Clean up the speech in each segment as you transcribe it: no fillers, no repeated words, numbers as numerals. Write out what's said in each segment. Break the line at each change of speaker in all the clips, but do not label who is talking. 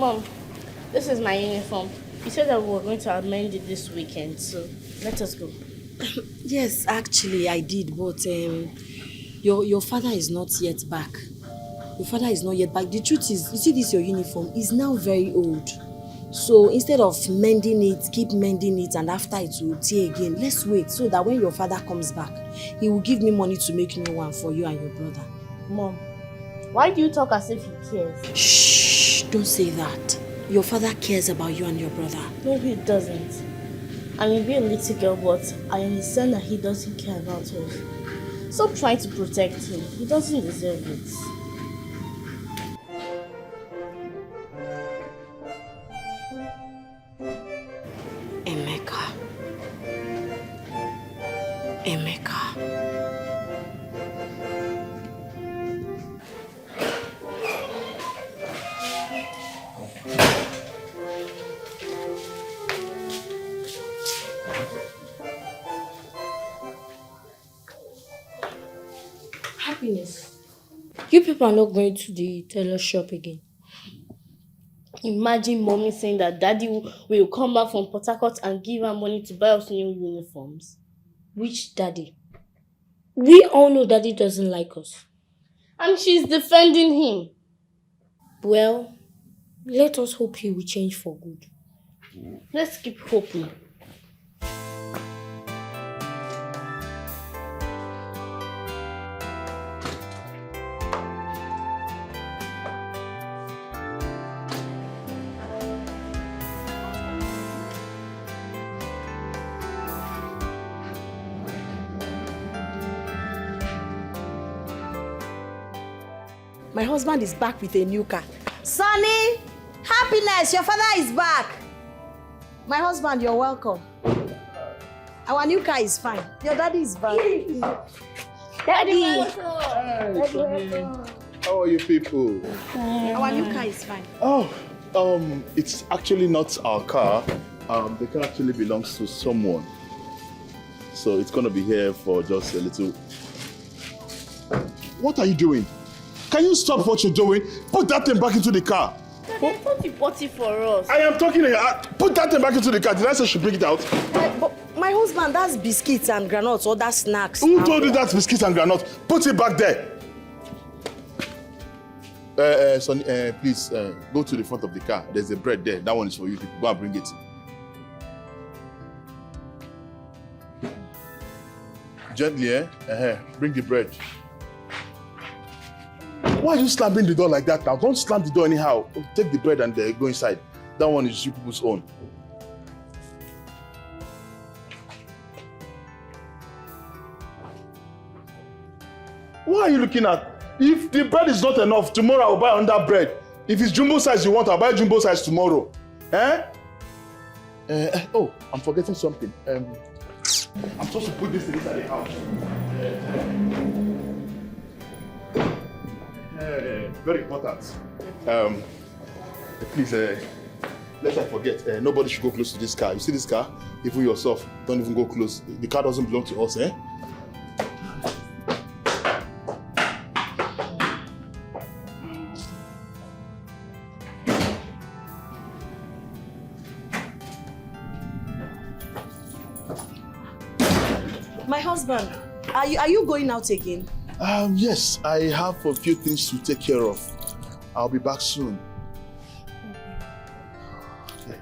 Mom, this is my uniform. You said that we were going to amend it this weekend, so let us go.
Yes, actually I did, but your father is not yet back. Your father is not yet back. The truth is, you see this your uniform is now very old. So instead of mending it, keep mending it, and after it will tear again, let's wait so that when your father comes back, he will give me money to make new one for you and your brother.
Mom, why do you talk as if he cares?
Shh, don't say that. Your father cares about you and your brother.
No, he doesn't. I may be a little girl, but I understand that he doesn't care about us. Stop trying to protect him. He doesn't deserve it.
Emeka.
Happiness. You people are not going to the tailor shop again. Imagine mommy saying that daddy will come back from Port Harcourt and give her money to buy us new uniforms. Which daddy? We all know daddy doesn't like us. And she's defending him. Well, let us hope he will change for good. Let's keep hoping.
My husband is back with a new car. Sonny! Happiness! Your father is back! My husband, you're welcome. Our new car is fine. Your daddy is back. Daddy!
How are you people?
Our new car is fine.
Oh, it's actually not our car. The car actually belongs to someone. So it's gonna be here for just a little. What are you doing? Can you stop what you're doing? Put that thing back into the car.
Daddy, I thought you bought it for us.
I am talking here. Put that thing back into the car. Did I say she bring it out?
But my husband, that's biscuits and granuts, other snacks.
Who told you that's biscuits and granuts? Put it back there. Sonny, please go to the front of the car. There's a bread there. That one is for you. Go and bring it. Gently, bring the bread. Why are you slamming the door like that now? Don't slam the door anyhow. Take the bread and go inside. That one is you people's own. What are you looking at? If the bread is not enough, tomorrow I'll buy another bread. If it's jumbo size you want, I'll buy jumbo size tomorrow. Oh, I'm forgetting something. I'm supposed to put this inside the house. Very important. Please, lest I forget, nobody should go close to this car. You see this car? Even yourself, don't even go close. The car doesn't belong to us,
My husband, are you going out again?
Yes, I have a few things to take care of. I'll be back soon. Okay.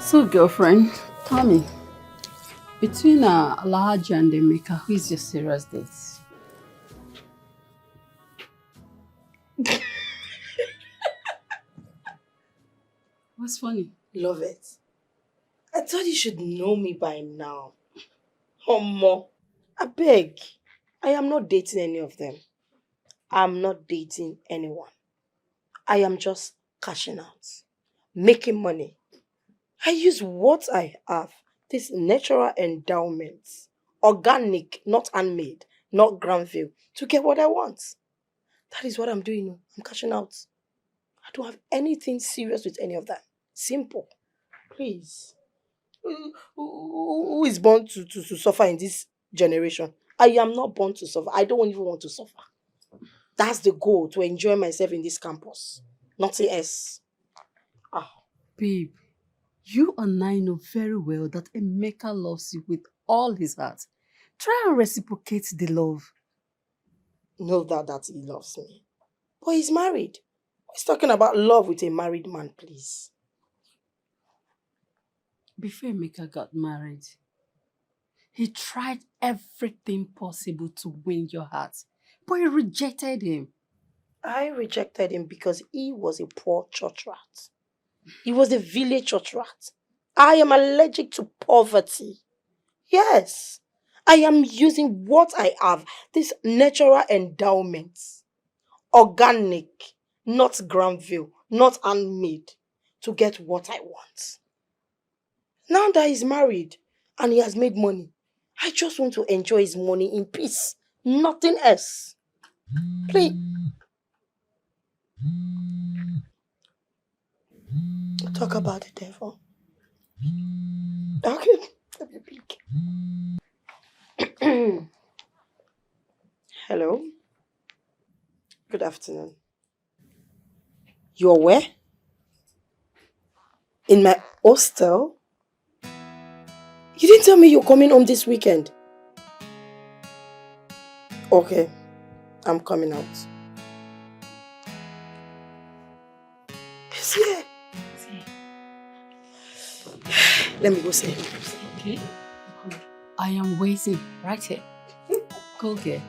So, girlfriend, tell me, between Alhaji and Emeka, who is your serious date? What's funny?
Love it. I thought you should know me by now. Omo, I beg. I am not dating any of them. I'm not dating anyone. I am just cashing out, making money.
I use what I have, these natural endowments, organic, not handmade, not Granville, to get what I want. That is what I'm doing. I'm cashing out. I don't have anything serious with any of that. Simple. Please. Who is born to suffer in this generation? I am not born to suffer. I don't even want to suffer. That's the goal, to enjoy myself in this campus. Nothing else.
Babe, you and I know very well that Emeka loves you with all his heart. Try and reciprocate the love.
Know that he loves me. But he's married. He's talking about love with a married man, please.
Before Emeka got married, he tried everything possible to win your heart, but you rejected him.
I rejected him because he was a poor church rat. He was a village church rat. I am allergic to poverty. Yes, I am using what I have, these natural endowments, organic, not Granville, not handmade, to get what I want. Now that he's married and he has made money, I just want to enjoy his money in peace. Nothing else. Please. Talk about the devil. Okay. Let me peek. Hello. Good afternoon. You're where? In my hostel? You didn't tell me you're coming home this weekend. Okay. I'm coming out. He's here. Let me go see him.
Okay? I am waiting right here. Go get.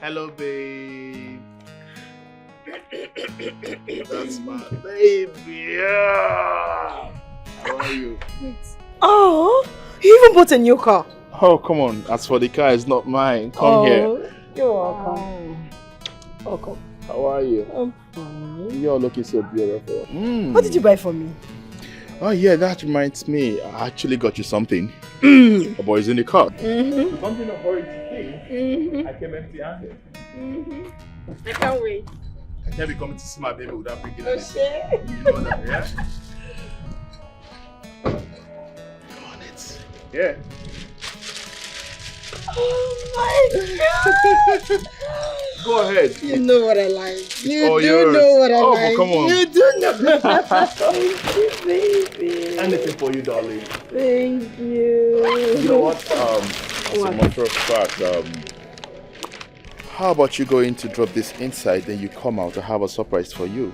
Hello, babe. That's my baby. Yeah. How are you?
Oh, you even bought a new car.
Oh, come on. As for the car, it's not mine. Come here.
You're welcome. Welcome.
How are you?
I'm fine.
You're looking so beautiful.
What did you buy for me?
Oh, yeah, that reminds me. I actually got you something. A boy's in the car.
Mm-hmm.
Something of hurry to
Mm-hmm.
I came empty-handed.
Mm-hmm. I can't wait.
I can't be coming to see my baby without bringing
Oh,
anything.
shit.
You know that, yeah? Come on, it's... Yeah.
Oh my God.
Go ahead.
You know what I like. You
Oh,
do
yours.
know what I
Oh,
like.
come on.
You do know. Thank you, baby.
Anything for you, darling.
Thank you.
You know what? As a matter of fact, how about you going to drop this inside, then you come out, I have a surprise for you.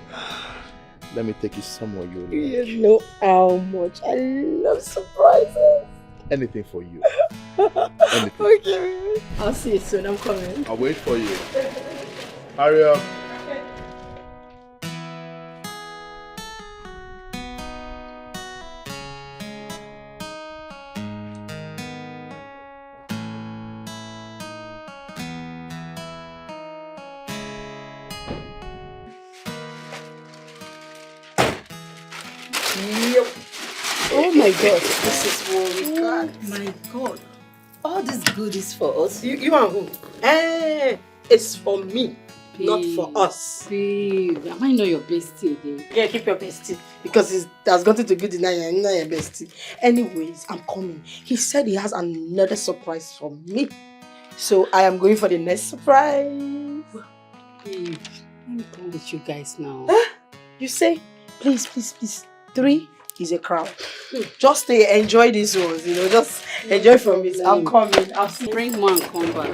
Let me take you somewhere you like.
You know how much I love surprises.
Anything for you.
Okay, baby. I'll see you soon. I'm coming.
I'll wait for you. Hurry up.
Oh my God, this is what we got.
Oh my God. All this good is for us.
You and who? It's for me, not for us.
Babe, am I not your bestie again?
Yeah, keep your bestie. Because it has gotten to good deny you're not your bestie. Anyways, I'm coming. He said he has another surprise for me. So I am going for the next surprise.
Babe, let me come with you guys now.
You say, please, please, please. 3 is a crowd. Just stay, enjoy these ones, just enjoy from it. I'm coming. I'll see.
Bring one, come back.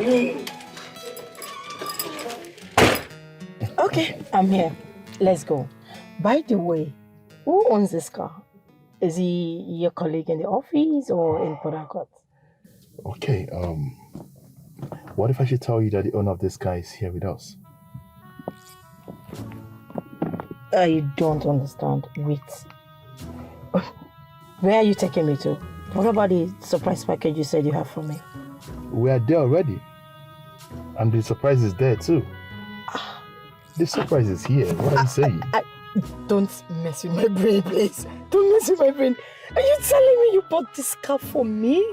Okay, I'm here. Let's go. By the way, who owns this car? Is he your colleague in the office or in Port Harcourt?
Okay, what if I should tell you that the owner of this car is here with us?
I don't understand. Wait. Where are you taking me to? What about the surprise package you said you have for me?
We are there already. And the surprise is there too. The surprise is here. What are you saying?
Don't mess with my brain, please. Don't mess with my brain. Are you telling me you bought this car for me?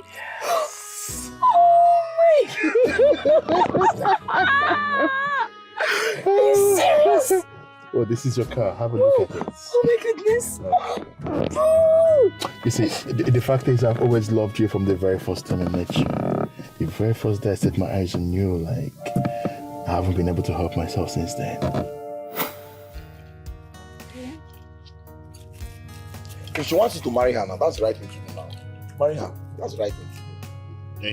Yes. Oh my God. Are you serious?
Oh, this is your car. Have a look at it.
Oh my goodness.
You see, the fact is I've always loved you from the very first time I met you. The very first day I set my eyes on you, like, I haven't been able to help myself since then.
If she wants you to marry her now, that's the right thing to do now. Marry her. That's the right thing to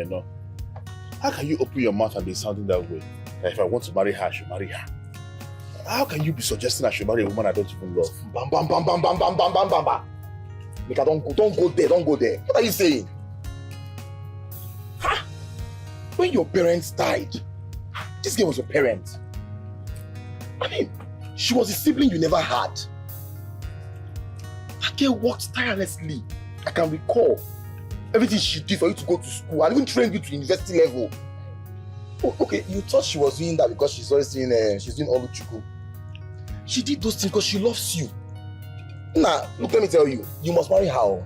do.
How can you open your mouth and be sounding that way? That if I want to marry her, I should marry her. How can you be suggesting I should marry a woman I don't even love?
Bam, bam, bam, bam, bam, bam, bam, bam, bam, bam. Mika, don't go there. What are you saying? Huh? When your parents died, this girl was your parent. I mean, she was a sibling you never had. That girl worked tirelessly. I can recall everything she did for you to go to school and even trained you to university level. Oh, okay, you thought she was doing that because she's always doing Oluchuku. She did those things because she loves you. Nah, look, let me tell you, you must marry her.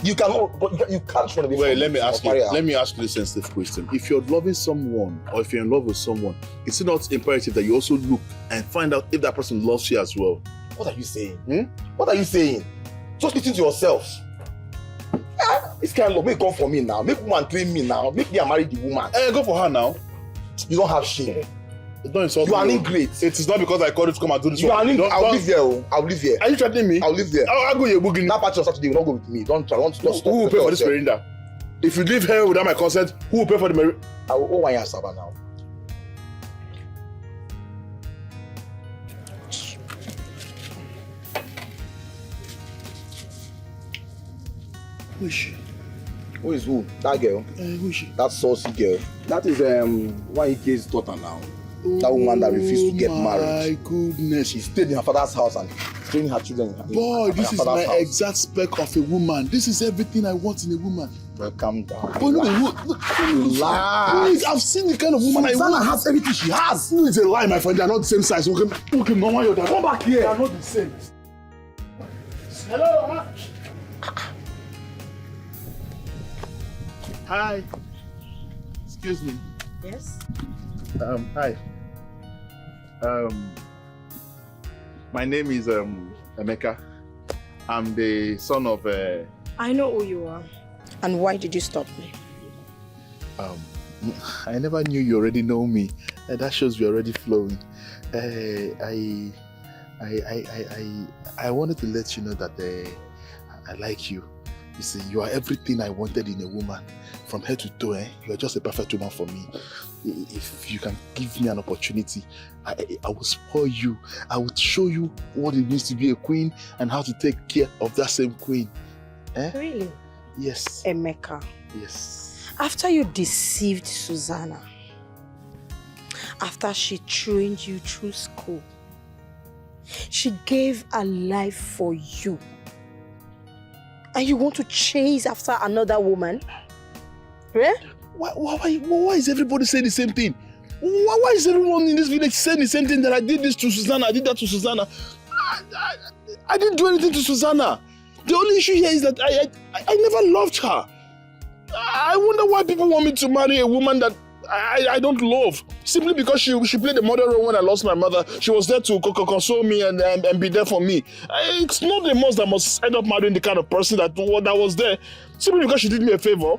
You cannot, but you can't run away.
Wait, let me ask you a sensitive question. If you're loving someone or if you're in love with someone, is it not imperative that you also look and find out if that person loves you as well?
What are you saying? What are you saying? Just listen to yourself. This kind of love, make come for me now. Make woman train me now. Make me marry the woman.
Go for her now.
You don't have shame.
Don't insult
you
me.
are an ingrate.
It is not because I called you to come and do this.
You are an ingrate. I'll live there. I'll live there.
Are you threatening me?
I'll live there.
I'll go your booking.
That party on Saturday will not go with me. Don't try.
Who will pay for this merinda? If you leave here without my consent, who will pay for the merinda?
I will owe 1 year Saba now.
Who is she?
Who is who? That girl.
Who is she?
That saucy girl. That is Ike's daughter now. That woman that refused to get married.
My goodness.
She stayed in her father's house and training her children.
Boy, this is my
house.
exact spec of a woman. This is everything I want in a woman.
Well, calm down.
But look, please, I've seen the kind of woman I want.
Susanna has everything she has.
It's a lie, my friend. They are not the same size. Okay, Mama, you're come back here. They are not the same. Hello, Hi. Excuse me.
Yes?
Hi. My name is Emeka. I'm the son of
I know who you are. And why did you stop me?
I never knew you already know me. That shows we're already flowing. I wanted to let you know that I like you. You see, you are everything I wanted in a woman. From head to toe, you are just a perfect woman for me. If you can give me an opportunity, I will spoil you. I will show you what it means to be a queen and how to take care of that same queen.
Really?
Yes.
Emeka.
Yes.
After you deceived Susanna, after she trained you through school, she gave her life for you, and you want to chase after another woman? Eh?
Why is everybody saying the same thing? Why is everyone in this village saying the same thing, that I did this to Susanna, I did that to Susanna? I didn't do anything to Susanna. The only issue here is that I never loved her. I wonder why people want me to marry a woman that I don't love. Simply because she played the mother role when I lost my mother. She was there to console me and be there for me. It's not the most that must end up marrying the kind of person that was there. Simply because she did me a favor.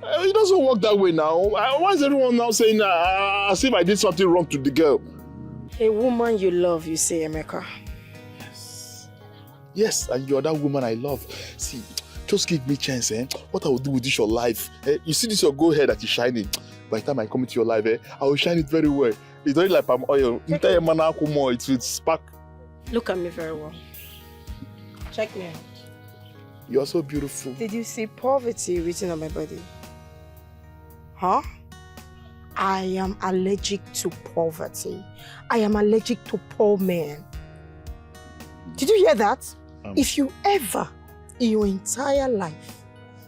It doesn't work that way now. Why is everyone now saying as if I did something wrong to the girl?
A woman you love, you say, Emeka.
Yes, and you're that woman I love. See, just give me a chance, What I will do with this your life, You see this your gold hair that is shining. By the time I come into your life, I will shine it very well. It's not like palm oil. It will spark.
Look at me very well. Check me out.
You're so beautiful.
Did you see poverty written on my body? Huh? I am allergic to poverty. I am allergic to poor men. Did you hear that? If you ever in your entire life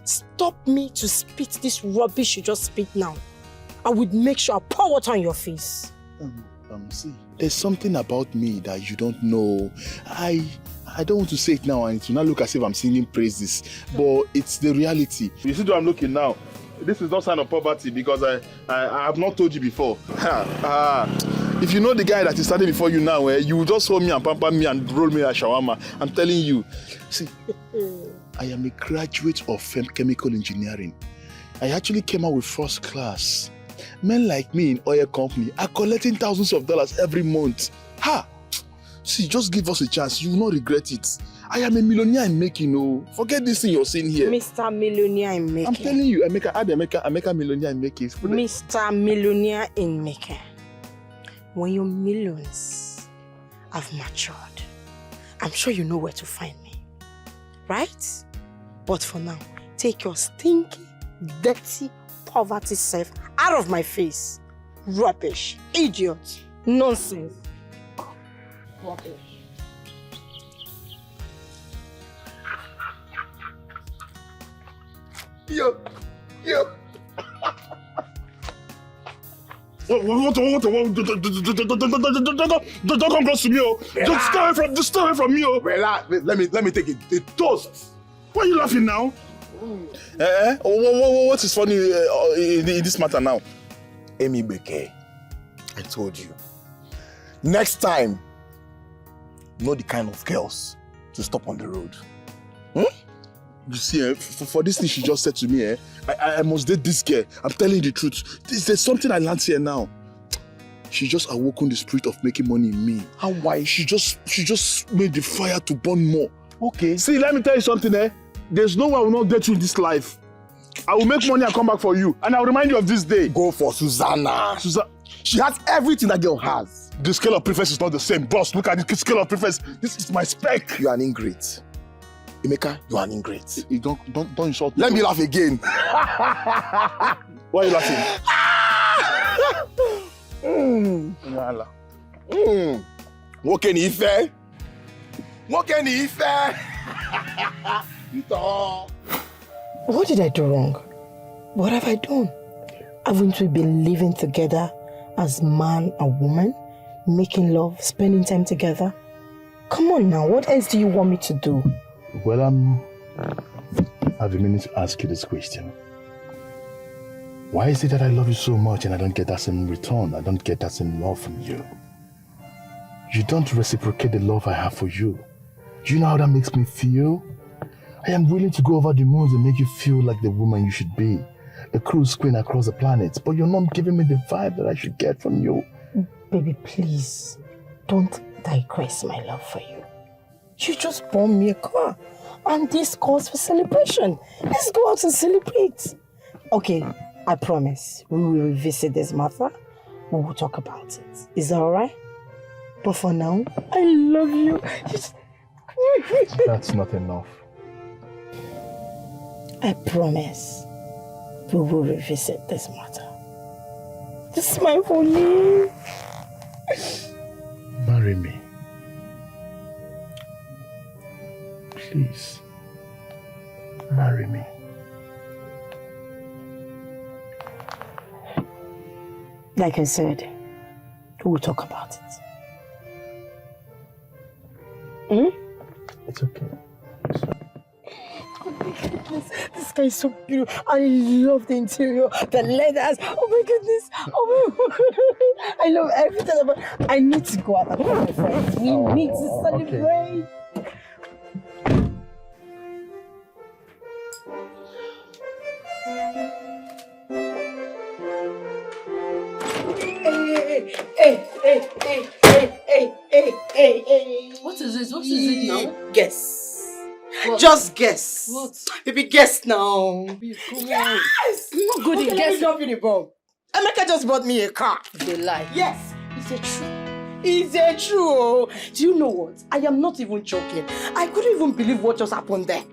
stop me to spit this rubbish you just spit now, I would make sure I pour water on your face.
See, there's something about me that you don't know. I don't want to say it now and it will not look as if I'm singing praises, but it's the reality. You see where I'm looking now? This is not sign of poverty because I have not told you before. If you know the guy that is standing before you now, you will just hold me and pamper me and roll me a shawarma. I'm telling you. See, I am a graduate of chemical engineering. I actually came out with first class. Men like me in oil company are collecting thousands of dollars every month. See, just give us a chance. You will not regret it. I am a millionaire in making. Oh, forget this thing you're seeing here.
Mr. Millionaire in making.
I'm telling you, I make a millionaire in making.
Mr. Millionaire in making. When your millions have matured, I'm sure you know where to find me. Right? But for now, take your stinky, dirty, poverty self out of my face. Rubbish. Idiot. Nonsense. Rubbish.
Yo.
What? Don't come close to me, oh. Just stay away from me, oh.
Well, let me take a toast.
Why are you laughing now? What is funny in this matter now?
Amy Dikeh, I told you. Next time, know the kind of girls to stop on the road.
You see, for this thing she just said to me, I must date this girl. I'm telling you the truth. There's something I learned here now. She just awoken the spirit of making money in me.
How why?
She just made the fire to burn more.
Okay.
See, let me tell you something, There's no way I will not get you in this life. I will make money and come back for you. And I'll remind you of this day.
Go for Susanna. She has everything that girl has.
The scale of preference is not the same. Boss, look at the scale of preference. This is my spec.
You are an ingrate. Emeka, you are an ingrate.
You don't insult me.
Let me laugh again.
Why are you laughing?
Woke ni ife.
What did I do wrong? What have I done? Haven't we been living together as man and woman? Making love, spending time together? Come on now, what else do you want me to do?
Well, I've been meaning to ask you this question. Why is it that I love you so much and I don't get that same return? I don't get that same love from you. You don't reciprocate the love I have for you. Do you know how that makes me feel? I am willing to go over the moons and make you feel like the woman you should be. A cruise queen across the planet, but you're not giving me the vibe that I should get from you.
Baby, please, don't digress my love for you. You just bought me a car, and this calls for celebration. Let's go out and celebrate. Okay, I promise, we will revisit this matter. We will talk about it. Is that alright? But for now, I love you.
That's not enough.
I promise, we will revisit this matter. This is my only.
Marry me. Please. Marry me.
Like I said, we'll talk about it.
It's okay.
Oh my goodness, this guy is so beautiful. I love the interior, the leathers. Oh my goodness. Oh my God. I love everything about it. I need to go out with my friends. We need to celebrate. Hey.
What is it? What is it now?
Guess.
What?
Just guess.
What?
Baby, guess now.
Come on.
Yes!
I'm not good in
Let me
guessing.
drop you the bomb. Emeka just bought me a car.
They lie.
Yes, it's a true. It's a true. Do you know what? I am not even joking. I couldn't even believe what just happened there.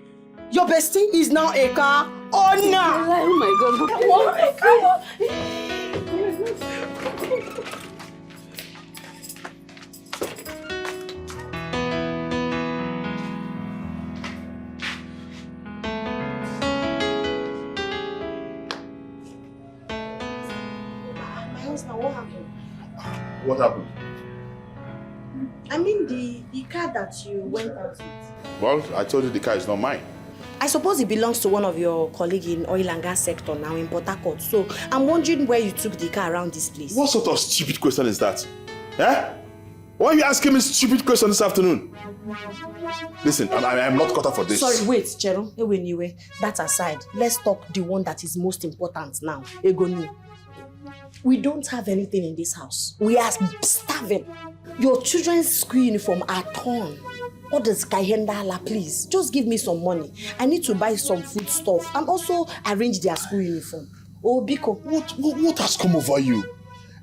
Your bestie is now a car owner.
They lie. Oh my God.
Come on. voice now. What happened?
What happened?
I mean the car that you went out with.
Well, I told you the car is not mine.
I suppose it belongs to one of your colleagues in oil and gas sector now in Port Harcourt. So I'm wondering where you took the car around this place.
What sort of stupid question is that? Eh? Why are you asking me stupid question this afternoon? Listen, I'm not cut out for this.
Sorry, wait, Chero. Anyway, that aside, let's talk the one that is most important now. Egoni. We don't have anything in this house. We are starving. Your children's school uniform are torn. Others Kahendala, please. Just give me some money. I need to buy some food stuff and also arrange their school uniform. Oh, Biko.
What has come over you?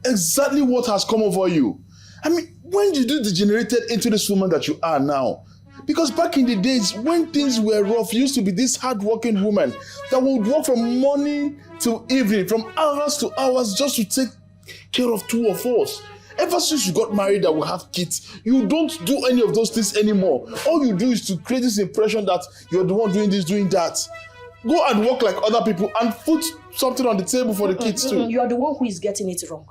Exactly what has come over you? I mean, when did you degenerate into this woman that you are now? Because back in the days, when things were rough, you used to be this hard-working woman that would work from morning till evening, from hours to hours, just to take care of two of us. Ever since you got married and we have kids, you don't do any of those things anymore. All you do is to create this impression that you're the one doing this, doing that. Go and work like other people and put something on the table for the kids too.
You are the one who is getting it wrong.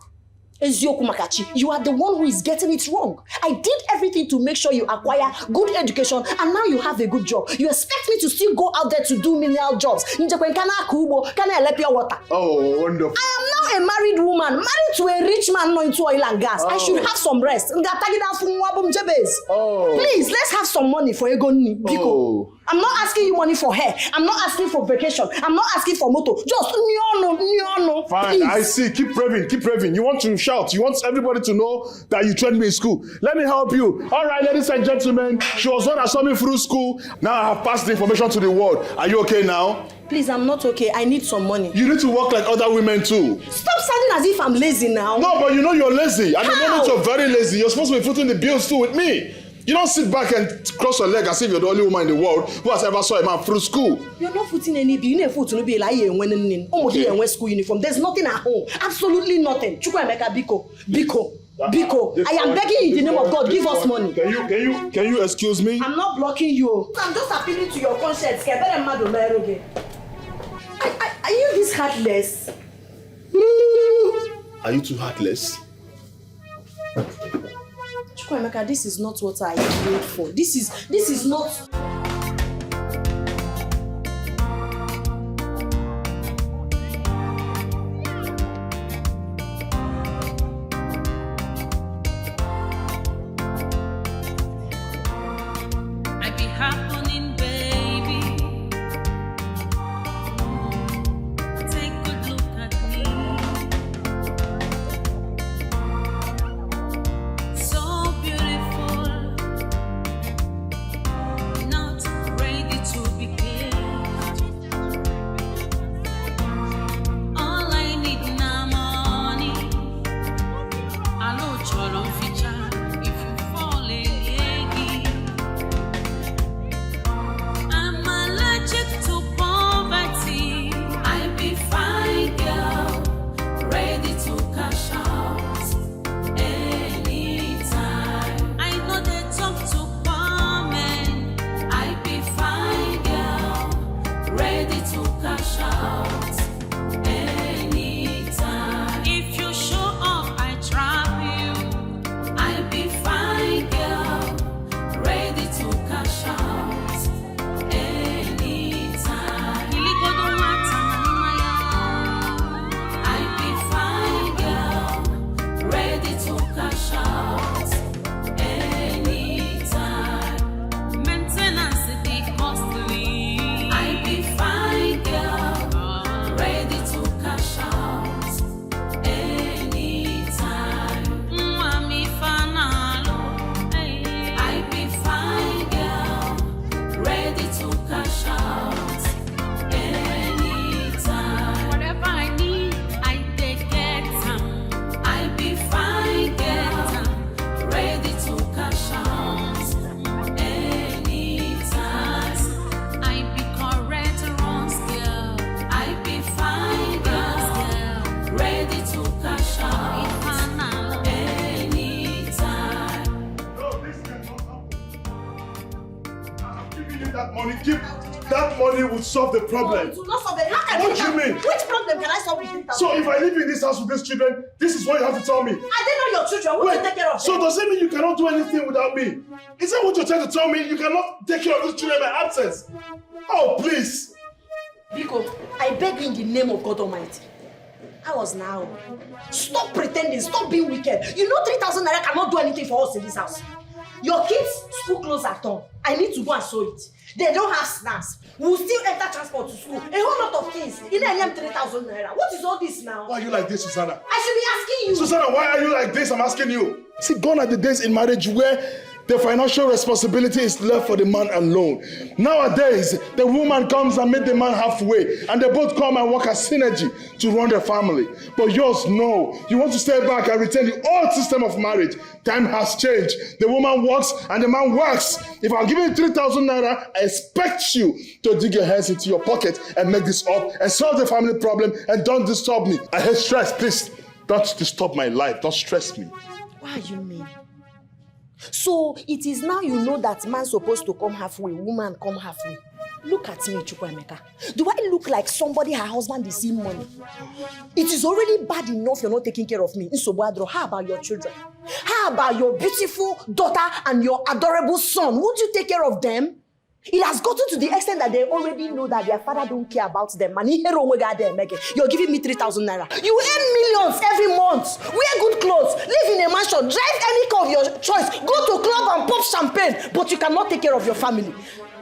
Ezioku Makachi, you are the one who is getting it wrong. I did everything to make sure you acquire good education and now you have a good job. You expect me to still go out there to do menial jobs. Can I help your water?
Oh, wonderful.
I am now a married woman, married to a rich man not into oil and gas. I should have some rest.
Oh.
Please, let's have some money for Egoni.
Oh.
I'm not asking you money for hair. I'm not asking for vacation. I'm not asking for moto. Just no.
Fine, please. I see. Keep raving. You want to shout. You want everybody to know that you trained me in school. Let me help you. All right, ladies and gentlemen. She was one that saw me through school. Now I have passed the information to the world. Are you okay now?
Please, I'm not okay. I need some money.
You need to work like other women too.
Stop sounding as if I'm lazy now.
No, but you know you're lazy. At the
How?
moment you're very lazy. You're supposed to be footing the bills too with me. You don't sit back and cross your leg as if you're the only woman in the world who has ever saw a man through school.
You're not footing any bill. You need foot to be like when school uniform. There's nothing at home. Absolutely nothing. Chukwuemeka Biko. I am begging you in the name of God. Give us money.
Can you excuse me?
I'm not blocking you. I'm just appealing to your conscience. Are you this heartless?
Are you too heartless?
Chukwuemeka, this is not what I prayed for. This is not.
That money will solve the problem.
No, it will not solve it. How can
What do you mean?
Which problem problem can I solve with 3,000?
So if I live in this house with these children, this is what you have to tell me.
Are they not your children? Who will take care of them?
So does it mean you cannot do anything without me? Is that what you're trying to tell me? You cannot take care of these children in my absence? Oh, please.
Biko, I beg you in the name of God Almighty. I was now. Stop pretending. Stop being wicked. You know 3,000 naira cannot do anything for us in this house. Your kids' school clothes are torn. I need to go and sew it. They don't have snacks. We'll still enter transport to school. A whole lot of things. In a 3,000 naira. What is all this now?
Why are you like this, Susanna?
I should be asking you.
Susanna, why are you like this? I'm asking you. See, gone are the days in marriage where the financial responsibility is left for the man alone. Nowadays, the woman comes and meets the man halfway, and they both come and work as synergy to run their family. But yours, no. You want to stay back and retain the old system of marriage. Time has changed. The woman works and the man works. If I'm giving you 3,000 naira, I expect you to dig your hands into your pocket and make this up and solve the family problem, and don't disturb me. I hate stress. Please, don't disturb my life. Don't stress me.
What are you mean? So it is now you know that man supposed to come halfway, woman come halfway. Look at me, Chukwuemeka. Do I look like somebody her husband is in money? It is already bad enough you're not taking care of me. Insobadro, how about your children? How about your beautiful daughter and your adorable son? Won't you take care of them? It has gotten to the extent that they already know that their father don't care about them. You're giving me 3,000 naira. You earn millions every month. Wear good clothes. Live in a mansion. Drive any car of your choice. Go to club and pop champagne. But you cannot take care of your family.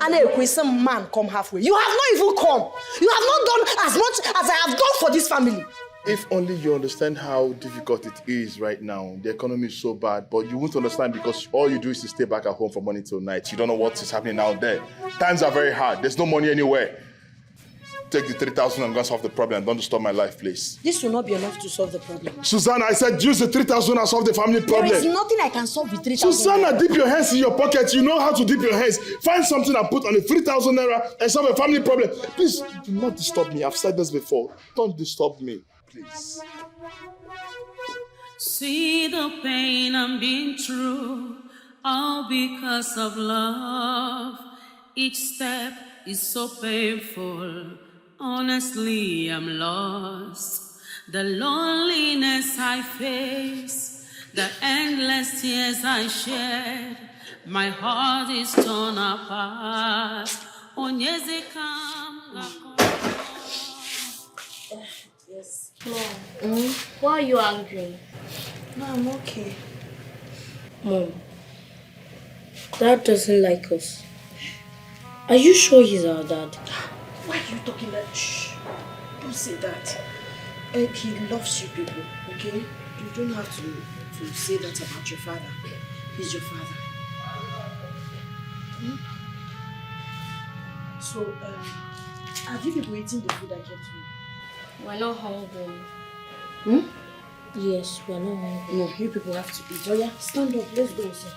And some man come halfway. You have not even come. You have not done as much as I have done for this family.
If only you understand how difficult it is right now. The economy is so bad, but you won't understand because all you do is to stay back at home from morning till night. You don't know what is happening out there. Times are very hard. There's no money anywhere. Take the 3,000 and go solve the problem. Don't disturb my life, please.
This will not be enough to solve the problem.
Susanna, I said use the 3,000 and solve the family problem.
There is nothing I can solve with 3,000.
Susanna, dip your hands in your pocket. You know how to dip your hands. Find something and put on the 3,000 naira and solve a family problem. Please, do not disturb me. I've said this before. Don't disturb me, please.
See the pain I'm being through, all because of love. Each step is so painful. Honestly, I'm lost. The loneliness I face, the endless tears I shed, my heart is torn apart.
Yes.
Mom, why are you angry?
No, I'm okay.
Mom, Dad doesn't like us. Are you sure he's our dad?
Why are you talking like shh? Don't say that. He loves you people, okay? You don't have to say that about your father. He's your father. So, have you people eaten the food I kept you?
We're not hungry. Yes, we're not hungry.
No, you people have to eat. Oh yeah, stand up. Let's go, sir.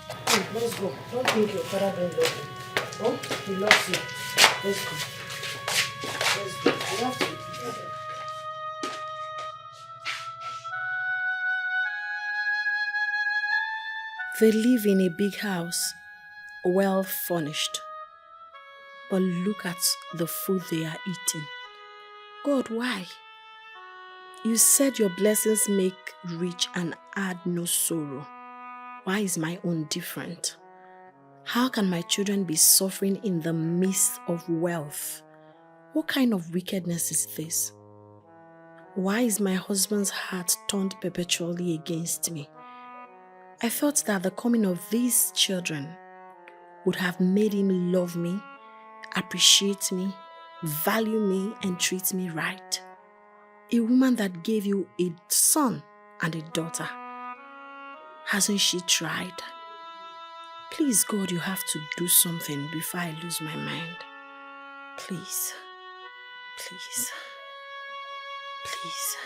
Let's go. Don't think your father don't love you. Oh, he loves you. Let's go. Let's go. You have to eat.
They live in a big house, well furnished. But look at the food they are eating. God, why? You said your blessings make rich and add no sorrow. Why is my own different? How can my children be suffering in the midst of wealth? What kind of wickedness is this? Why is my husband's heart turned perpetually against me? I thought that the coming of these children would have made him love me, appreciate me, value me, and treat me right. A woman that gave you a son and a daughter. Hasn't she tried? Please, God, you have to do something before I lose my mind. Please. Please. Please.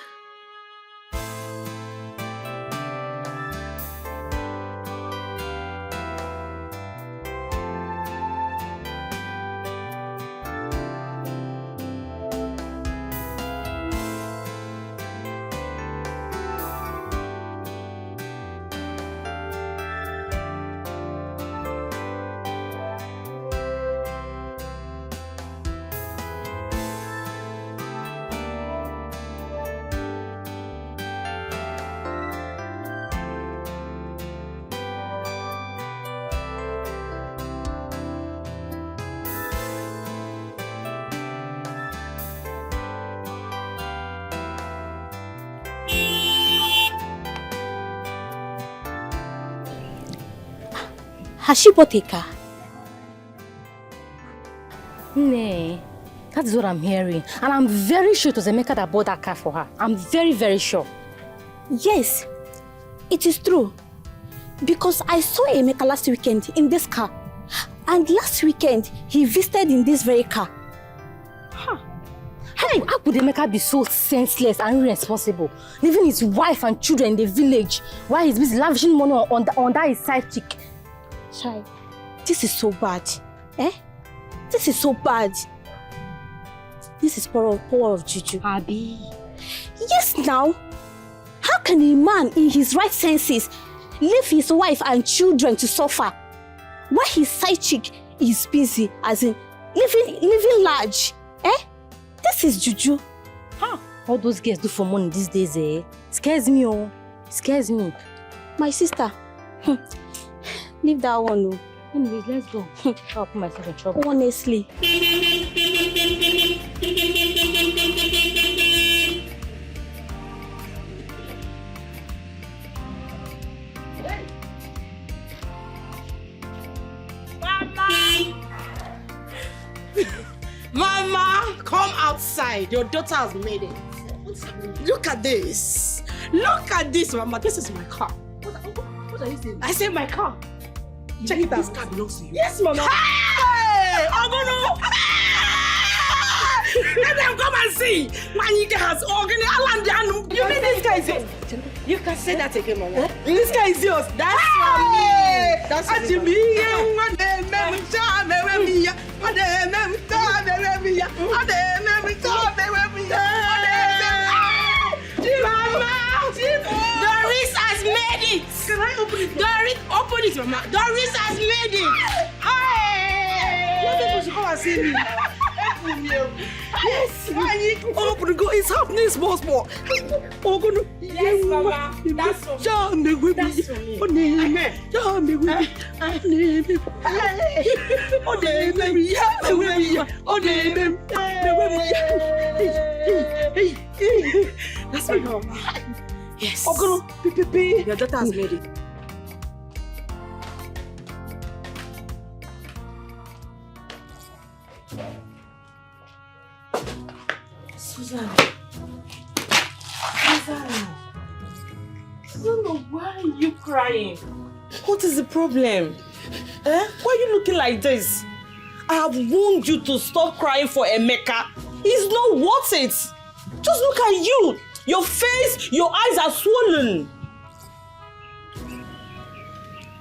Has she bought a car?
Nah, that is what I'm hearing. And I'm very sure it was Emeka that bought that car for her. I'm very, very sure.
Yes, it is true. Because I saw Emeka last weekend in this car. And last weekend, he visited in this very car.
How could Emeka be so senseless and irresponsible, leaving his wife and children in the village while he's busy lavishing money on that his side chick?
Chai, this is so bad. Eh? This is so bad. This is power of juju.
Abi.
Yes, now. How can a man in his right senses leave his wife and children to suffer while his side chick is busy, as in living large? Eh? This is juju.
All those girls do for money these days, eh? Scares me, oh. Scares me.
My sister. Leave that one, oh.
Anyways, let's go. I'll put myself in trouble.
Honestly.
Mama, come outside. Your daughter has made it. Look at this. Look at this, Mama. This is my car. What are you saying? I said my car. Check it out. This car belongs to you. Yes, Mama. Hey! Ogono! Let them come and see. Manike has organized. You mean this guy is yours? You can say that again, Mama. This guy is yours. That's from me. That's from me. Doris has made it. Can I open it? Doris, open it, Mama. Doris has made it. Hey! You people should come and see me. Yes. Open go. It's happening, small. Oh, go. Yes, Mama. That's for me. That's for me. That's my home. Yes. Oh, your daughter has made it. Susanna, why are you crying? What is the problem? Why are you looking like this? I have warned you to stop crying for Emeka. He's not worth it. Just look at you. Your face, your eyes are swollen.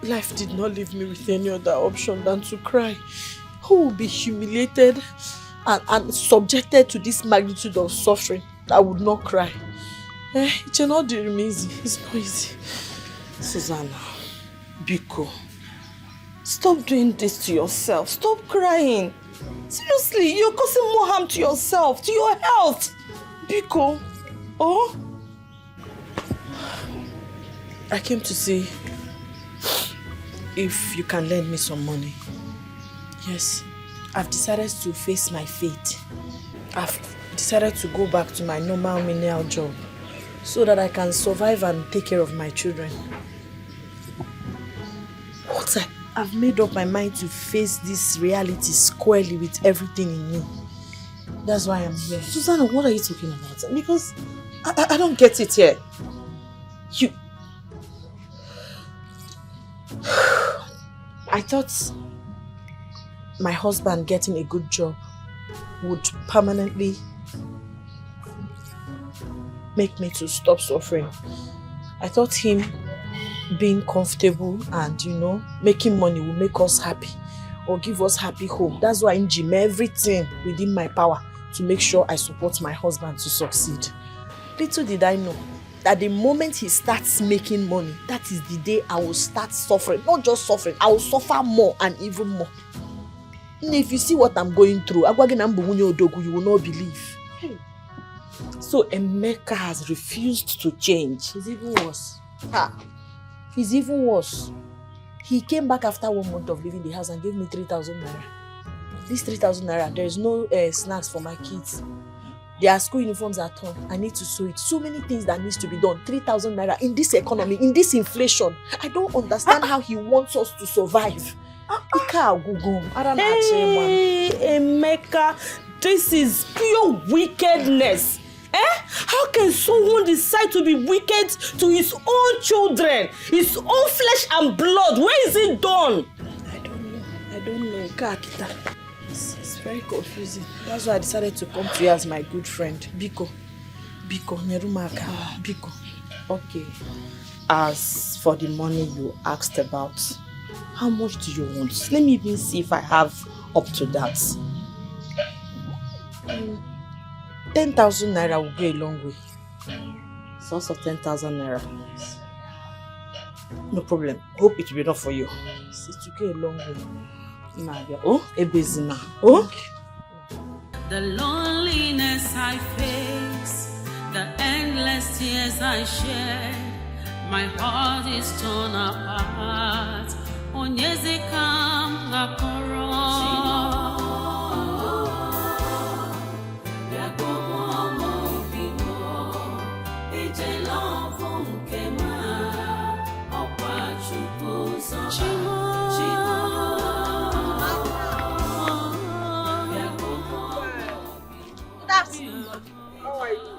Life did not leave me with any other option than to cry. Who will be humiliated and subjected to this magnitude of suffering that would not cry? It cannot be easy. It's not easy. Susanna, Biko, stop doing this to yourself. Stop crying. Seriously, you're causing more harm to yourself, to your health. Biko, I came to see if you can lend me some money. Yes, I've decided to face my fate. I've decided to go back to my normal menial job so that I can survive and take care of my children. I've made up my mind to face this reality squarely with everything in me. That's why I'm here. Susanna, what are you talking about? Because I don't get it here. I thought my husband getting a good job would permanently make me to stop suffering. I thought him being comfortable and, making money will make us happy or give us happy home. That's why I'm doing everything within my power to make sure I support my husband to succeed. Little did I know that the moment he starts making money, that is the day I will start suffering. Not just suffering, I will suffer more and even more. And if you see what I'm going through, you will not believe. So Emeka has refused to change. He's even worse. He's even worse. He came back after 1 month of leaving the house and gave me 3,000 naira. This 3,000 naira, there is no snacks for my kids. Their school uniforms are torn. I need to sew it. So many things that needs to be done. 3,000 naira in this economy, in this inflation. I don't understand how he wants us to survive. Hey, Emeka, this is pure wickedness. How can someone decide to be wicked to his own children, his own flesh and blood? Where is it done?
I don't know. It's very confusing. That's why I decided to come to you as my good friend. Biko, Nerumaka, Biko. Okay. As for the money you asked about, how much do you want? Let me even see if I have up to that. 10,000 naira will go a long way. Source of 10,000 naira. No problem. Hope it will be enough for you. It will go a long way. Oh, Ebezina. Oh.
The loneliness I face, the endless tears I shed, my heart is torn apart. Onyezekam gakoro.
How are you?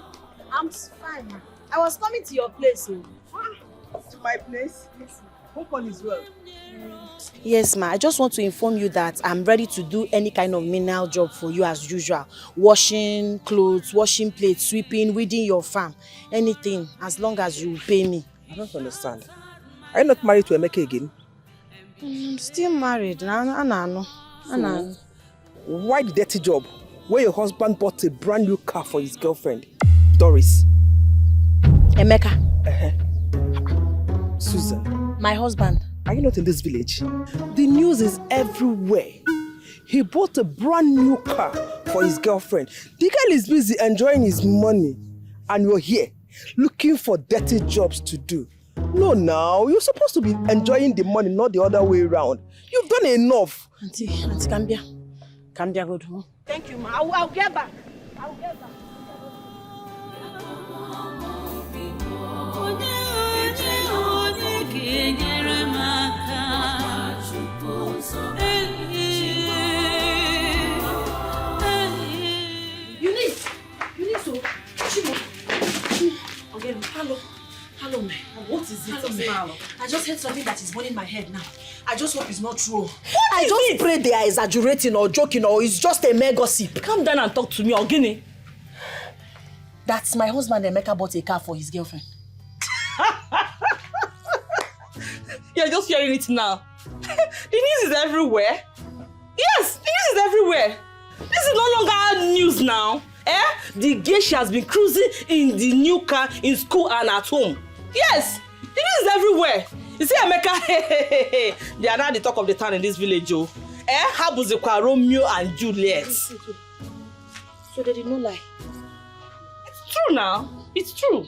I'm fine. I was coming to your place. To my place? Yes. Hope all is well.
Yes, ma. I just want to inform you that I'm ready to do any kind of menial job for you as usual. Washing clothes, washing plates, sweeping, weeding your farm. Anything, as long as you pay me.
I don't understand. Are you not married to Emeka again?
I'm still married. Anano.
Why the dirty job where your husband bought a brand new car for his girlfriend, Doris?
Emeka.
Susan.
My husband.
Are you not in this village? The news is everywhere. He bought a brand new car for his girlfriend. The girl is busy enjoying his money. And you're here, looking for dirty jobs to do. No, now, you're supposed to be enjoying the money, not the other way around. You've done enough.
Auntie, Kambia. Kambia, good.
Thank you, ma. I'll get back. I'll get back.
Hello, man. What is it? I just heard something that is burning my head now. I just hope it's not true. I just pray they are exaggerating or joking or it's just a mere gossip.
Calm down and talk to me, Ogini.
That's my husband, Emeka, bought a car for his girlfriend.
You're just hearing it now. The news is everywhere. Yes, the news is everywhere. This is no longer news now. The Dikeh has been cruising in the new car in school and at home. Yes, the news is everywhere. You see, Emeka, they are now the talk of the town in this village, oh. How was it Romeo and Juliet?
So they did not lie.
It's true now. It's true.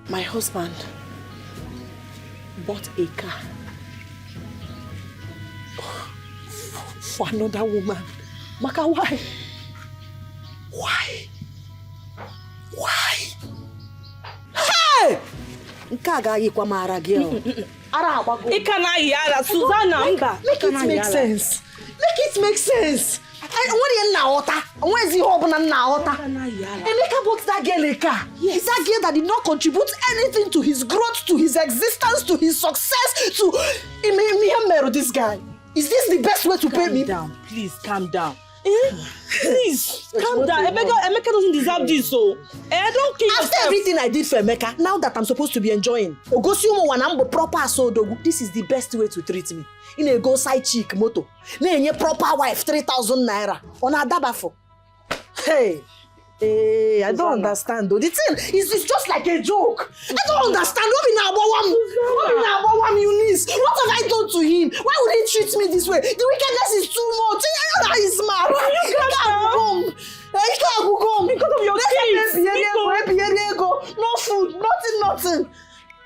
My husband bought a car for another woman. Maka, why? Why? Hey! Nkaga yikwa mara girl. Ara agbago.
Ikana yara Susanna.
Make it make sense. Make it make sense. When you na-ota, when is he na na-ota? Emeka bought that girl a car. Yes. Is that girl that did not contribute anything to his growth, to his existence, to his success, to this guy? Is this the best way to pay me?
Calm down, please calm down. Please, calm down. Emeka doesn't deserve this, so don't kill yourself.
After everything I did for Emeka, now that I'm supposed to be enjoying, proper so this is the best way to treat me. In a go side chick moto. Na proper wife 3,000 naira. On a dabafo. Hey. Hey, I don't understand though. The thing is just like a joke. I don't understand. What Eunice? What have I done to him? Why would he treat me this way? The wickedness is too much. I know that he's mad. He can't come.
Because of your kids.
No food, nothing.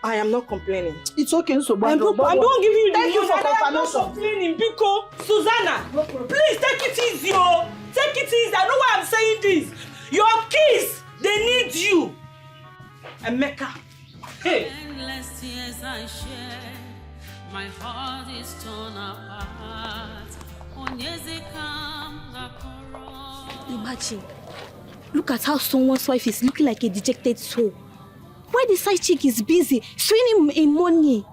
I am not complaining. It's okay, so
I don't give you the
Thank you for confirmation.
I'm not complaining, Biko. Susanna, please take it easy, oh. Take it easy. I know why I'm saying this. Your kids, they need you. Emeka. Hey.
my heart is torn apart. Onyeze kam gakoro.
Imagine. Look at how someone's wife is looking like a dejected soul. Why the side chick is busy swinging in money?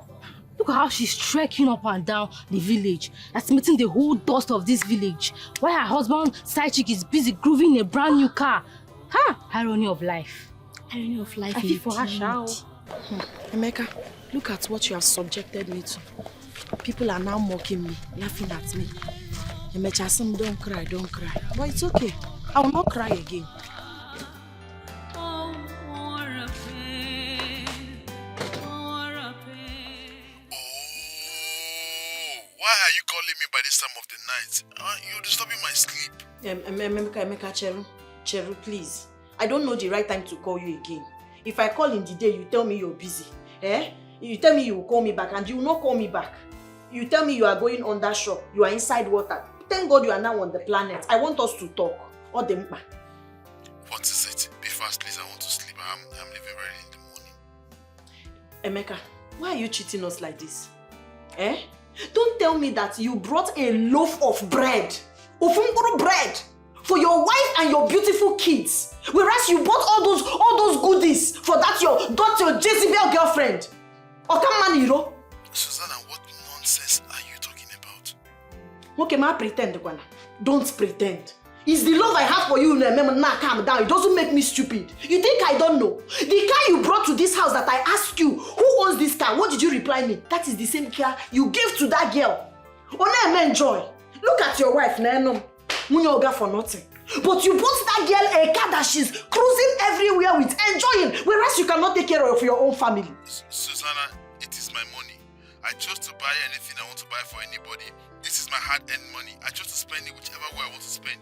Look at how she's trekking up and down the village, estimating the whole dust of this village. While her husband's side chick is busy grooving a brand new car. Irony of life.
Irony of life.
I feel for her, shall.
Emeka, look at what you have subjected me to. People are now mocking me, laughing at me. Emecha, some don't cry. But it's okay. I will not cry again.
Why are you calling me by this time of the night? You're disturbing my sleep.
Emeka, Cheru, please. I don't know the right time to call you again. If I call in the day, you tell me you're busy. You tell me you will call me back and you will not call me back. You tell me you are going on that shore. You are inside water. Thank God you are now on the planet. I want us to talk. What
is it? Be fast, please. I want to sleep. I'm leaving very in the morning.
Emeka, why are you treating us like this? Don't tell me that you brought a loaf of bread, ofunguru bread, for your wife and your beautiful kids, whereas you bought all those goodies for that your Jezebel girlfriend. Okamaniro.
Susanna, what nonsense are you talking about?
Okay, ma pretend, Gwana. Don't pretend. It's the love I have for you. Now calm down. It doesn't make me stupid. You think I don't know? The car you brought to this house that I asked you, who owns this car? What did you reply me? That is the same car you gave to that girl. Enjoy. Look at your wife, Nenom. Munyoga for nothing. But you bought that girl a car that she's cruising everywhere with, enjoying, whereas you cannot take care of your own family.
Susanna, it is my money. I chose to buy anything I want to buy for anybody. This is my hard-earned money. I chose to spend it whichever way I want to spend.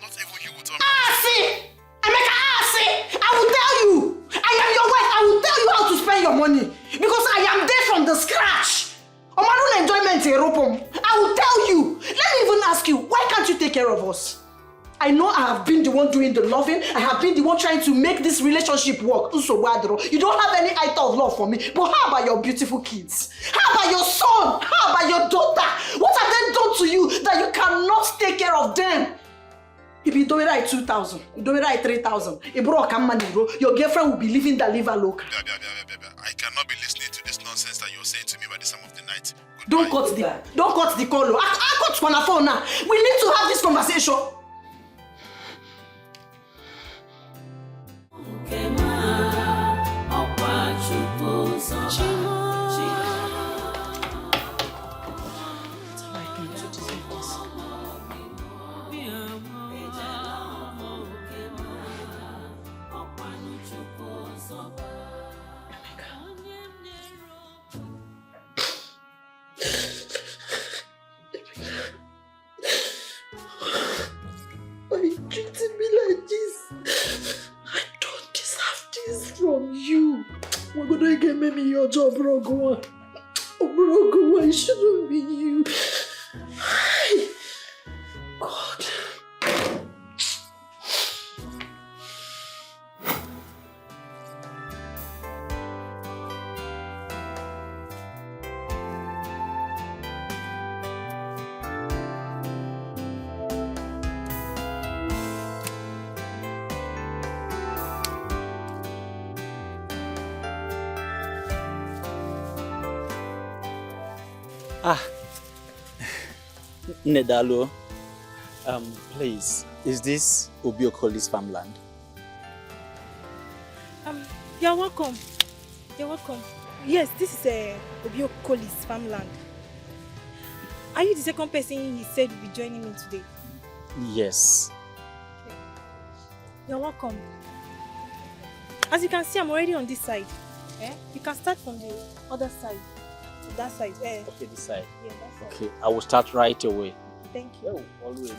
Not even you will tell me.
See! Emeka, see! I will tell you! I am your wife. I will tell you how to spend your money. Because I am there from the scratch. Omarun enjoyment Europom. I will tell you. Let me even ask you, why can't you take care of us? I know I have been the one doing the loving. I have been the one trying to make this relationship work. You don't have any iota of love for me. But how about your beautiful kids? How about your son? How about your daughter? What have they done to you that you cannot take care of them? If you do it at 2,000, you do it at 3,000, your girlfriend will be living the liver loca.
I cannot be listening to this nonsense that you're saying to me by this time of the night.
Don't cut the call. I cut on the phone now. We need to have this conversation. Why are you treating me like this? I don't deserve this from you. We're gonna get me your job, Brogo. Brogo, it shouldn't be you. God.
Nedalo, please, is this Obiokoli's farmland?
You're welcome. You're welcome. Yes, this is Obiokoli's farmland. Are you the second person he said will be joining me today?
Yes.
Okay. You're welcome. As you can see, I'm already on this side. You can start from the other side. That side.
Okay, this side.
Yeah, that side.
Okay, I will start right away.
Thank you.
Always.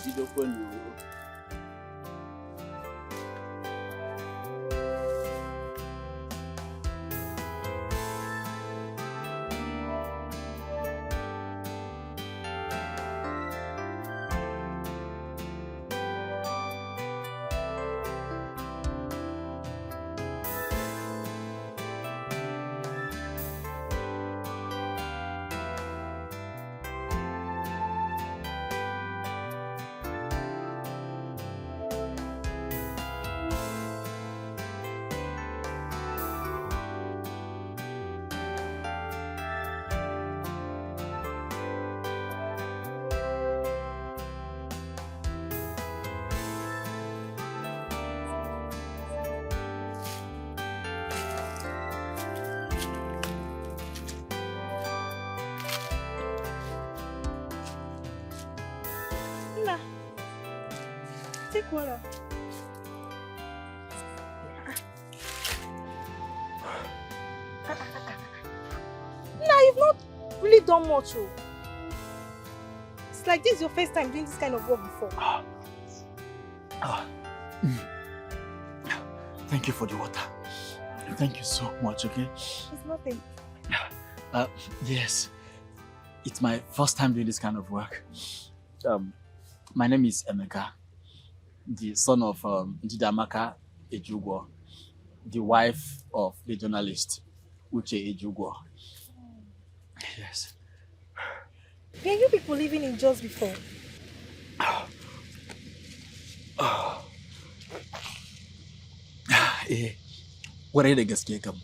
take water. Nah, you've not really done much. Oh. It's like this is your first time doing this kind of work before.
Thank you for the water. Thank you so much, okay?
It's nothing.
Yes. It's my first time doing this kind of work. My name is Emeka, the son of Njidamaka Ejugwo, the wife of the journalist Uche Ejugwo. Yes.
Were you people living in Jos before?
Kwarai da gaske kam.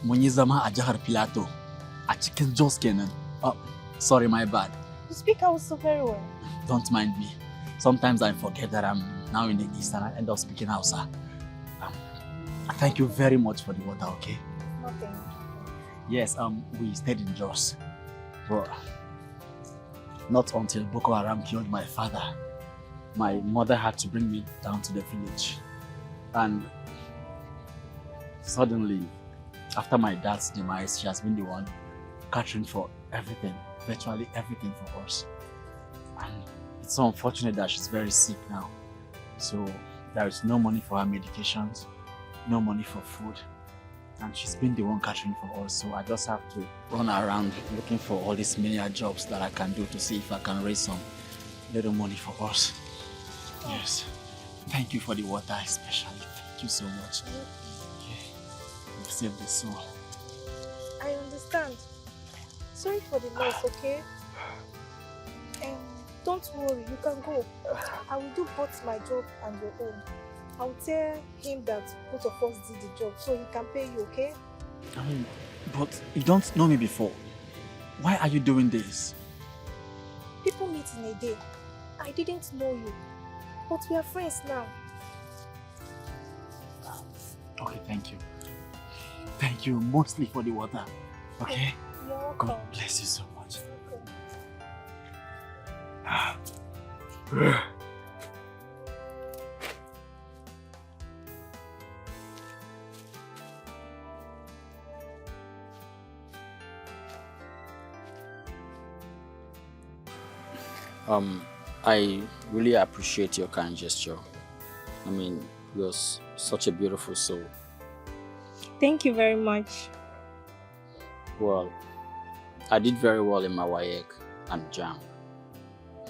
Mun yi zama a jihar Plateau, a cikin Jos kenan. Oh, sorry, my bad.
You speak Hausa very well.
Don't mind me. Sometimes I forget that I'm now in the East and I end up speaking Hausa. Thank you very much for the water, okay?
Nothing.
Yes, we stayed in Jos. But not until Boko Haram killed my father. My mother had to bring me down to the village. And suddenly, after my dad's demise, she has been the one catering for everything, virtually everything for us. And it's so unfortunate that she's very sick now. So there is no money for her medications, no money for food. And she's been the one catering for us. So I just have to run around looking for all these menial jobs that I can do to see if I can raise some little money for us. Yes. Thank you for the water especially. Thank you so much. You've saved the soul.
I understand. Sorry for the loss, okay? Don't worry, you can go. I will do both my job and your own. I will tell him that both of us did the job so he can pay you, okay?
But you don't know me before. Why are you doing this?
People meet in a day. I didn't know you, but we are friends now.
Okay, thank you. Thank you mostly for the water. Okay?
You're welcome.
God bless you so much.
I really appreciate your kind gesture. I mean, you're such a beautiful soul.
Thank you very much.
Well, I did very well in my WAEC and JAM.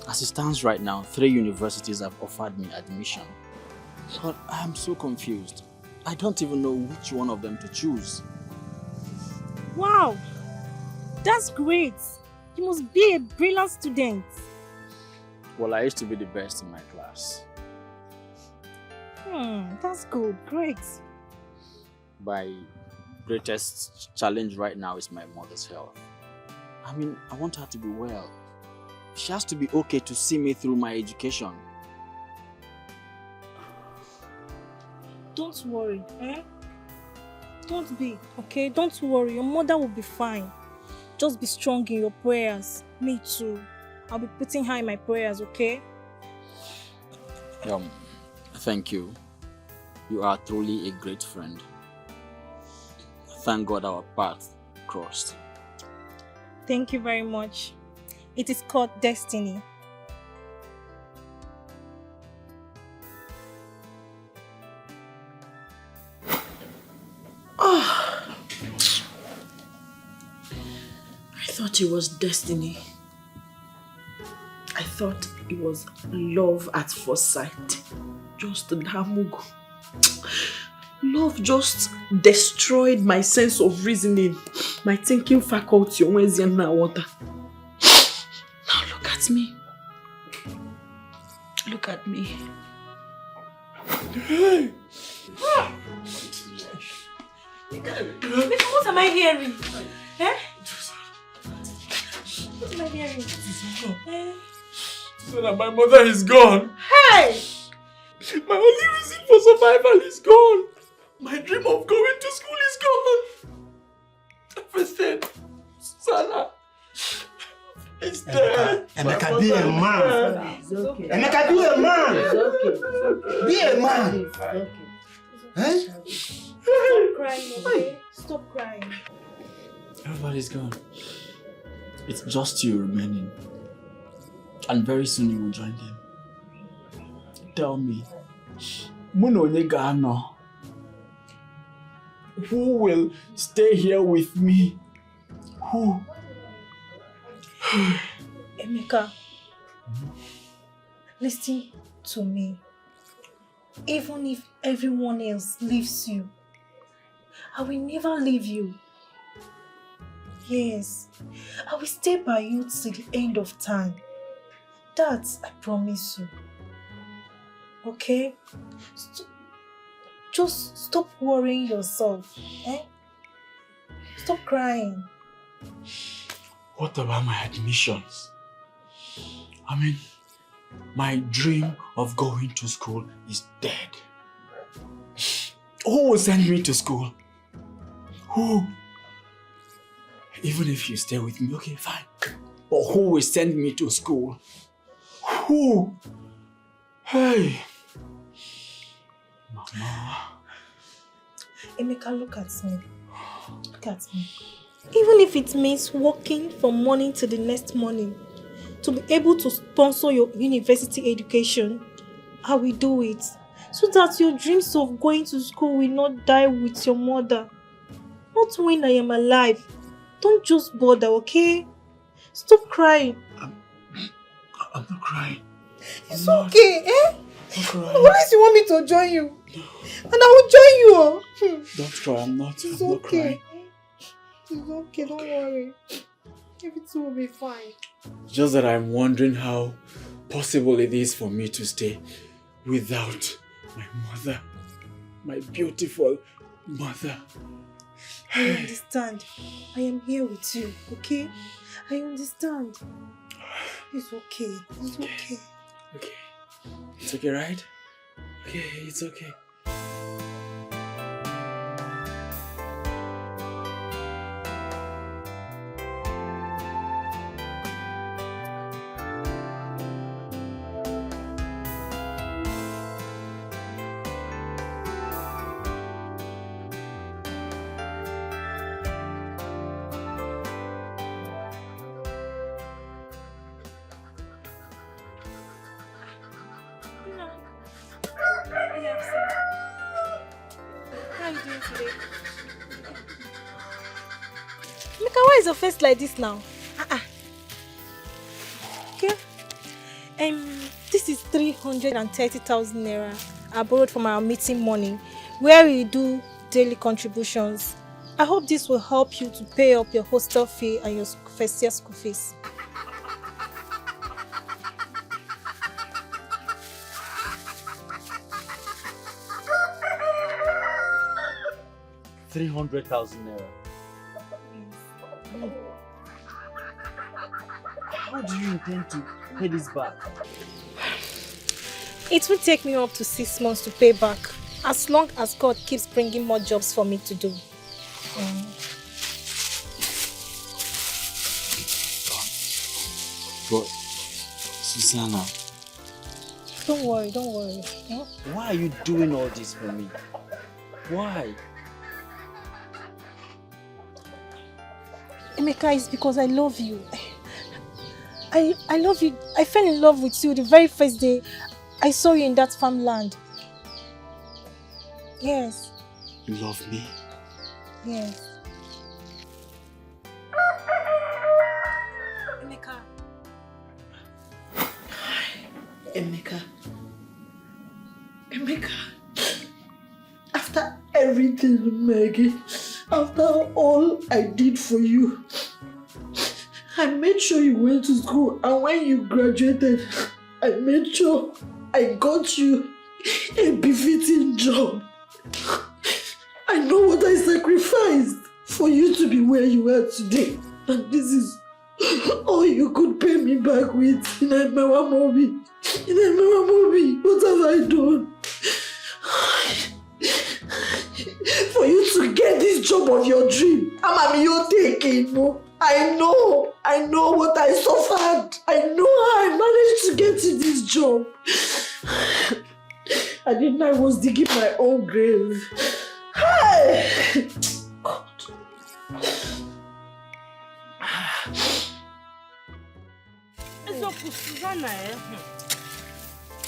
As it stands right now, 3 universities have offered me admission. But I'm so confused. I don't even know which one of them to choose.
Wow! That's great! You must be a brilliant student.
Well, I used to be the best in my class.
That's good. Great.
My greatest challenge right now is my mother's health. I mean, I want her to be well. She has to be okay to see me through my education.
Don't worry, Don't be, okay? Don't worry. Your mother will be fine. Just be strong in your prayers. Me too. I'll be putting her in my prayers, okay?
Thank you. You are truly a great friend. Thank God our paths crossed.
Thank you very much. It is called destiny.
I thought it was destiny. I thought it was love at first sight. Just Damugu. Love just destroyed my sense of reasoning, my thinking faculty. Now look at me. Look at me.
What am I hearing? What am I hearing?
Susanna, my mother is gone.
Hey!
My only reason for survival is gone. My dream of going to school is gone. Everything. Susanna is dead.
Emeka, be a man.
It's okay.
Emeka, be a man.
It's okay.
Be a man.
It's okay.
Eh?
Stop crying, okay? Stop crying.
Everybody's gone. It's just you remaining. And very soon you will join them. Tell me, who will stay here with me? Who?
Emeka, listen to me. Even if everyone else leaves you, I will never leave you. Yes, I will stay by you till the end of time. That I promise you. Okay? Just stop worrying yourself. Eh? Stop crying.
What about my admissions? I mean, my dream of going to school is dead. Who will send me to school? Who? Even if you stay with me, okay, fine. But who will send me to school? Who? Hey. Mama.
Emeka, look at me. Look at me. Even if it means working from morning to the next morning to be able to sponsor your university education, I will do it. So that your dreams of going to school will not die with your mother. Not when I am alive. Don't just bother, okay? Stop crying.
I'm not crying.
It's okay, eh?
Don't cry.
Unless you want me to join you. And I will join you.
Don't cry, I'm not
It's
crying.
okay. It's okay, don't worry. Everything will be fine.
Just that I'm wondering how possible it is for me to stay without my mother. My beautiful mother.
I understand. I am here with you, okay? I understand. It's okay. It's okay.
Okay. It's okay, right? Okay, it's okay.
How are you doing today? Mika, why is your face like this now? Okay. This is 330,000 naira I borrowed from our meeting money, where we do daily contributions. I hope this will help you to pay up your hostel fee and your first year school fees.
$300,000. How do you intend to pay this back?
It will take me up to 6 months to pay back, as long as God keeps bringing more jobs for me to do.
But, Susanna,
Don't worry, don't worry. Eh?
why are you doing all this for me? Why?
Emeka, it's because I love you. I love you. I fell in love with you the very first day I saw you in that farmland. Yes.
You love me?
Yes. Emeka.
Emeka. Emeka. After everything, Maggie, after all I did for you, I made sure you went to school, and when you graduated, I made sure I got you a befitting job. I know what I sacrificed for you to be where you are today, and this is all you could pay me back with. Ini Edo, what have I done? For you to get this job of your dream, I'm your taking, no?
I know what I suffered. I know how I managed to get to this job. I didn't know I was digging my own grave. Hey! God.
It's up to Susanna, eh?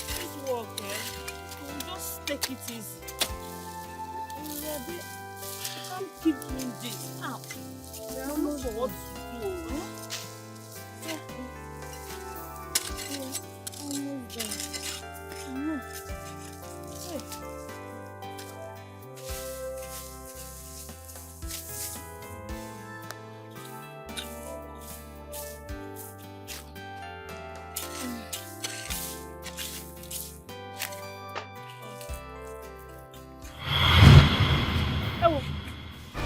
This work, eh? We'll just take it easy. I can't keep doing this. Ow. I don't know what to do. Almost done.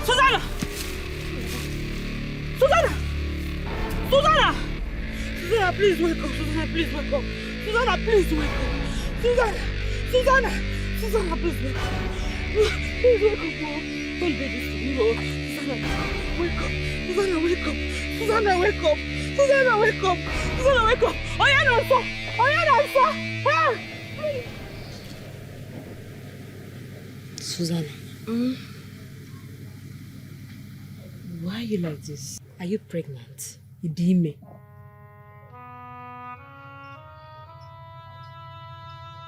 Susanna! Susanna! Susanna! Susanna, please wake up. Susanna, please wake up. Susanna, please wake up. Susanna! Susanna! Susanna, please wake up. Please wake up. Don't do this to me, oh. Susanna, wake up. Susanna, wake up. Susanna, wake up. Susanna, wake up. Susanna, wake up. Oh, yeah, no, sir. Oh, yeah, no, sir.
Susanna. Why are you like this? Are you pregnant? Idime.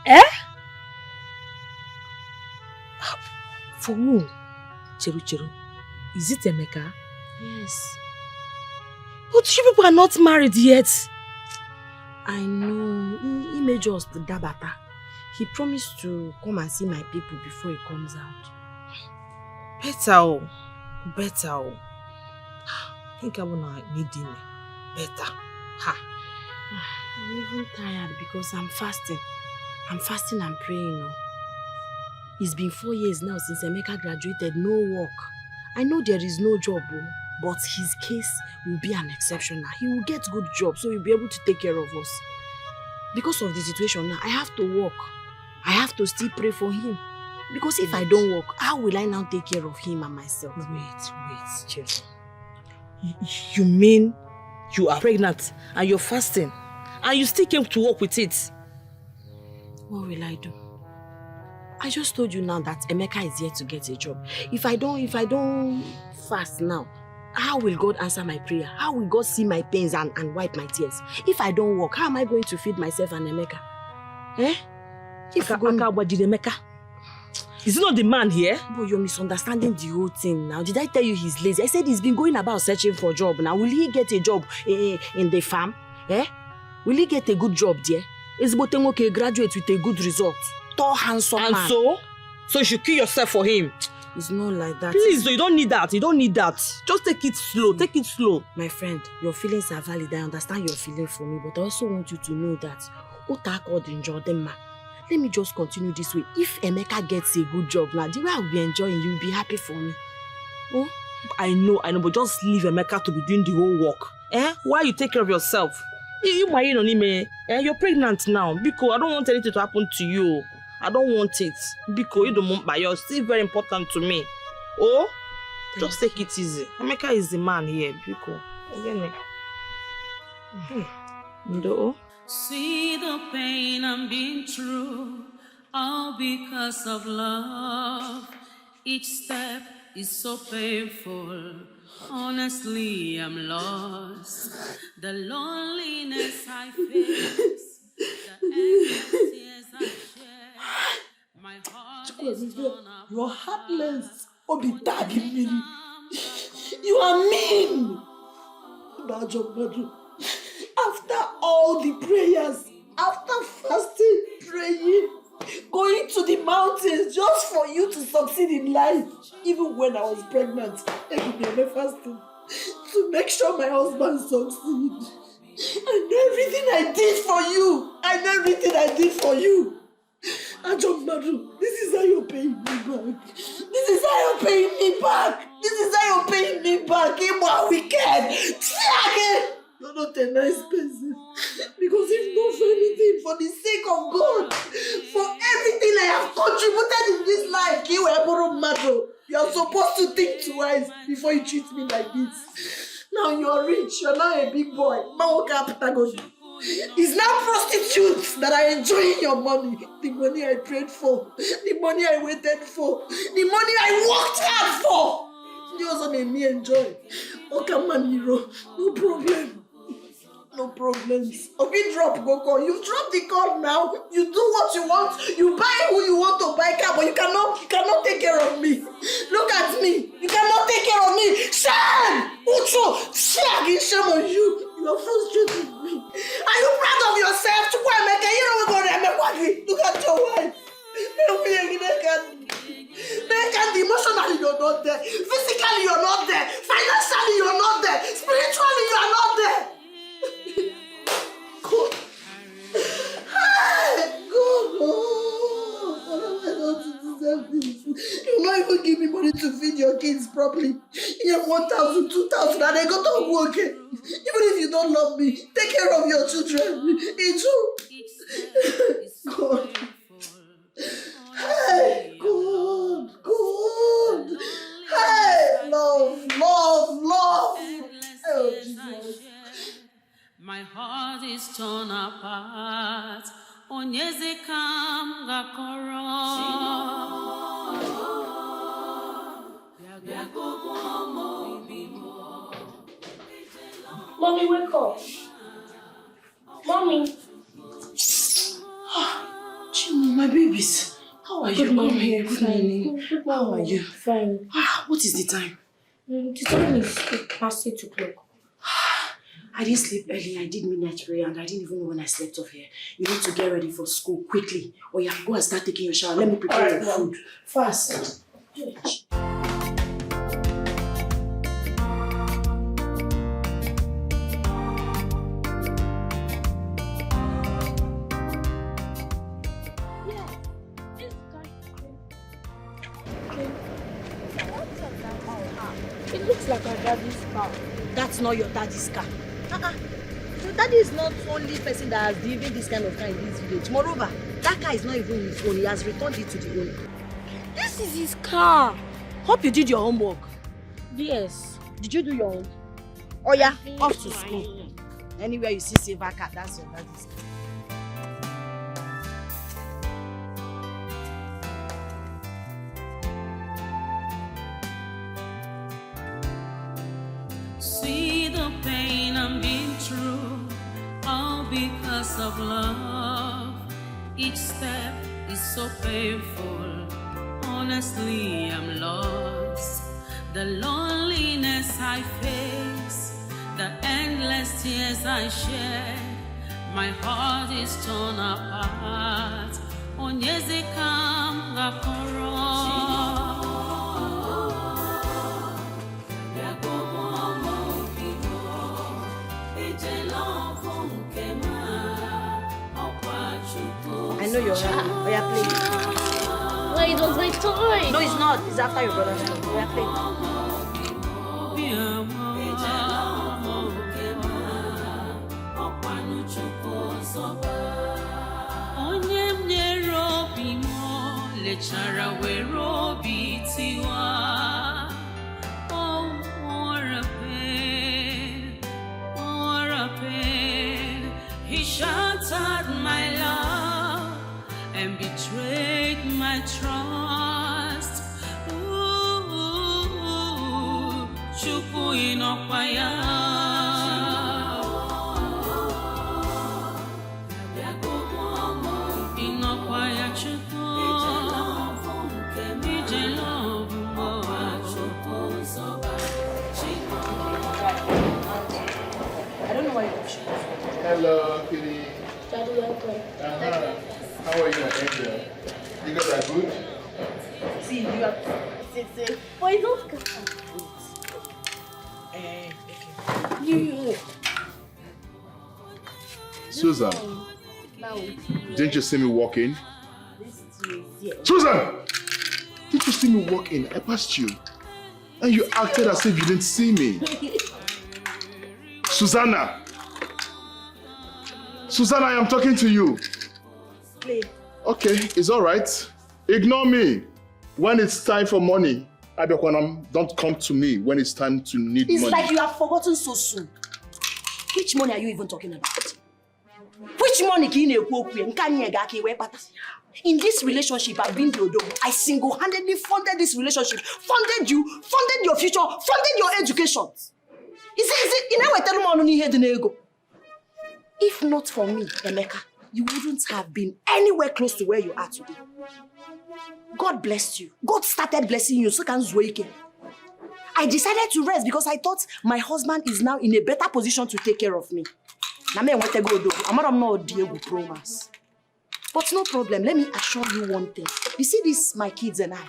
Eh?
For who? Cheru. Is it Emeka?
Yes.
But you people are not married yet. I know. He made just the dabata. He promised to come and see my people before he comes out. Better. I think I wanna need him. Better. Ha.
I'm even tired because I'm fasting. I'm fasting and praying.
It's been 4 years now since Emeka graduated, no work. I know there is no job, but his case will be an exception now. He will get good job, so he'll be able to take care of us. Because of the situation now, I have to work. I have to still pray for him. Because if I don't work, how will I now take care of him and myself?
Wait, Chef. You mean you are pregnant and you're fasting and you still came to work with it?
What will I do? I just told you now that Emeka is here to get a job. If I don't fast now, how will God answer my prayer? How will God see my pains and wipe my tears? If I don't work, how am I going to feed myself and Emeka? Eh?
Emeka? Is it not the man here?
But you're misunderstanding the whole thing now. Did I tell you he's lazy? I said he's been going about searching for a job. Now, will he get a job in the farm? Eh? Will he get a good job there? Is Botengoke graduate with a good result? Tall, handsome man.
And so? So you should kill yourself for him?
It's not like that.
Please, you don't need that. You don't need that. Just take it slow. Take it slow.
My friend, your feelings are valid. I understand your feeling for me, but I also want you to know that let me just continue this way. If Emeka gets a good job now, the way I'll be enjoying, you'll be happy for me.
Oh, I know, but just leave Emeka to be doing the whole work. Eh? Why you take care of yourself? You're pregnant now. Biko, I don't want anything to happen to you. I don't want it. Biko, you don't want, but you're still very important to me. Oh, just take it easy. Emeka is the man here. Biko.
No.
See the pain I'm being through, all because of love. Each step is so painful. Honestly, I'm lost. The loneliness I face, the endless tears I share. My heart is torn apart.
You're heartless. You are mean. After all the prayers, after fasting, praying, going to the mountains just for you to succeed in life, even when I was pregnant, I fasting to make sure my husband succeed. I know everything I did for you. Ajom Madu, this is how you're paying me back. This is how you're paying me back. You are wicked. You're not a nice person. Because if not for anything, for the sake of God, for everything I have contributed in this life, you are supposed to think twice before you treat me like this. Now you're rich, you're now a big boy. It's now prostitutes that are enjoying your money. The money I prayed for, the money I waited for, the money I worked hard for. You also made me enjoy. Okay, man, hero, no problem. No problems. Okay, drop Goko. You've dropped the call now. You do what you want. You buy who you want to buy car, but you cannot take care of me. Look at me. You cannot take care of me. Shame! Ucho! Shame on you. You are frustrating me. Are you proud of yourself? Look at your wife. Emotionally, you're not there. Physically, you're not there. Financially, you're not there. Spiritually, you are not there. God. Hey, God. You not even give me money to feed your kids properly. You have 1,000, 2,000, and they go to work. Even if you don't love me, take care of your children. It's true. God. Hey, God. God. Hey, love. Oh, Jesus.
My heart is torn apart. Onyeze kam gakoro.
Mommy, wake up. Mommy.
Chimu, my babies. How are you? Come here. Good morning. How are you?
Fine.
What is the time?
The time is past 8 o'clock.
I didn't sleep early. I did midnight prayer and I didn't even know when I slept off here. You need to get ready for school quickly. Or you have to go and start taking your shower. Let me prepare your food. Fast.
It looks like our daddy's car.
That's not your daddy's car. Your daddy is not the only person that has driven this kind of car in this village. Moreover, that car is not even his own. He has returned it to the owner.
This is his car.
Hope you did your homework.
Yes.
Did you do your own? Oh yeah, off to school. Anywhere you see silver car, that's your daddy's car.
See the pain I'm being through, all because of love. Each step is so painful. Honestly, I'm lost. The loneliness I face, the endless tears I shed. My heart is torn apart. Onyeze kam gakoro.
I know you're happy. Oh yeah, play.
Wait, it was my toy.
No, it's not. It's after your brother's toy. Oh yeah, play.
Oh, what a pain. He shattered my love and betrayed my trust. Ooh, Chukwu inokwaya. Inokwaya Chukwu. Ije love
I don't know why you're pushing.
Hello, Kitty.
Daddy, welcome.
How are you, Angel? You guys are good?
See, you have...
Why don't you?
Susan,
Now,
didn't you see me walk in?
this is here.
Susan! Didn't you see me walk in? I passed you. And you acted as if you didn't see me. Susanna! Susanna, I am talking to you.
Play.
Okay, it's all right. Ignore me. When it's time for money, Abiakwanam, don't come to me when it's time to need
It's
money.
like you have forgotten so soon. Which money are you even talking about? Which money can you In this relationship, I've been the Odo. I single-handedly funded this relationship, funded you, funded your future, funded your education. If not for me, Emeka, you wouldn't have been anywhere close to where you are today. God blessed you. God started blessing you, so can Zweke. I decided to rest because I thought my husband is now in a better position to take care of me. I'm not Diego promise. But no problem, let me assure you one thing. You see this, my kids and I,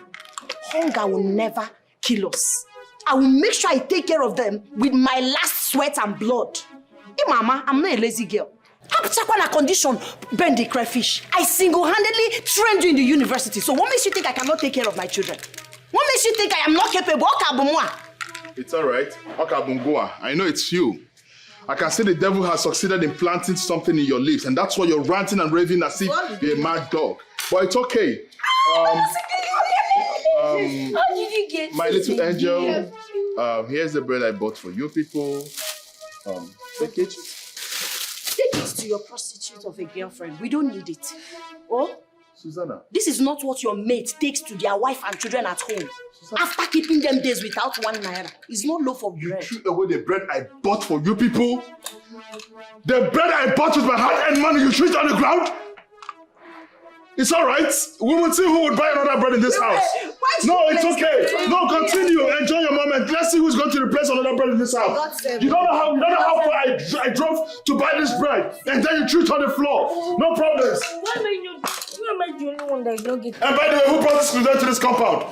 hunger will never kill us. I will make sure I take care of them with my last sweat and blood. Hey mama, I'm not a lazy girl. Have condition, bend the crayfish. I single-handedly trained you in the university. So what makes you think I cannot take care of my children? What makes you think I am not capable?
It's all right. I know it's you. I can see the devil has succeeded in planting something in your lips, and that's why you're ranting and raving as if you're a mad dog. But it's okay.
How did you get
my little angel, here's the bread I bought for you people. Take it.
Take it to your prostitute of a girlfriend. We don't need it. Oh?
Susanna.
This is not what your mate takes to their wife and children at home. After keeping them days without 1 naira. It's no loaf of bread.
You threw away the bread I bought for you people? The bread I bought with my hard-earned money you threw it on the ground? It's all right. We will see who would buy another bread in this house. No, it's okay. No, continue. Enjoy your moment. Let's see who's going to replace another bread in this house. You don't know how far I drove to buy this bread, and then you threw it on the floor. No problems.
Why am I the only one that is not getting?
And by the way, who brought this door to this compound?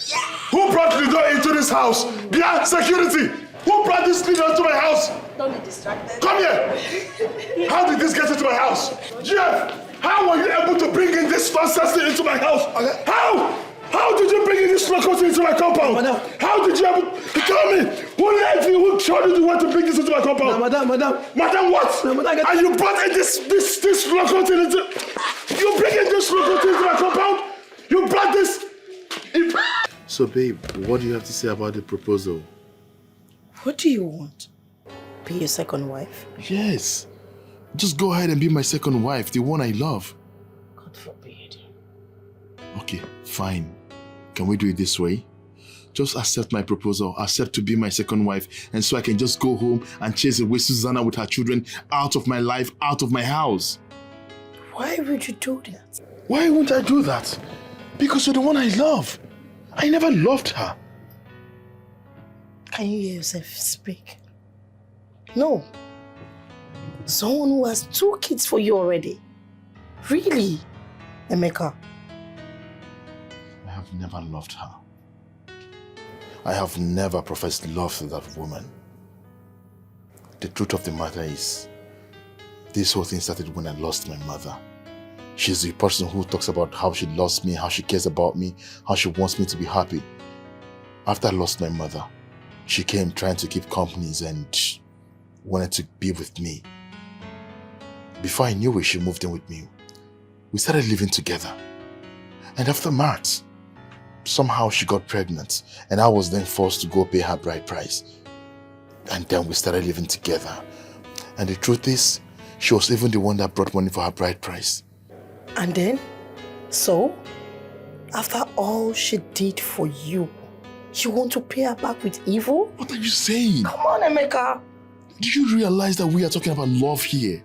Yeah. Who brought the door into this house? Yeah, security. Who brought this thing into my house?
Don't be distracted.
Come here. How did this get into my house? Jeff, how were you able to bring in this nonsense into my house? How? How did you bring in this locomotive into my compound? Madam. How did you able to tell me? Who led you? Who showed you want to bring this into my compound? Madam. Madam what? And you brought in this locomotive into... You bring in this locomotive into my compound? You brought this... So babe, what do you have to say about the proposal?
What do you want? Be your second wife?
Yes. Just go ahead and be my second wife, the one I love.
God forbid.
Okay, fine. Can we do it this way? Just accept my proposal, accept to be my second wife, and so I can just go home and chase away Susanna with her children out of my life, out of my house.
Why would you do that?
Why won't I do that? Because you're the one I love. I never loved her.
Can you hear yourself speak? No. Someone who has 2 kids for you already. Really? Emeka?
I have never loved her. I have never professed love to that woman. The truth of the matter is, this whole thing started when I lost my mother. She's the person who talks about how she loves me, how she cares about me, how she wants me to be happy. After I lost my mother, she came trying to keep companies and wanted to be with me. Before I knew it, she moved in with me. We started living together. And after March, somehow she got pregnant and I was then forced to go pay her bride price. And then we started living together. And the truth is, she was even the one that brought money for her bride price.
And then? So? After all she did for you, you want to pay her back with evil?
What are you saying?
Come on, Emeka.
Do you realize that we are talking about love here?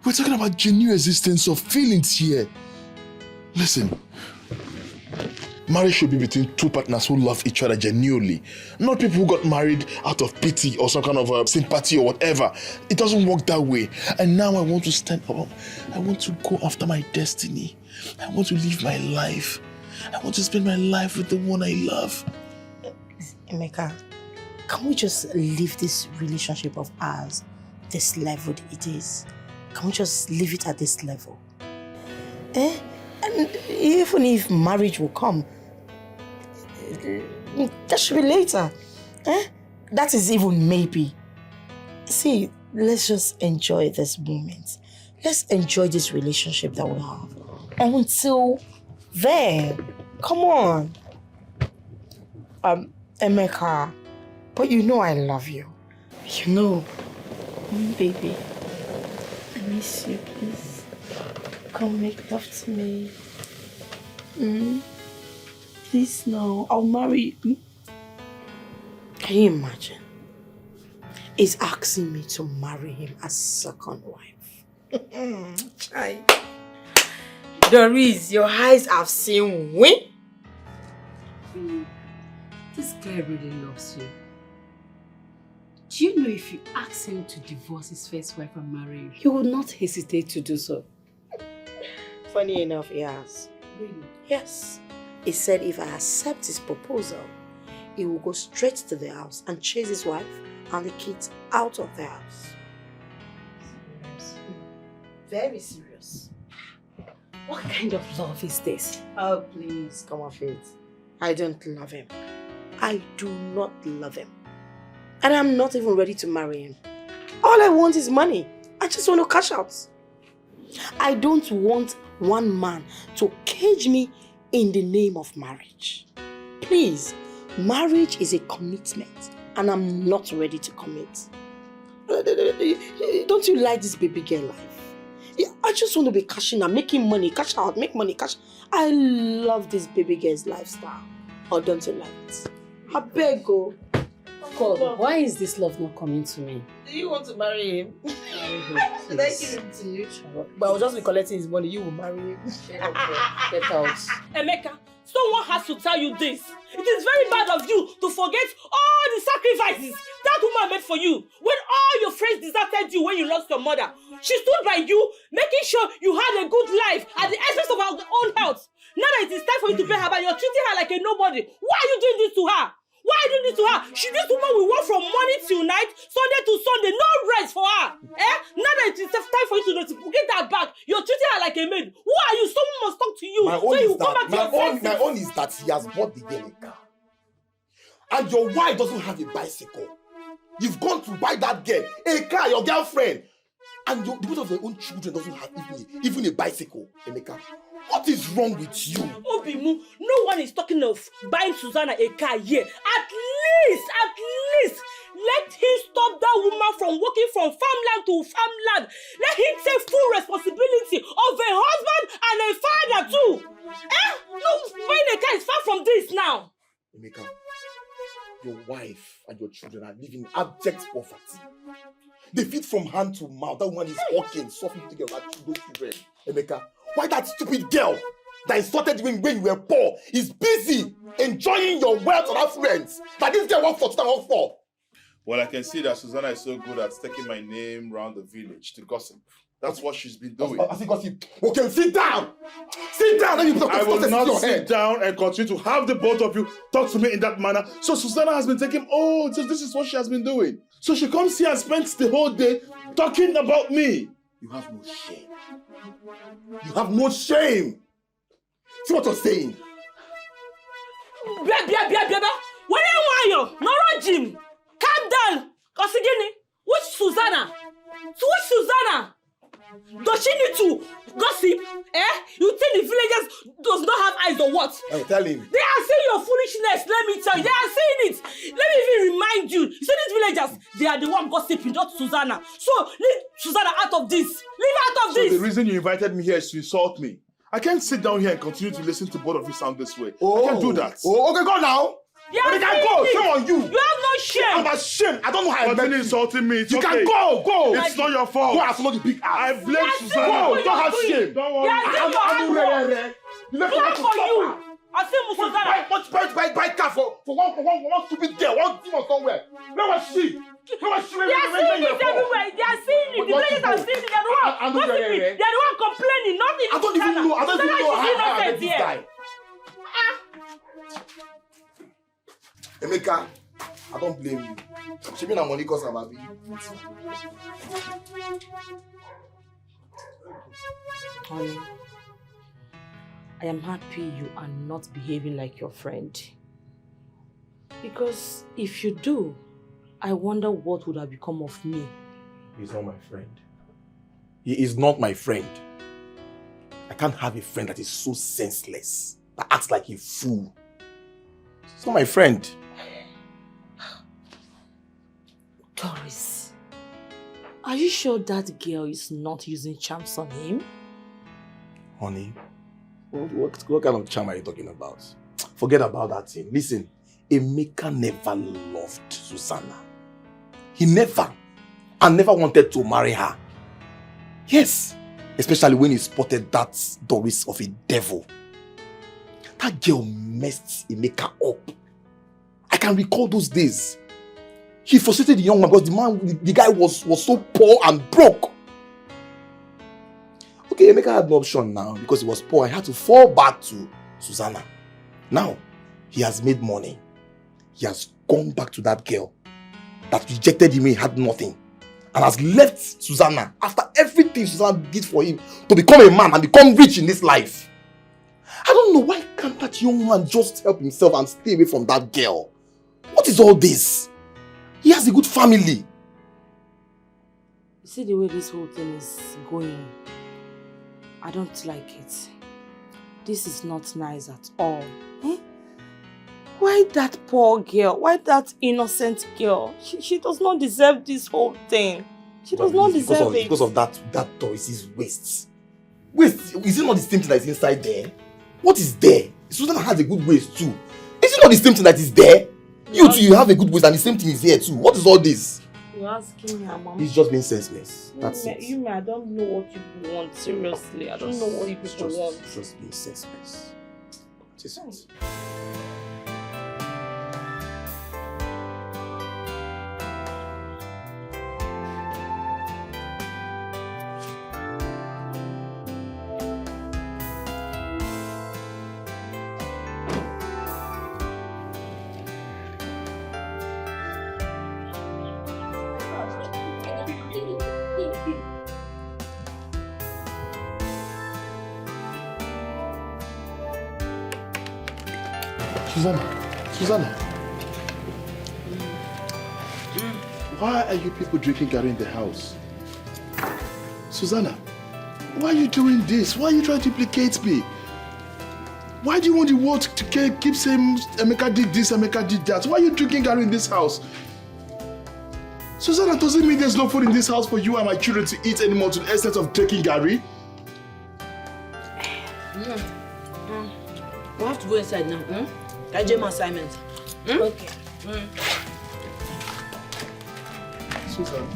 We're talking about genuine existence of feelings here. Listen, marriage should be between 2 partners who love each other genuinely, not people who got married out of pity or some kind of sympathy or whatever. It doesn't work that way. And now I want to stand up. I want to go after my destiny. I want to live my life. I want to spend my life with the one I love.
Emeka, can we just leave this relationship of ours this level it is? Can we just leave it at this level? And even if marriage will come, that should be later. That is even maybe. See, let's just enjoy this moment. Let's enjoy this relationship that we have. Until then, come on. Emeka, but you know I love you. You know.
Baby, I miss you, please. Come make love to me. Please, no, I'll marry you.
Can you imagine? He's asking me to marry him as second wife. Chai. Doris, your eyes have seen win.
This guy really loves you. Do you know if you ask him to divorce his first wife and marry you, he would not hesitate to do so?
Funny enough, he has.
Really?
Yes. He said if I accept his proposal, he will go straight to the house and chase his wife and the kids out of the house.
Serious?
Very serious.
What kind of love is this?
Oh, please, come off it. I don't love him. I do not love him. And I'm not even ready to marry him. All I want is money. I just want to cash out. I don't want one man to cage me in the name of marriage. Please, marriage is a commitment and I'm not ready to commit. Don't you like this baby girl life? Yeah, I just want to be cashing out, making money, cash out, make money, cash. I love this baby girl's lifestyle. Or don't you like it? I beg you.
God, why is this love not coming to me?
Do you want to marry him?
Should I give him to you?
But I will just be collecting his money. You will marry him.
Get out.
Emeka, someone has to tell you this. It is very bad of you to forget all the sacrifices that woman made for you. When all your friends deserted you when you lost your mother, she stood by you, making sure you had a good life at the expense of her own health. Now that it is time for you to pay her back, you're treating her like a nobody. Why are you doing this to her? Why are you doing this to her? This woman will work from morning till night, Sunday to Sunday, no rest for her. Now that it is time for you to get that back, you're treating her like a maid. Who are you? Someone must talk to you.
My own is that he has bought the girl a car. And your wife doesn't have a bicycle. You've gone to buy that girl a car, your girlfriend. And the both of your own children doesn't have even a bicycle, Emeka. What is wrong with you?
Obimu, no one is talking of buying Susanna a car here. At least, let him stop that woman from walking from farmland to farmland. Let him take full responsibility of a husband and a father too. No, buying a car is far from this now.
Emeka, your wife and your children are living in abject poverty. They feed from hand to mouth. That woman is walking, suffering to take care of those children. Emeka, why that stupid girl that insulted you when you were poor is busy enjoying your wealth and affluence that this girl worked for?
Well, I can see that Susanna is so good at taking my name around the village to gossip. That's what she's been doing.
I think gossip. Okay, sit down. Sit down.
I will not sit down and continue to have the both of you talk to me in that manner. So Susanna has been taking, so this is what she has been doing. So she comes here and spends the whole day talking about me.
You have no shame. You have no shame. See what you're saying?
Bia. Where are you? Noro Jim. Calm down. Kosigini. Which Susanna? Which Susanna? Does she need to gossip? You think the villagers does not have eyes or what?
Hey, tell him.
They are seeing your foolishness, let me tell you. They are seeing it. Let me even remind you. You see these villagers, they are the one gossiping, not Susanna. So leave Susanna out of this. Leave her out of this.
So the reason you invited me here is to insult me. I can't sit down here and continue to listen to both of you sound this way. I can't do that.
Oh, okay, go now.
Yeah,
you can go. Shame on you.
You have no shame.
I'm ashamed. I don't know how I met you.
Insulting me. It's
you
okay.
can go.
It's not your fault.
Go and follow the big ass.
I blame Susanna.
Go. Don't have shame.
Don't worry.
You left her to suffer.
I say Susanna.
Buy car for one stupid girl, one demon somewhere. Where was she?
They are seeing it everywhere. They are seeing it. The villagers are seeing it. They are the one complaining. Not even
I don't even know how I met this guy. Emeka, I don't blame you. She mean I'm only cause I'm happy.
Honey, I am happy you are not behaving like your friend. Because if you do, I wonder what would have become of me.
He's not my friend. He is not my friend. I can't have a friend that is so senseless, that acts like a fool. She's not my friend.
Doris, are you sure that girl is not using charms on him?
Honey, what kind of charm are you talking about? Forget about that thing. Listen, Emeka never loved Susanna. He never wanted to marry her. Yes, especially when he spotted that Doris of a devil. That girl messed Emeka up. I can recall those days. He frustrated the young man because the guy was so poor and broke. Okay, Emeka had no option now because he was poor. He had to fall back to Susanna. Now, he has made money. He has gone back to that girl that rejected him when he had nothing and has left Susanna after everything Susanna did for him to become a man and become rich in this life. I don't know, why can't that young man just help himself and stay away from that girl? What is all this? He has a good family.
You see the way this whole thing is going? I don't like it. This is not nice at all. Eh? Why that poor girl? Why that innocent girl? She does not deserve this whole thing. She does not deserve it.
Because of that Doris's waist. Waist? Is it not the same thing that is inside there? What is there? Susanna has a good waist too. Is it not the same thing that is there? You too, you have a good waist and the same thing is here too. What is all this?
You're asking me, Mama.
He's just being senseless. That's it.
I don't know what you want. Seriously, I don't know what you people want.
Just being senseless. What is it?
Susanna. Why are you people drinking garri in the house? Susanna, why are you doing this? Why are you trying to implicate me? Why do you want the world to keep saying Emeka did this, Emeka did that? Why are you drinking garri in this house? Susanna, doesn't mean there's no food in this house for you and my children to eat anymore to the extent of drinking garri?
We have to go inside now. I do my assignment.
Okay.
Susanna.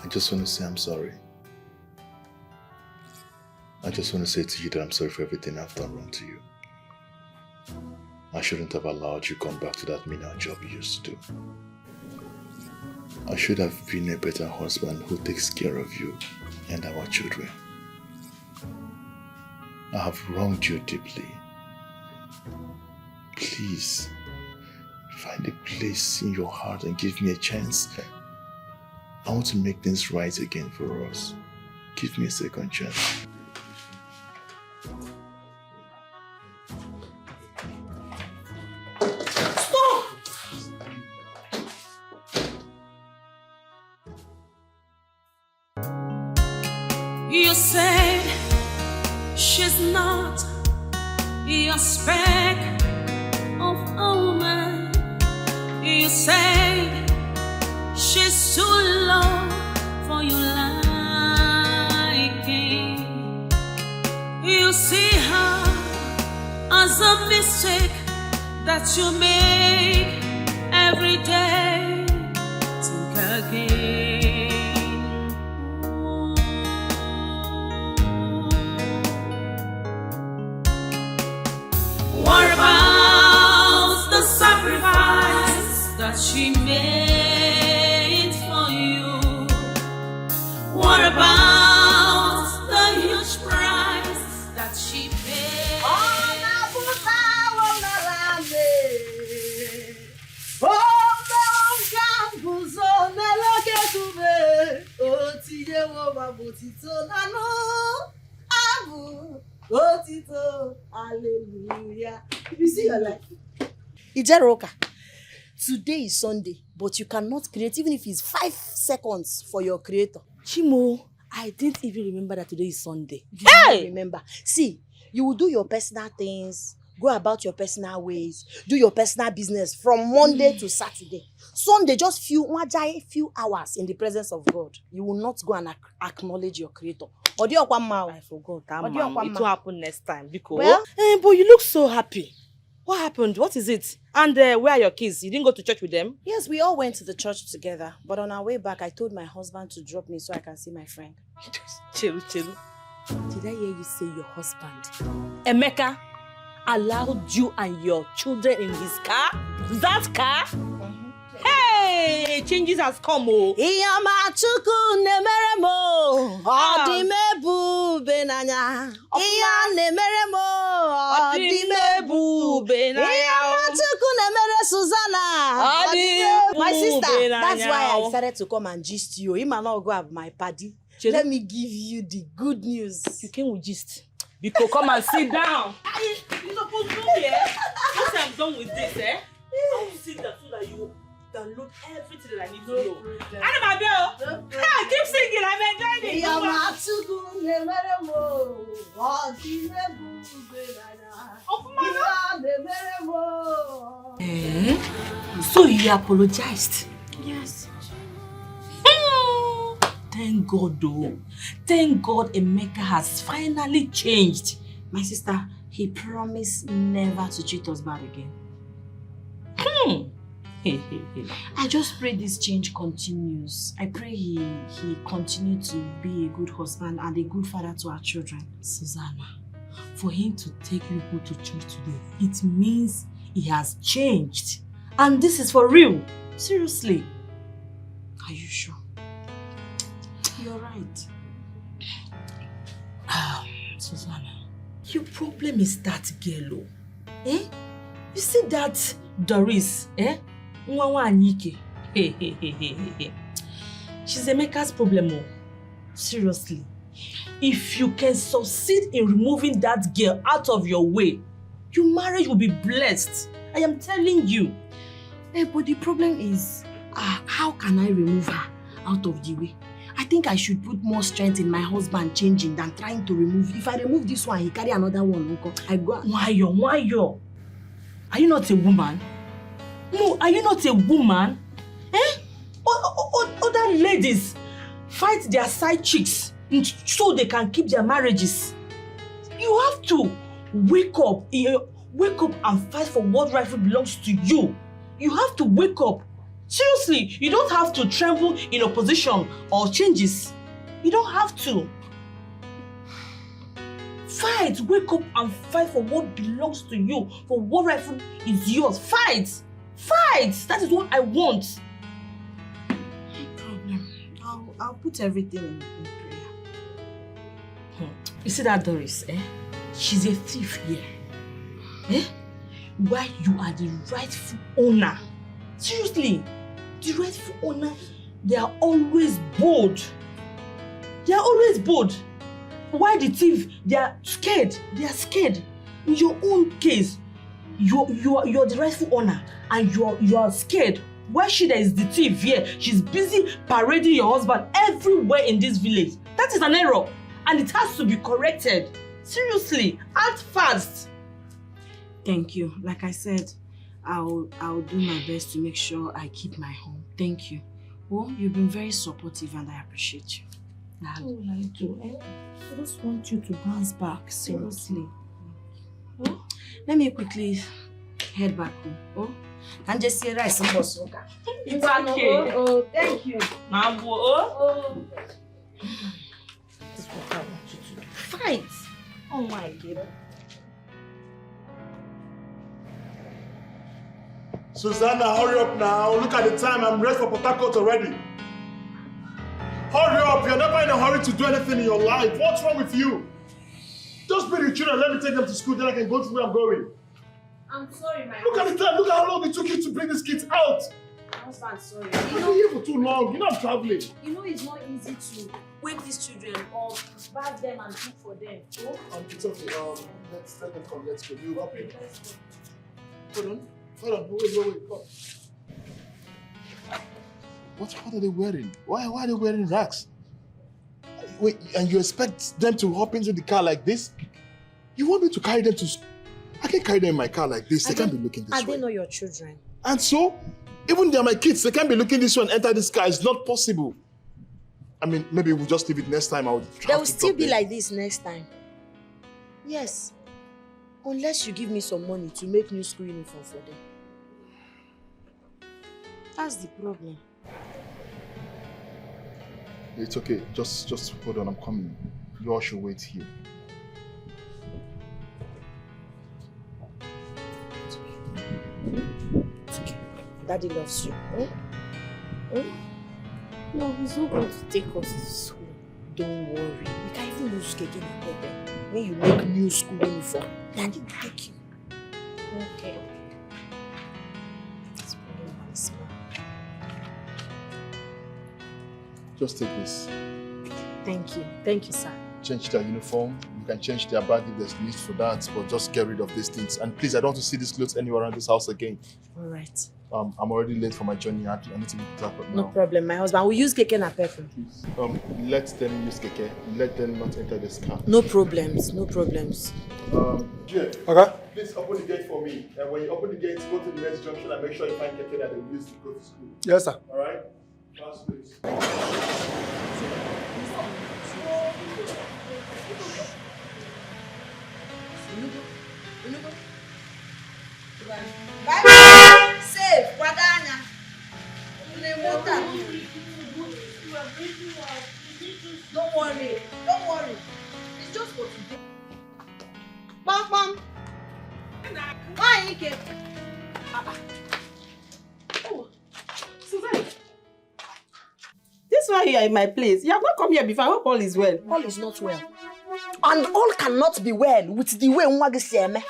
I just want to say I'm sorry. I just want to say to you that I'm sorry for everything I've done wrong to you. I shouldn't have allowed you come back to that menial job you used to do. I should have been a better husband who takes care of you and our children. I have wronged you deeply. Please, find a place in your heart and give me a chance. I want to make things right again for us. Give me a second chance.
Stop!
You said she's not your spec of a woman. You said she's too low for your liking. You see her that you make every day. Think again. What about the sacrifice that she made for you? What about the huge price that she paid?
Hallelujah. You see your life. Ijeroka, today is Sunday, but you cannot create even if it's 5 seconds for your creator. Chimo, I didn't even remember that today is Sunday. Hey! Remember. See, you will do your personal things, go about your personal ways, do your personal business from Monday to Saturday. Sunday, just few hours in the presence of God. You will not go and acknowledge your creator. I forgot.
It will happen next time. Because
Well,
but you look so happy. What happened? What is it? And where are your kids? You didn't go to church with them?
Yes, we all went to the church together. But on our way back, I told my husband to drop me so I can see my friend.
Chill.
Did I hear you say your husband?
Emeka allowed you and your children in his car? That car? Hey, changes has come.
My sister, that's why I decided to come and gist you. He might not go have my party. Let me give you the good news.
You came with gist. Because come and sit down. You're supposed to be here. Once I'm done with this, I will sit down so that you download everything that I need to know. And my girl, keep singing. I'm enjoying it. So he apologized?
Yes.
Thank God, though. Thank God Emeka has finally changed.
My sister, he promised never to treat us bad again. I just pray this change continues. I pray he continue to be a good husband and a good father to our children.
Susanna, for him to take you to church today, it means he has changed. And this is for real. Seriously.
Are you sure? You're right.
Susanna, your problem is that girl. You see that Doris, Nwawa Anyike. She's Emeka's problem. Seriously. If you can succeed in removing that girl out of your way, your marriage will be blessed. I am telling you.
But the problem is, how can I remove her out of the way? I think I should put more strength in my husband changing than trying to remove. If I remove this one, he carry another one. Uncle. I go.
Why you? Are you not a woman? No, are you not a woman? Other ladies fight their side chicks so they can keep their marriages. You have to wake up and fight for what rightfully belongs to you. You have to wake up. Seriously, you don't have to tremble in opposition or changes. You don't have to. Fight, wake up and fight for what belongs to you, for what rightfully is yours. Fight! That is what I want.
No problem. I'll put everything in prayer.
You see that Doris, She's a thief here. Why you are the rightful owner. Seriously, the rightful owner, they are always bold. Why the thief? They are scared. In your own case, you're the rightful owner and you are scared. Why she is the thief here? She's busy parading your husband everywhere in this village. That is an error and it has to be corrected. Seriously, act fast.
Thank you. Like I said, I'll do my best to make sure I keep my home. Thank you. Well, you've been very supportive and I appreciate you.
I do. I just want you to bounce back, seriously.
Let me quickly
head back home. Oh, and just say rice and boss.
It's okay.
Oh, thank you.
Now, oh.
This is what I want you to do. Fight. Oh my God.
Susanna, hurry up now. Look at the time. I'm ready for Port Harcourt already. Hurry up. You're never in a hurry to do anything in your life. What's wrong with you? Just bring the children. Let me take them to school. Then I can go to where I'm going.
I'm sorry, my
Look at the time. Look at how long it took you to bring these kids out.
husband, sorry.
I've been here for too long. You know I'm traveling.
You know it's not easy to wake these children up, bath them and cook for them. Oh?
It's okay. Let them come. Let's go. You up here. Hold on. Wait. What are they wearing? Why are they wearing rags? Wait, and you expect them to hop into the car like this? You want me to carry them to school? I can't carry them in my car like this. They can't be looking this way.
Are they not your children?
And so, even they're my kids, they can't be looking this way and enter this car. It's not possible. I mean, maybe we'll just leave it next time.
They will still be like this next time. Yes. Unless you give me some money to make new school uniform for them. That's the problem.
It's okay. Just hold on. I'm coming. You all should wait here.
It's okay. Daddy loves you.
No, he's not going to take us to school.
Don't worry. We can even use Keke and Pepe. When you make new school uniform, Daddy will take you.
Okay.
It's very nice, man.
Just take this.
Thank you. Thank you, sir.
Change their uniform. You can change their bag if there's need for that, but just get rid of these things. And please, I don't want to see these clothes anywhere around this house again.
All right.
I'm already late for my journey. I need to be back now.
No problem. My husband will use Keke and Pepe.
Please. Let them use Keke. Let them not enter this car.
No problems. No problems.
Jay.
Okay.
Please open the gate for me. And when you open the gate, go to the next junction and make sure you find Keke that they will use to go to school.
Yes, sir.
All right? Fast, please.
Bye. Safe. Wadanya. Don't worry. It's just for today. Mom. Why you get?
Oh, Susan. This why you are in my place. You have not come here before. I hope all is well.
All is not well. And all cannot be well with the way Nwagi Sieme.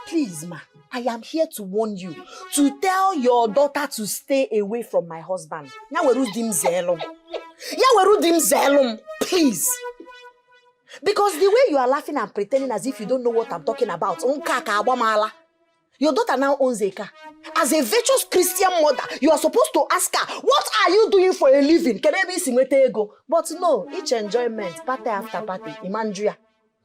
Please, ma, I am here to warn you, to tell your daughter to stay away from my husband. Please. Because the way you are laughing and pretending as if you don't know what I'm talking about, your daughter now owns a car. As a virtuous Christian mother, you are supposed to ask her, what are you doing for a living? Can I be singwete ego? But no, each enjoyment, party after party, imandria.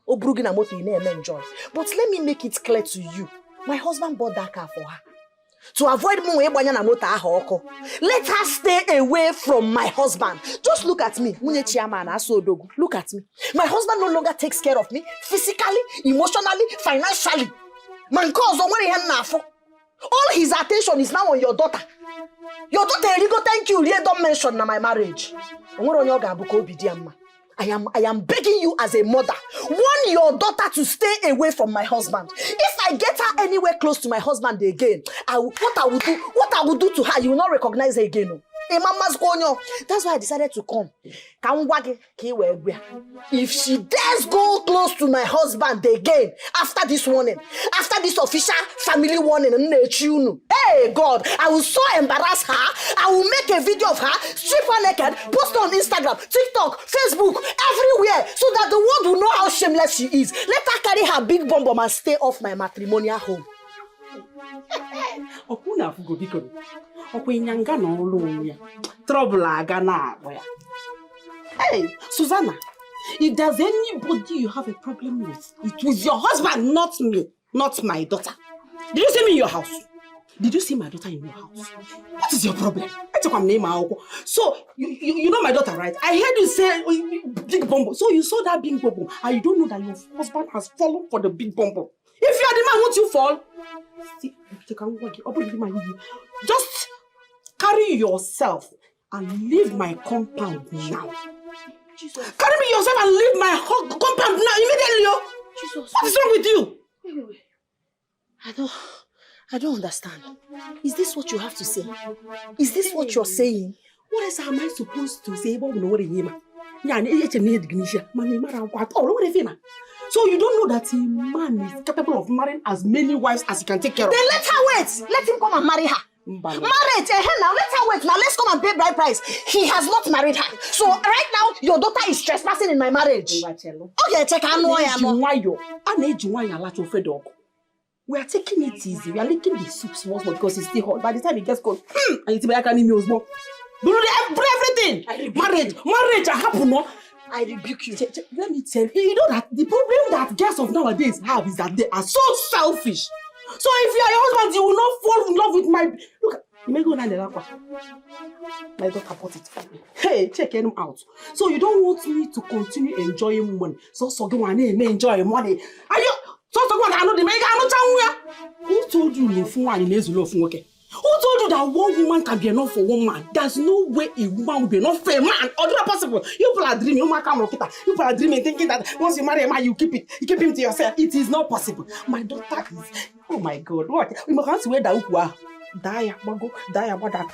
Enjoy. But let me make it clear to you. My husband bought that car for her. To avoid let her stay away from my husband. Just look at me. Look at me. My husband no longer takes care of me physically, emotionally, financially. All his attention is now on your daughter. Your daughter, thank you. Don't mention my marriage. I am begging you as a mother, warn your daughter to stay away from my husband. If I get her anywhere close to my husband again, what I will do to her, you will not recognize her again. That's why I decided to come. If she dares go close to my husband again, after this warning, after this official family warning, hey God, I will so embarrass her. I will make a video of her, strip her naked, post on Instagram, TikTok, Facebook, everywhere, so that the world will know how shameless she is. Let her carry her big bomb and stay off my matrimonial home.
Trouble Hey, Susanna, if there's anybody you have a problem with, it was your husband, not me, not my daughter. Did you see me in your house? Did you see my daughter in your house? What is your problem? So, you know my daughter, right? I heard you say big bumbo. So you saw that big bumbo and you don't know that your husband has fallen for the big bumbo.
If you are the man, won't you fall? Just carry yourself and leave my compound now.
Jesus.
Carry me yourself and leave my compound now immediately.
Jesus.
What is wrong with you?
Wait. I don't understand. Is this what you have to say? Is this what you're saying?
What else am I supposed to say? So you don't know that a man is capable of marrying as many wives as he can take care of?
Then let her wait. Let him come and marry her. Marriage, now let her wait. Now let's come and pay bride price. He has not married her. So right now, your daughter is trespassing in my marriage. Okay, check her.
We are taking it easy. We are licking the soup small because it's still hot. By the time it gets cold, and it's like an meals more. Do everything. Marriage happen, no?
I rebuke you.
Let me tell you, you know that the problem that girls of nowadays have is that they are so selfish. So if you are your husband, you will not fall in love with my... Look, you may go down the lap. My daughter bought it for me. Hey, check him out. So you don't want me to continue enjoying money. So go and enjoy money. Are you... So go and know the mega no. Who told you no phone and is no phone? Okay. Who told you that one woman can be enough for one man? There's no way a woman will be enough for a man. Or not possible. You people are dreaming. You people are dreaming, thinking that once you marry a man, you keep him to yourself. It is not possible. My daughter is... Oh my God! What? We must wear that ukwa. Daya, that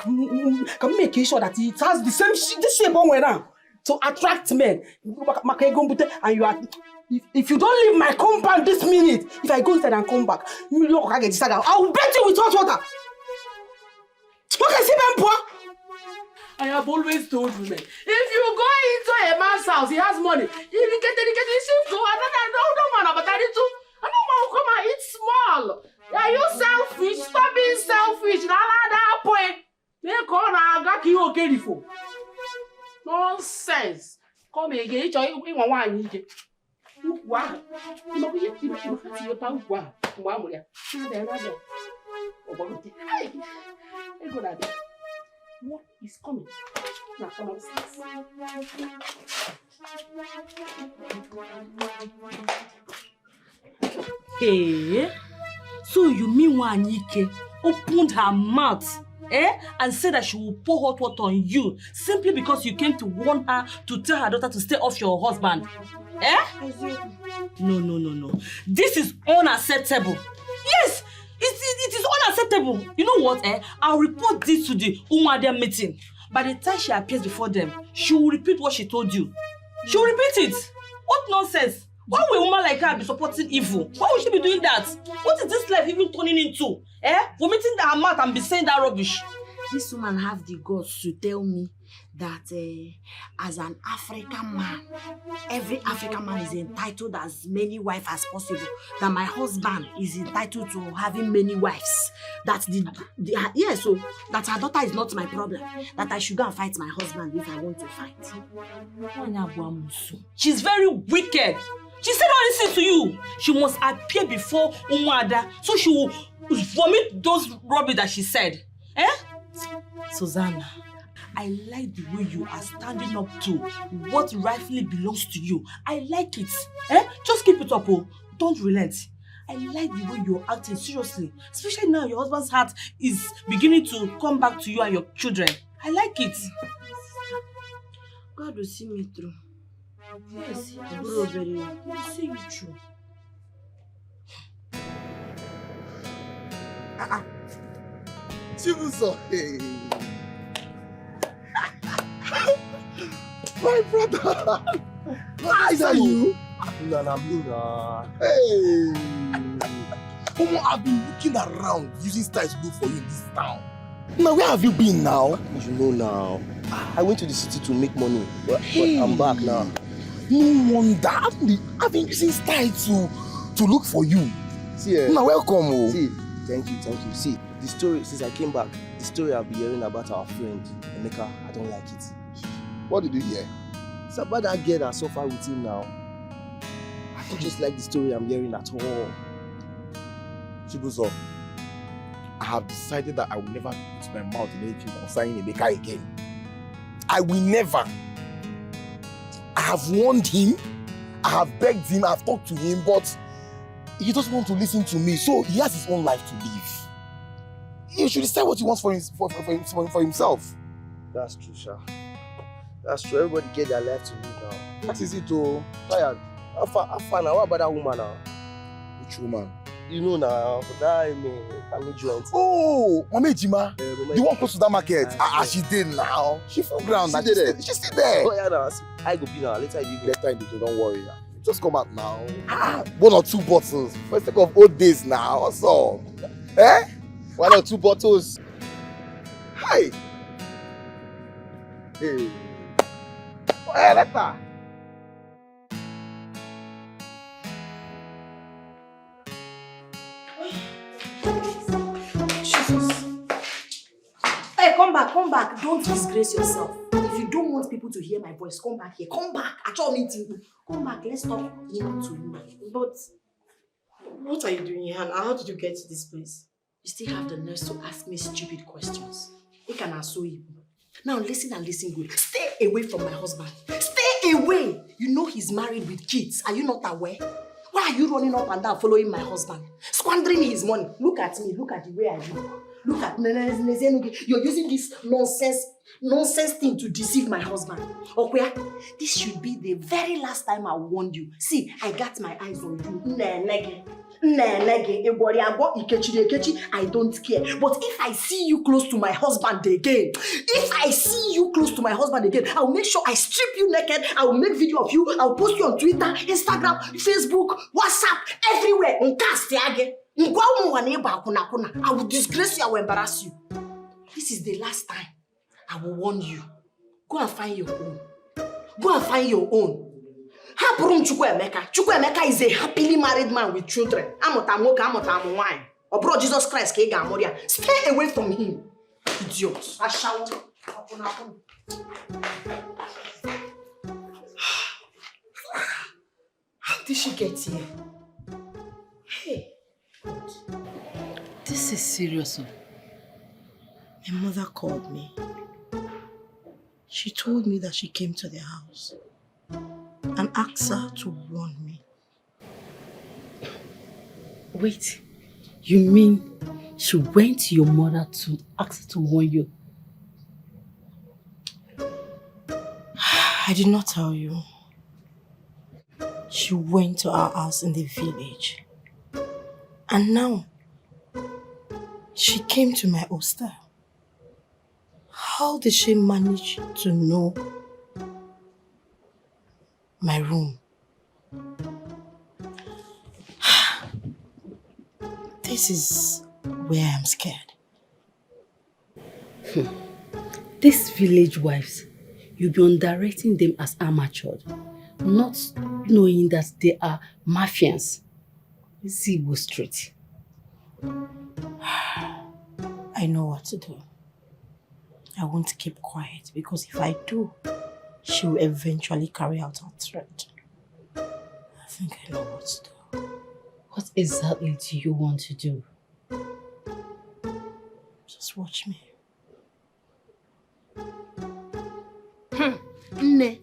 can make sure that it has the same shape on way now to attract men. And you are. If you don't leave my compound this minute, if I go inside and come back, I will bet you with hot water. Okay, see, I have always told you, man. If you go into a man's house, he has money. If you get dedicated, go. I don't man about that too. I don't want to come and eat small. Are you selfish? Stop being selfish. That point. Make on a gaki okay for. Nonsense. Come again. You want one. What is coming? Now come upstairs. Hey, so you mean Wanike opened her mouth, and said that she will pour hot water on you simply because you came to warn her to tell her daughter to stay off your husband? No. This is unacceptable. Yes, it is unacceptable. You know what? I'll report this to the Umuadia meeting. By the time she appears before them, she will repeat what she told you. She will repeat it. What nonsense? Why will a woman like her be supporting evil? Why would she be doing that? What is this life even turning into? Vomiting her mouth and be saying that rubbish.
This woman have the guts to tell me that as an African man, every African man is entitled as many wives as possible. That my husband is entitled to having many wives. That so that her daughter is not my problem. That I should go and fight my husband if I want to fight.
She's very wicked. She said all this things to you. She must appear before Umuada, so she will vomit those rubbish that she said. Susanna, I like the way you are standing up to what rightfully belongs to you. I like it. Just keep it up, don't relent. I like the way you're acting seriously. Especially now your husband's heart is beginning to come back to you and your children. I like it.
God will see me through.
Yes, he will see you through.
Hey. My brother! Is that you? Hey! I've been looking around using styles to look for you in this town. Now, where have you been now?
You know now. I went to the city to make money, but I'm back now.
No wonder. I've been using styles to look for you.
See,
now, welcome.
See, thank you. See, the story, since I came back, the story I've been hearing about our friend, Emeka, I don't like it.
What did you hear?
It's about that girl that suffered with him now. I don't just like the story I'm hearing at all.
Chibuzo, I have decided that I will never put my mouth in anything concerning Emeka again. I will never. I have warned him, I have begged him, I have talked to him, but he doesn't want to listen to me, so he has his own life to live. He should decide what he wants for himself.
That's true, Sha. That's true. Everybody get their life to live now. That is it, oh. Tired. How far now? What about that woman now?
Which woman?
You know now, that family joint.
Oh, Mama Ejima. The one close to that market. She did now. She fell ground. She's still there.
Oh, yeah, now. I go be now. Later you go.
Later you don't worry. Just come out now. 1 or 2 bottles. For the sake of old days now. What's up? 1 or 2 bottles. Hi. Hey. Hey, later.
Hey, come back. Don't disgrace yourself. If you don't want people to hear my voice, come back here. Come back. Actual meeting. Come back. Let's talk woman to woman.
But what are you doing here, Hannah? How did you get to this place?
You still have the nerve to ask me stupid questions. It can answer you. Now listen and listen good. Stay away from my husband. Stay away. You know he's married with kids. Are you not aware? Why are you running up and down following my husband? Squandering his money. Look at me. Look at the way I look. Look at me. You're using this nonsense thing to deceive my husband. Okay? This should be the very last time I warned you. See, I got my eyes on you. I don't care. But if I see you close to my husband again, I'll make sure I strip you naked. I'll make video of you. I'll post you on Twitter, Instagram, Facebook, WhatsApp, everywhere. I will disgrace you. I will embarrass you. This is the last time. I will warn you. Go and find your own. Chukwuemeka is a happily married man with children. Bro, Jesus Christ, stay away from him. Idiot. How did she get here? Hey.
This is serious.
My mother called me. She told me that she came to the house and asked her to warn me.
Wait, you mean she went to your mother to ask her to warn you?
I did not tell you. She went to our house in the village. And now, she came to my hostel. How did she manage to know my room? This is where I'm scared.
These village wives, you'll be underrating them as amateurs, not knowing that they are mafians. See, go straight.
I know what to do. I won't keep quiet because if I do, she will eventually carry out her threat. I think I know what to do.
What exactly do you want to do?
Just watch me.
Nne,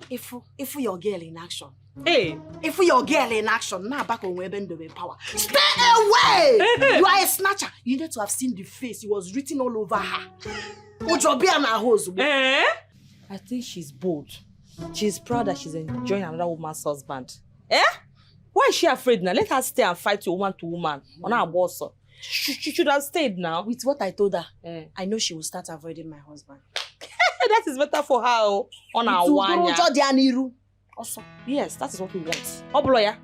if your girl in action. Hey, if your girl in action, now back on weapon the power. Stay away! You are a snatcher. You need to have seen the face. It was written all over her.
I think she's bold. She's proud that she's enjoying another woman's husband. Why is she afraid now? Let her stay and fight woman to woman on her boss. She should have stayed now.
With what I told her, I know she will start avoiding my husband.
That is better for her on our one.
Also,
yes, that is what we want. Obloya,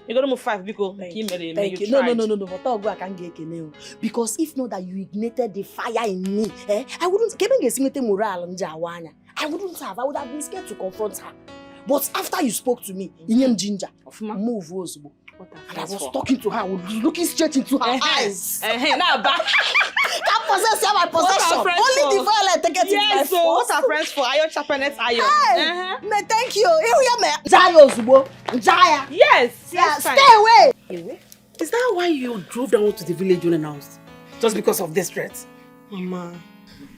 you got to move 5 because
thank you. No. Because if not that you ignited the fire in me, I wouldn't have. I would have been scared to confront her. But after you spoke to me, ginger, move was. And I was talking to her, looking straight into her eyes.
Now back.
That possess my possession. Only the violent take it in my force.
What are friends for? Iron sharpness iron.
Me thank you. Yes. Stay away.
Is that why you drove down to the village unannounced? Just because of this threat?
Mama,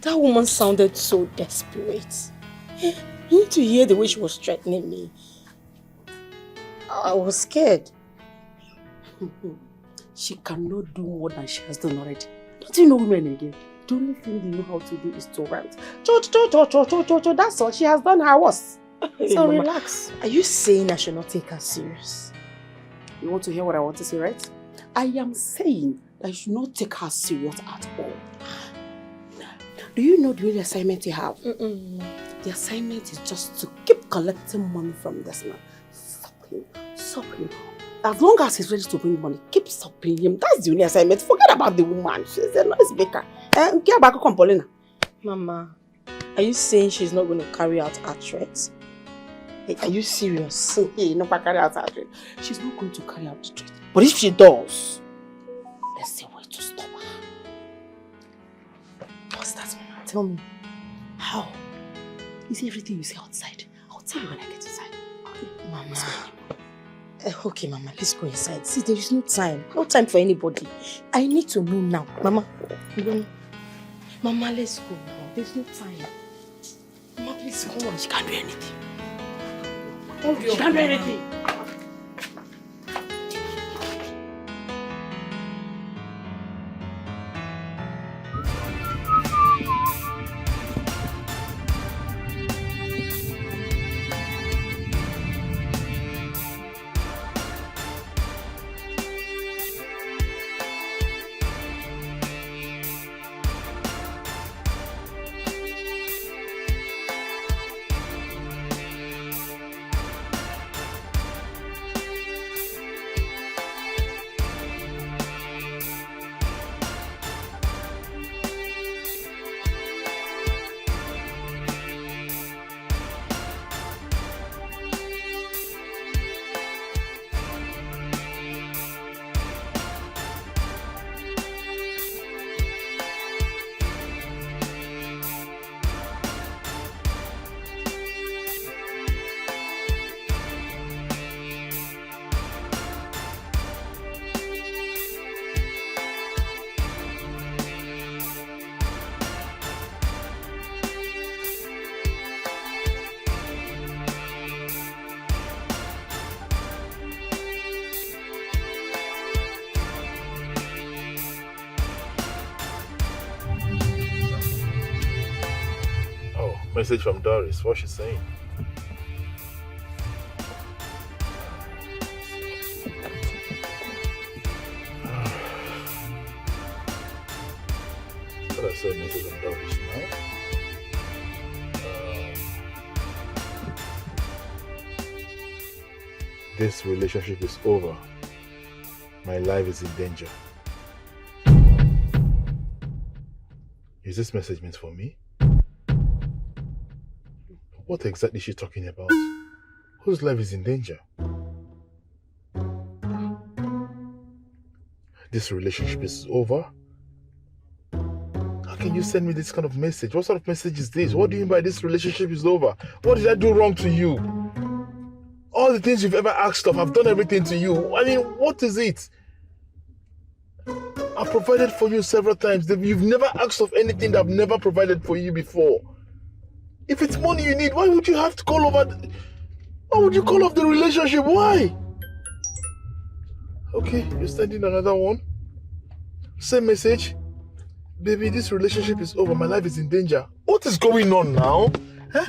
that woman sounded so desperate. You need to hear the way she was threatening me. I was scared.
She cannot do more than she has done already. Don't you know women again? The only thing they know how to do is to rant. Cho, that's all. She has done her worst.
Hey,
So
Mama,
relax.
are you saying I should not take her serious?
You want to hear what I want to say, right? I am saying that you should not take her serious at all. Do you know the only assignment you have? The assignment is just to keep collecting money from this man. Stop him. As long as he's ready to bring money, keep stopping him. That's the only assignment. Forget about the woman. She's a noise maker.
Mama, are you saying she's not going to carry out her threats? Hey, are you serious?
Hey, not carry out her threat. She's not going to carry out the threat. But if she does, let's see a way to stop her.
What's that, Mama? Tell me. How?
You see everything you say outside. I'll tell you when I get inside. Okay,
Mama. Okay, Mama, let's go inside. See, there is no time. No time for anybody. I need to know now. Mama, Mama, let's go now. There's no time. Mama, please come on.
She can't do anything.
She can't do anything.
Message from Doris. What's she saying? What I saw a message from Doris now? This relationship is over. My life is in danger. Is this message meant for me? What exactly is she talking about? Whose life is in danger? This relationship is over? How can you send me this kind of message? What sort of message is this? What do you mean by this relationship is over? What did I do wrong to you? All the things you've ever asked of, I've done everything to you. I mean, what is it? I've provided for you several times. You've never asked of anything that I've never provided for you before. If it's money you need, why would you have to call over? Why would you call off the relationship? Why? Okay, you're sending another one. Same message. Baby, this relationship is over. My life is in danger. What is going on now? Huh?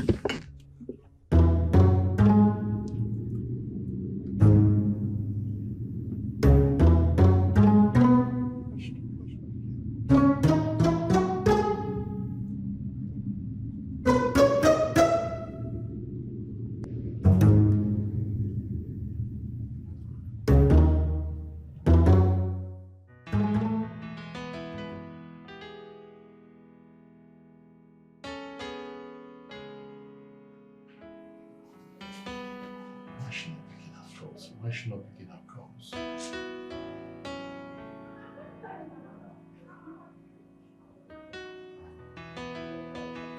Why should not begin our calls?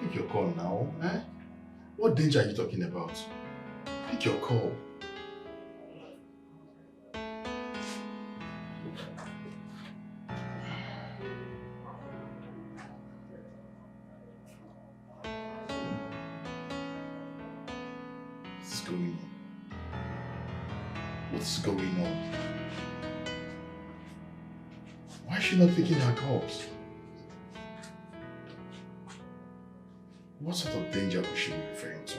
Pick your call now, eh? What danger are you talking about? Pick your call. What's going on? What's going on? she not taking her calls? What sort of danger was she referring to?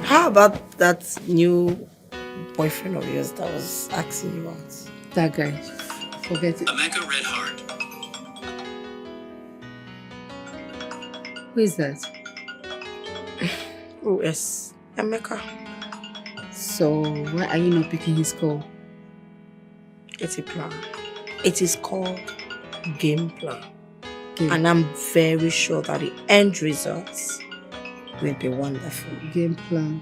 How about that new boyfriend of yours that was asking you out?
That guy. Forget it.
Emeka Red Heart.
Who is that?
Oh, yes. Emeka.
So, why are you not picking his call?
It's a plan. It is called game plan. And I'm very sure that the end results will be wonderful.
Game plan.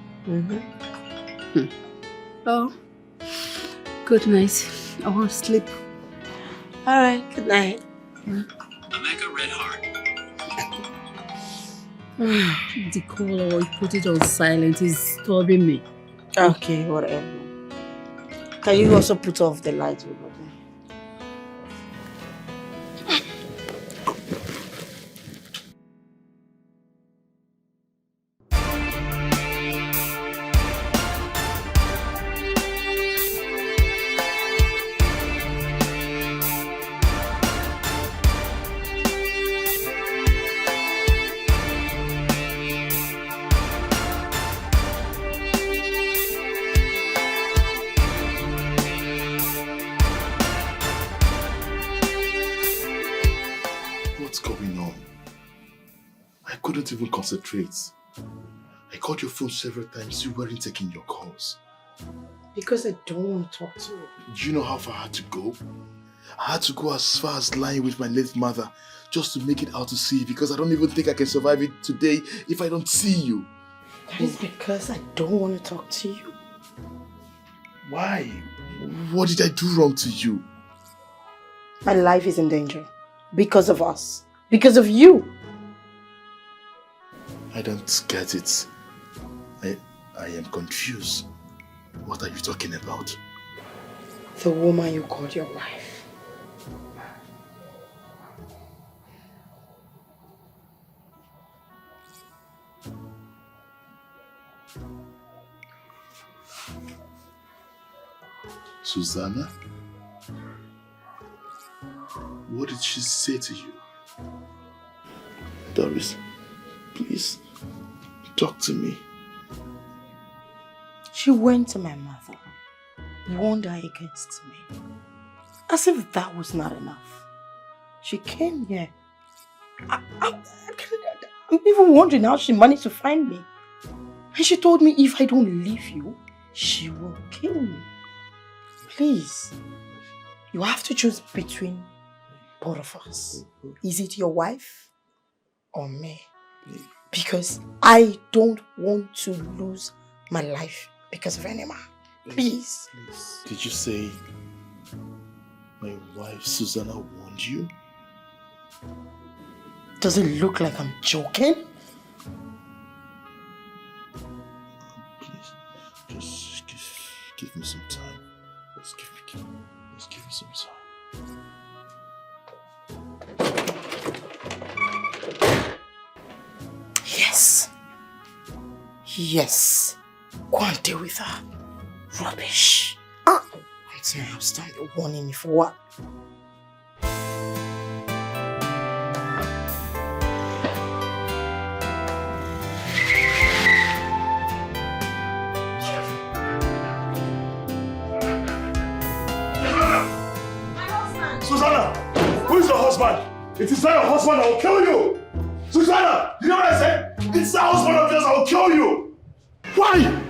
Oh, good night. I want to sleep.
All right, good night.
Emeka Red Heart.
The call or put it on silent is disturbing me.
Okay, whatever. Can you also put off the light over there?
Even concentrate. I called your phone several times. You weren't taking your calls.
Because I don't want to talk to you.
Do you know how far I had to go? I had to go as far as lying with my late mother just to make it out to sea because I don't even think I can survive it today if I don't see you.
That is because I don't want to talk to you.
Why? What did I do wrong to you?
My life is in danger. Because of us. Because of you.
I don't get it. I am confused. What are you talking about?
The woman you called your wife.
Susanna? What did she say to you? Doris, please, talk to me.
She went to my mother, warned her against me. As if that was not enough. She came here. I'm even wondering how she managed to find me. And she told me if I don't leave you, she will kill me. Please, you have to choose between both of us. Is it your wife or me? Because I don't want to lose my life because of any man. Please.
Did you say my wife Susanna warned you?
Does it look like I'm joking?
Please, just give me some time. Just give me some time.
Yes. Yes. Go and deal with her. Rubbish. I'm standing warning me for what?
Susanna! Who is your husband? It is not your husband, I will kill you! Susanna! You know what I said? It's the husband of yours, I will kill you! Why?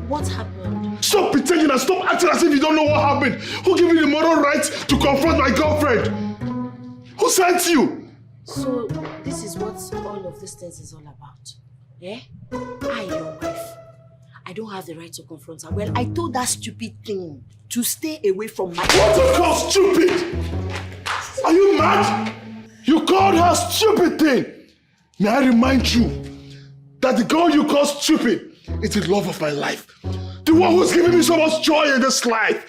What happened?
Stop pretending and stop acting as if you don't know what happened! Who gave you the moral right to confront my girlfriend? Who sent you?
So, this is what all of these things is all about. Yeah? I, your wife,
I don't have the right to confront her. Well, I told that stupid thing to stay away from my...
What you call stupid? Are you mad? You called her stupid thing. May I remind you that the girl you call stupid is the love of my life. The one who's giving me so much joy in this life.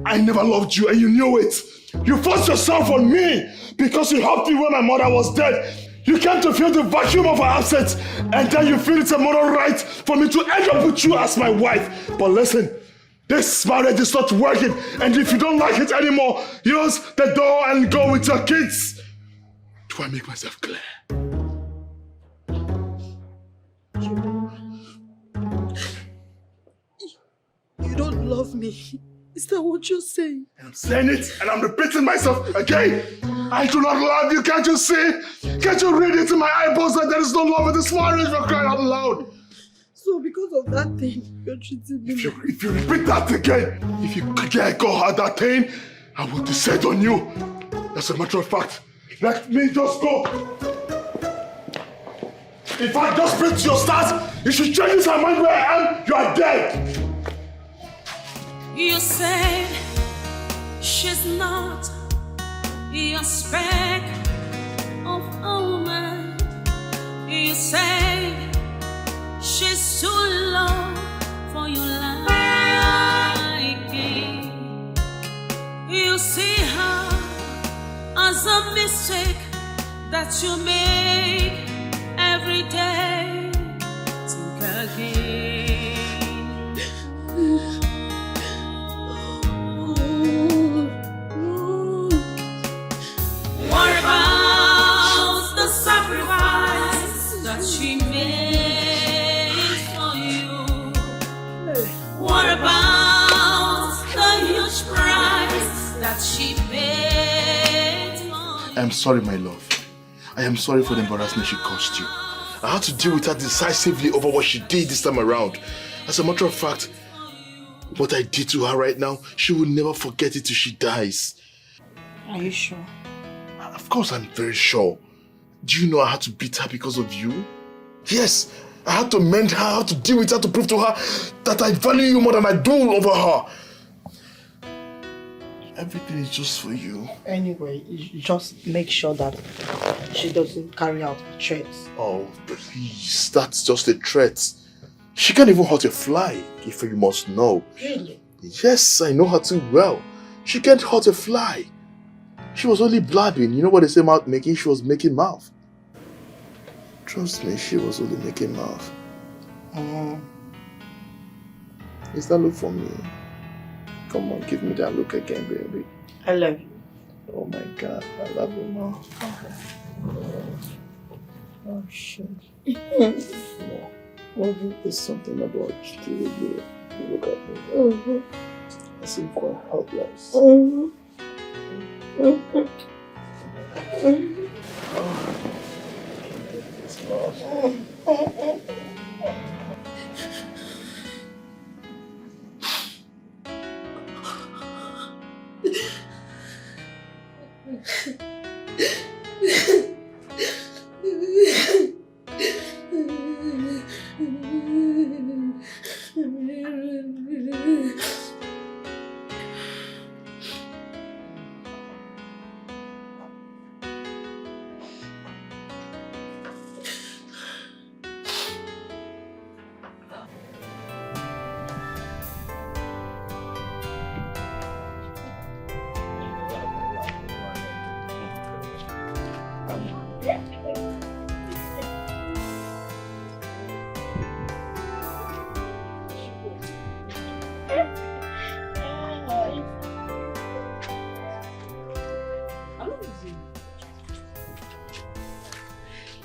I never loved you and you knew it. You forced yourself on me because you helped me when my mother was dead. You came to feel the vacuum of her absence and then you feel it's a moral right for me to end up with you as my wife. But listen, this marriage is not working, and if you don't like it anymore, use the door and go with your kids. Do I make myself clear?
You don't love me. Is that what you're saying?
I'm saying it and I'm repeating myself again. I do not love you, can't you see? Can't you read it in my eyeballs that there is no love in this marriage, for crying out loud?
So because of that thing, you're treating me...
If you repeat that again, if you again call her that thing, I will decide on you. As a matter of fact, let me just go. If I just speak to your stars, if she changes her mind where I am, you are dead.
You said she's not your speck of a woman. You said she's too low for your liking. You see her as a mistake that you make every day. Think again. What about the sacrifice that she made for you? What about the huge price that she paid for you?
I am sorry, my love. I am sorry for the embarrassment she caused you. I had to deal with her decisively over what she did this time around. As a matter of fact, what I did to her right now, she will never forget it till she dies.
Are you sure?
Of course I'm very sure. Do you know I had to beat her because of you? Yes, I had to mend her, I had to deal with her to prove to her that I value you more than I do over her. Everything is just for you.
Anyway, you just make sure that she doesn't carry out her threats.
Oh, please, that's just a threat. She can't even hurt a fly, if you must know.
Really?
Yes, I know her too well. She can't hurt a fly. She was only blabbing. You know what they say about making? She was making mouth. Trust me, she was only making mouth. Is that look for me? Come on, give me that look again, baby.
I love you.
Oh my God, I love you more. Oh shit. There's something about you. Look at me. I seem quite helpless.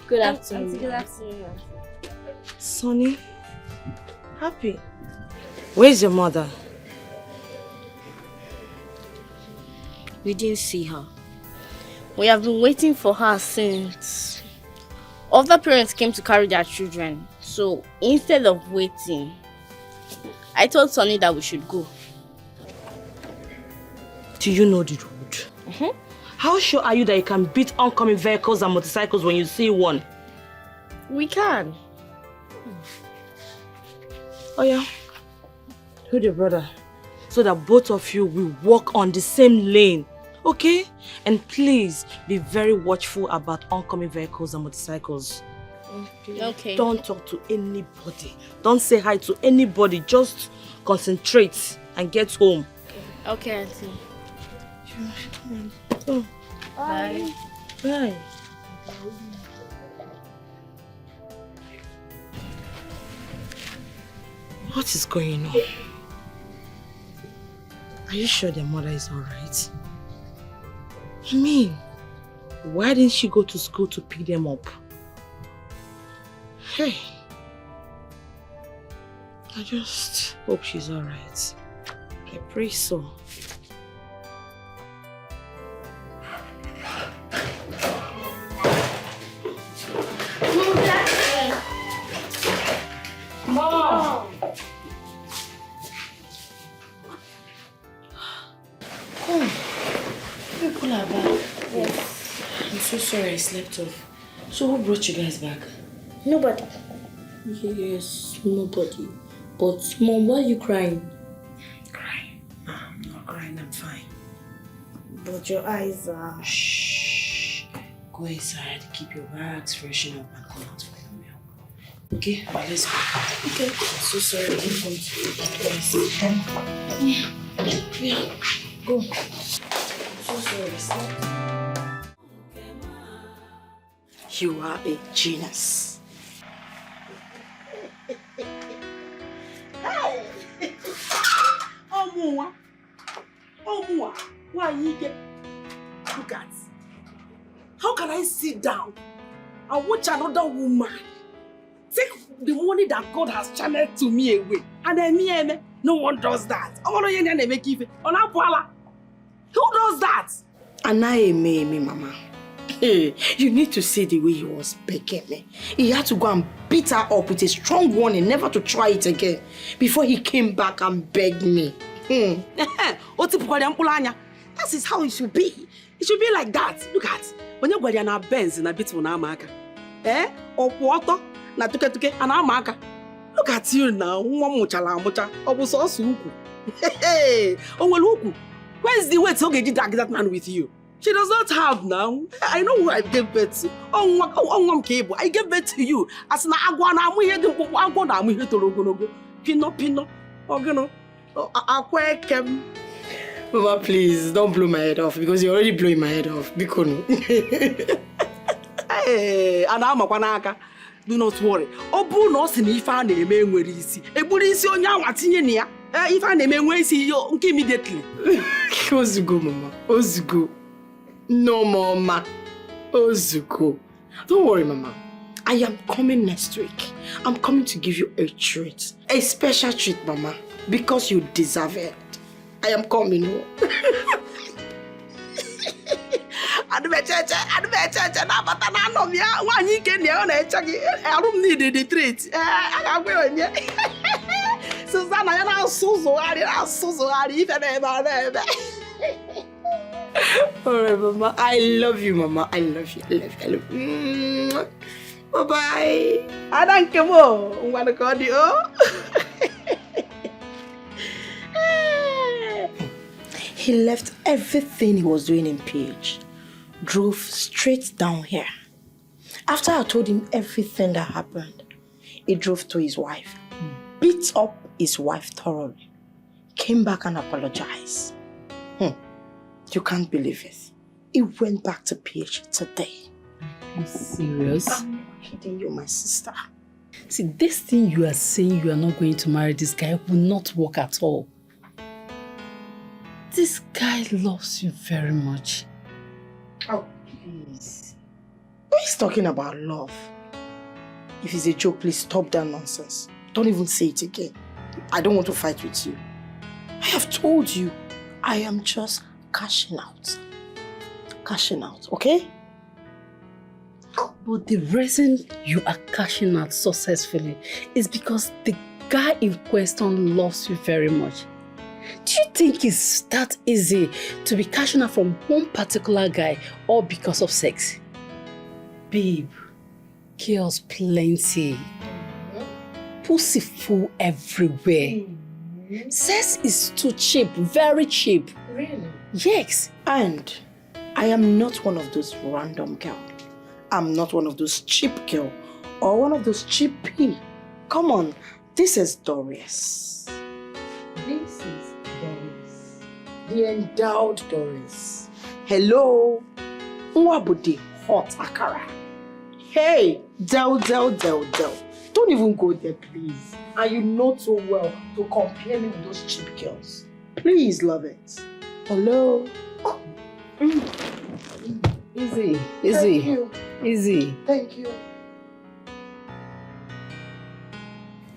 Good afternoon. Good afternoon.
Sonny, happy. Where's your mother?
We didn't see her. We have been waiting for her since other parents came to carry their children. So instead of waiting, I told Sonny that we should go.
Do you know the road? How sure are you that you can beat oncoming vehicles and motorcycles when you see one?
We can.
Oh yeah. Who the brother? So that both of you will walk on the same lane. Okay? And please be very watchful about oncoming vehicles and motorcycles.
Okay.
Don't talk to anybody. Don't say hi to anybody. Just concentrate and get home.
Okay, Auntie.
Oh.
Bye.
Bye. What is going on? Are you sure their mother is alright? I mean, why didn't she go to school to pick them up? Hey. I just hope she's alright. I pray so.
Mom!
People are back. Yes. I'm so sorry I slept off. So who brought you guys back?
Nobody.
Yes, nobody. But Mom, why are you crying?
Crying?
No, I'm not crying, I'm fine.
But your eyes are...
Shh. Go inside, keep your bags, freshen up and come out for your meal. Okay, let's go. Okay. I'm so sorry I didn't come to you. Yeah, go. I'm so sorry.
You are a genius.
Oh, why you get? Look at. How can I sit down and watch another woman take the money that God has channeled to me away? And then no one does that. Who does that?
Me, Mama. Hey, you need to see the way he was begging me. He had to go and beat her up with a strong warning never to try it again before he came back and begged me.
That is how it should be. It should be like that. Look at when you're going to Benz and a bit on Amaka. Or water, na tuke and Amaka. Look at you now. Hey, oh well, where's the way to get that man with you? She does not have now. I know who I gave birth to. Oh, cable. I gave birth to you. As na agwana amu here to Pino. Akwekem.
Mama, please don't blow my head off because you're already blowing my head off. Bikono.
Hey, and I'm a do not worry. Obu no si ni ifa na eme nwere isi. Eburu isi onye anwa tinye na ya. Ifa na eme nwe isi yo nke immediately.
Ozugo, Mama. Ozugo. No, Mama. Ozugo. Don't worry, Mama. I am coming next week. I'm coming to give you a treat. A special treat, Mama. Because you deserve it. I am coming home.
Susanna, you're not so sorry.
Alright, Mama. I love you, Mama. I love you. I love you. Bye-bye.
I don't care more. I'm going to call you.
He left everything he was doing in PH, drove straight down here. After I told him everything that happened, he drove to his wife, beat up his wife thoroughly, came back and apologized. You can't believe it. He went back to PH today.
Are you serious?
I'm not kidding you, my sister.
See, this thing you are saying you are not going to marry this guy will not work at all. This guy loves you very much.
Oh, please. Who is talking about love? If it's a joke, please stop that nonsense. Don't even say it again. I don't want to fight with you. I have told you, I am just cashing out. Cashing out, okay?
But the reason you are cashing out successfully is because the guy in question loves you very much. Do you think it's that easy to be cashing out from one particular guy all because of sex? Babe, girls plenty. pussy full everywhere. Sex is too cheap, very cheap.
Really?
Yes.
And I am not one of those random girls. I'm not one of those cheap girls or one of those cheap pea. Come on, this is Doris. This is Doris. The endowed Doris. Hello. Nwabudi hot akara. Hey, Del. Don't even go there, please. And you know too well to compare me with those cheap girls. Please, love it. Hello.
Easy.
Thank you.
Easy.
Thank you.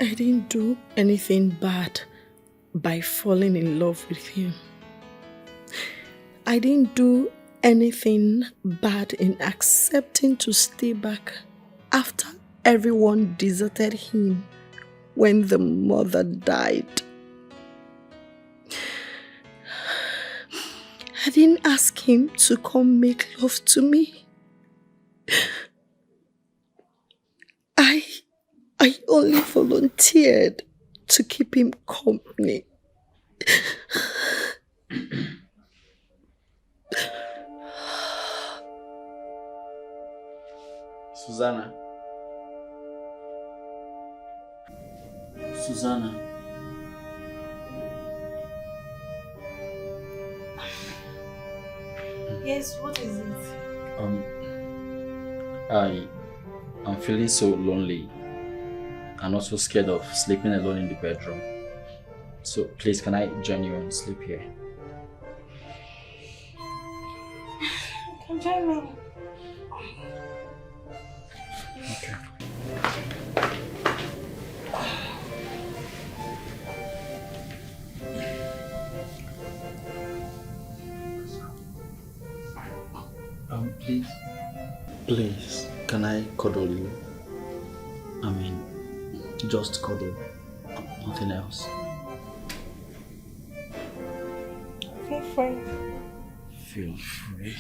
I didn't do anything bad by falling in love with him. I didn't do anything bad in accepting to stay back after everyone deserted him when the mother died. I didn't ask him to come make love to me. I only volunteered to keep him company.
Susanna.
Yes, what is it?
I'm feeling so lonely and also scared of sleeping alone in the bedroom. So please, can I join you and sleep here?
Come join me.
Okay. Please, can I cuddle you? I mean, just cuddle, nothing else.
Feel free.
Feel free.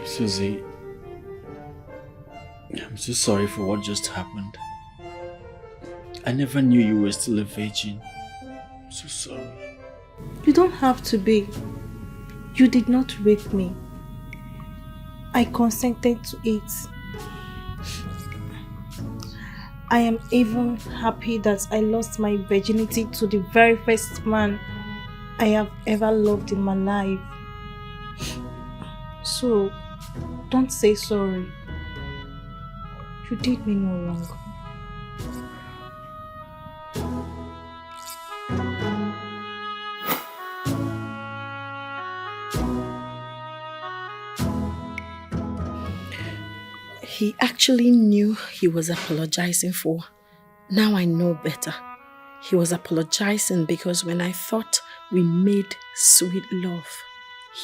Susie, I'm so sorry for what just happened. I never knew you were still a virgin. I'm so sorry.
You don't have to be. You did not rape me. I consented to it. I am even happy that I lost my virginity to the very first man I have ever loved in my life. So, don't say sorry. You did me no wrong.
He actually knew he was apologizing for. Now I know better. He was apologizing because when I thought we made sweet love,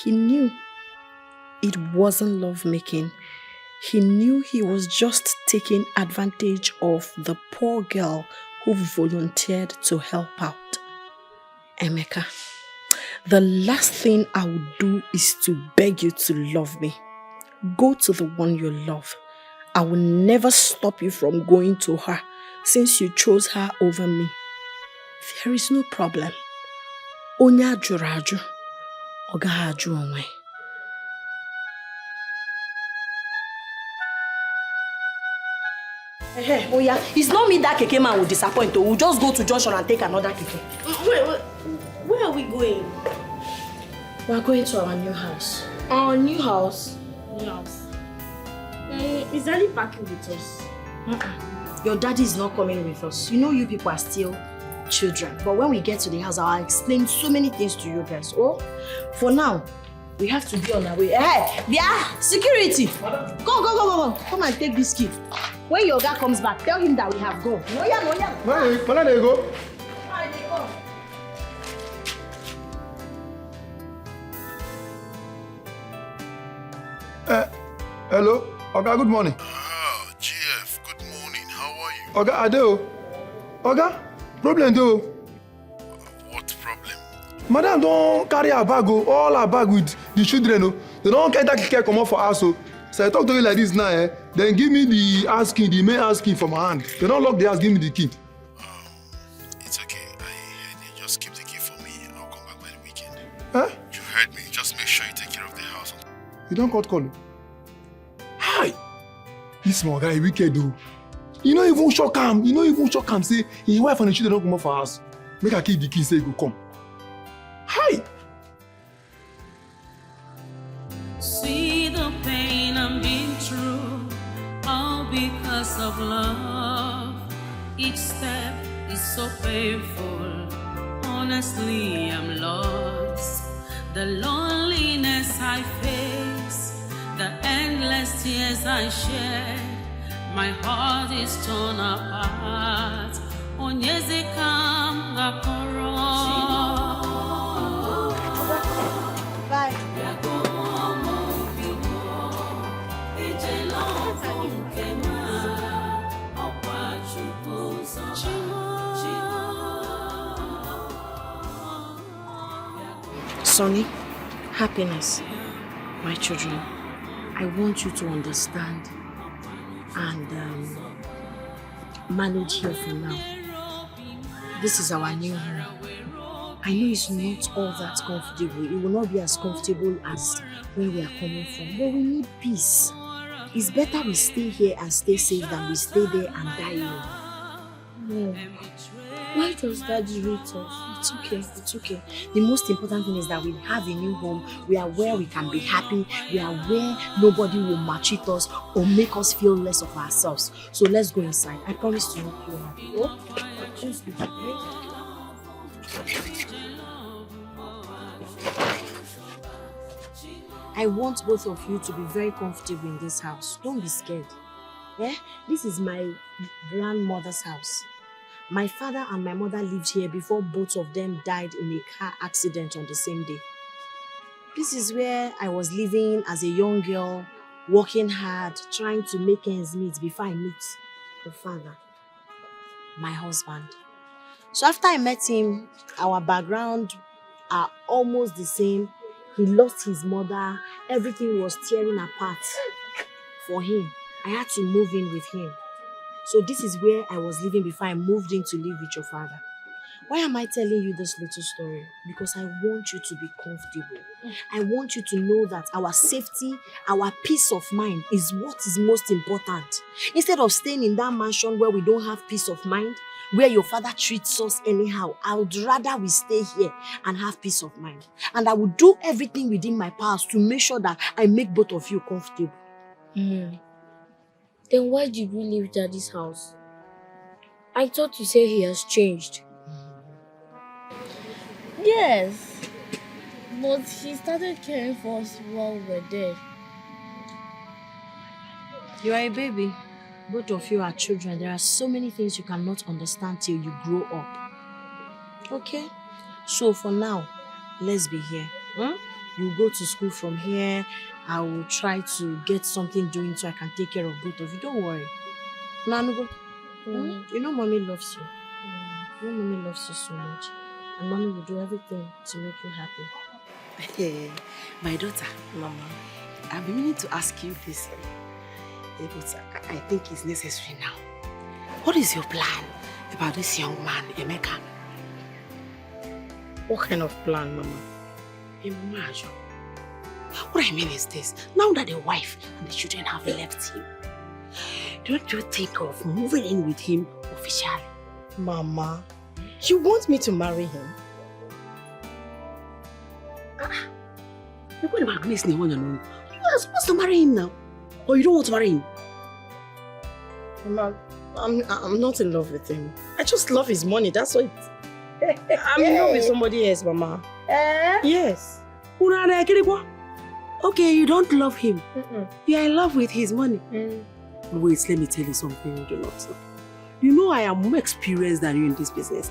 he knew it wasn't lovemaking. He knew he was just taking advantage of the poor girl who volunteered to help out. Emeka, the last thing I would do is to beg you to love me. Go to the one you love. I will never stop you from going to her since you chose her over me. There is no problem. Onya juraju, oga aju onwe.
Hey, oh yeah, it's not me that keke man will disappoint. We'll just go to junction and take another keke.
Wait, where are we going?
We are going to our new house.
Our new house? New house. Is Daddy packing with us?
Your daddy is not coming with us. You know you people are still children. But when we get to the house, I'll explain so many things to you guys. Oh, for now, we have to be on our way. Hey, yeah, security. Go. Come and take this key. When your guy comes back, tell him that we have gone. No, yeah.
Where they go?
Hello? Oga, good morning.
GF, good morning. How are you?
Oga, Adeo. Oga, problem though.
What problem?
Madam don't carry her bag, all her bag with the children. They don't get that care come out for us. So I talk to you like this now. Then give me the main asking from my hand. They don't lock the house, give me the key.
It's okay. I heard you. Just keep the key for me and I'll come back by the weekend.
Huh?
You heard me. Just make sure you take care of the house.
You don't call. Hi! This small guy wicked though. You know even shock him. Say his wife and the children don't come out for us. Make her keep the key, say he go come. Hi!
See the pain I'm being through, all because of love. Each step is so painful. Honestly, I'm lost. The loneliness I face, the endless tears I shed, my heart is torn apart. Onyezekam gakoro.
Bye.
Sonny, happiness, my children, I want you to understand and manage here for now. This is our new home. I know it's not all that comfortable. It will not be as comfortable as where we are coming from, but we need peace. It's better we stay here and stay safe than we stay there and die alone.
No. Why does Daddy rate us?
It's okay. The most important thing is that we have a new home. We are where we can be happy. We are where nobody will maltreat us or make us feel less of ourselves. So let's go inside. I promise to make you happy. Oh? Let's go. I want both of you to be very comfortable in this house. Don't be scared. Yeah? This is my grandmother's house. My father and my mother lived here before both of them died in a car accident on the same day. This is where I was living as a young girl, working hard, trying to make ends meet before I meet your father, my husband. So after I met him, our background are almost the same. He lost his mother. Everything was tearing apart for him. I had to move in with him. So this is where I was living before I moved in to live with your father. Why am I telling you this little story? Because I want you to be comfortable. I want you to know that our safety, our peace of mind is what is most important. Instead of staying in that mansion where we don't have peace of mind, where your father treats us anyhow, I would rather we stay here and have peace of mind. And I will do everything within my powers to make sure that I make both of you comfortable.
Then why did we leave Daddy's house? I thought you said he has changed. Yes, but he started caring for us while we were there.
You are a baby. Both of you are children. There are so many things you cannot understand till you grow up. Okay? So for now, let's be here. You go to school from here. I will try to get something doing so I can take care of both of you. Don't worry. Nanugo, you know mommy loves you. You know mommy loves you so much. And mommy will do everything to make you happy.
My daughter, Mama, I've been meaning to ask you this, but I think it's necessary now. What is your plan about this young man, Emeka?
What kind of plan, Mama?
Imagine. What I mean is this, now that the wife and the children have left him, don't you think of moving in with him officially?
Mama, you want me to marry him?
You are supposed to marry him now, or you don't want to marry him?
Mama, I'm not in love with him. I just love his money, that's why I'm in love with somebody else, Mama. Yes.
Okay, you don't love him. You are in love with his money. Wait, let me tell you something you do not know. You know I am more experienced than you in this business.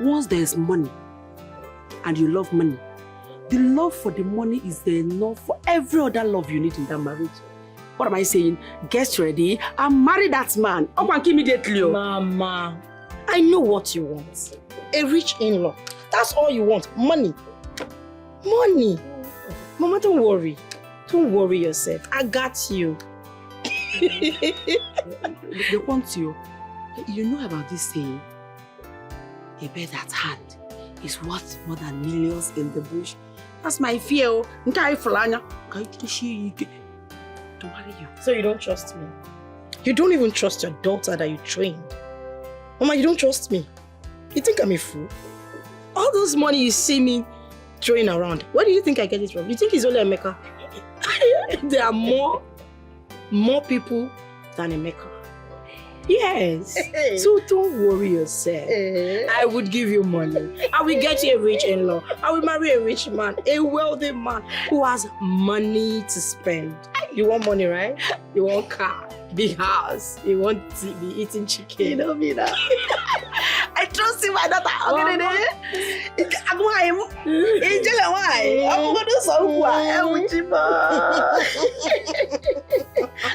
Once there's money, and you love money, The love for the money is enough for every other love you need in that marriage. What am I saying? Get ready and marry that man. Up and immediately.
Mama, I know what you want. A rich in-law. That's all you want. Money. Money. Mama, don't worry. Don't worry yourself. I got you.
They want you. You know about this saying? A bird at hand is worth more than millions in the bush. That's my fear. To marry you.
So you don't trust me? You don't even trust your daughter that you trained? Mama, you don't trust me? You think I'm a fool? All those money you see me throwing around, where do you think I get it from? You think it's only Emeka? There are more people than Emeka. Yes. So don't worry yourself. I would give you money. I will get you a rich in-law. I will marry a rich man, a wealthy man who has money to spend. You want money, right? You want car, big house. You want to be eating chicken. You know me now. I trust you, my daughter. I'm going to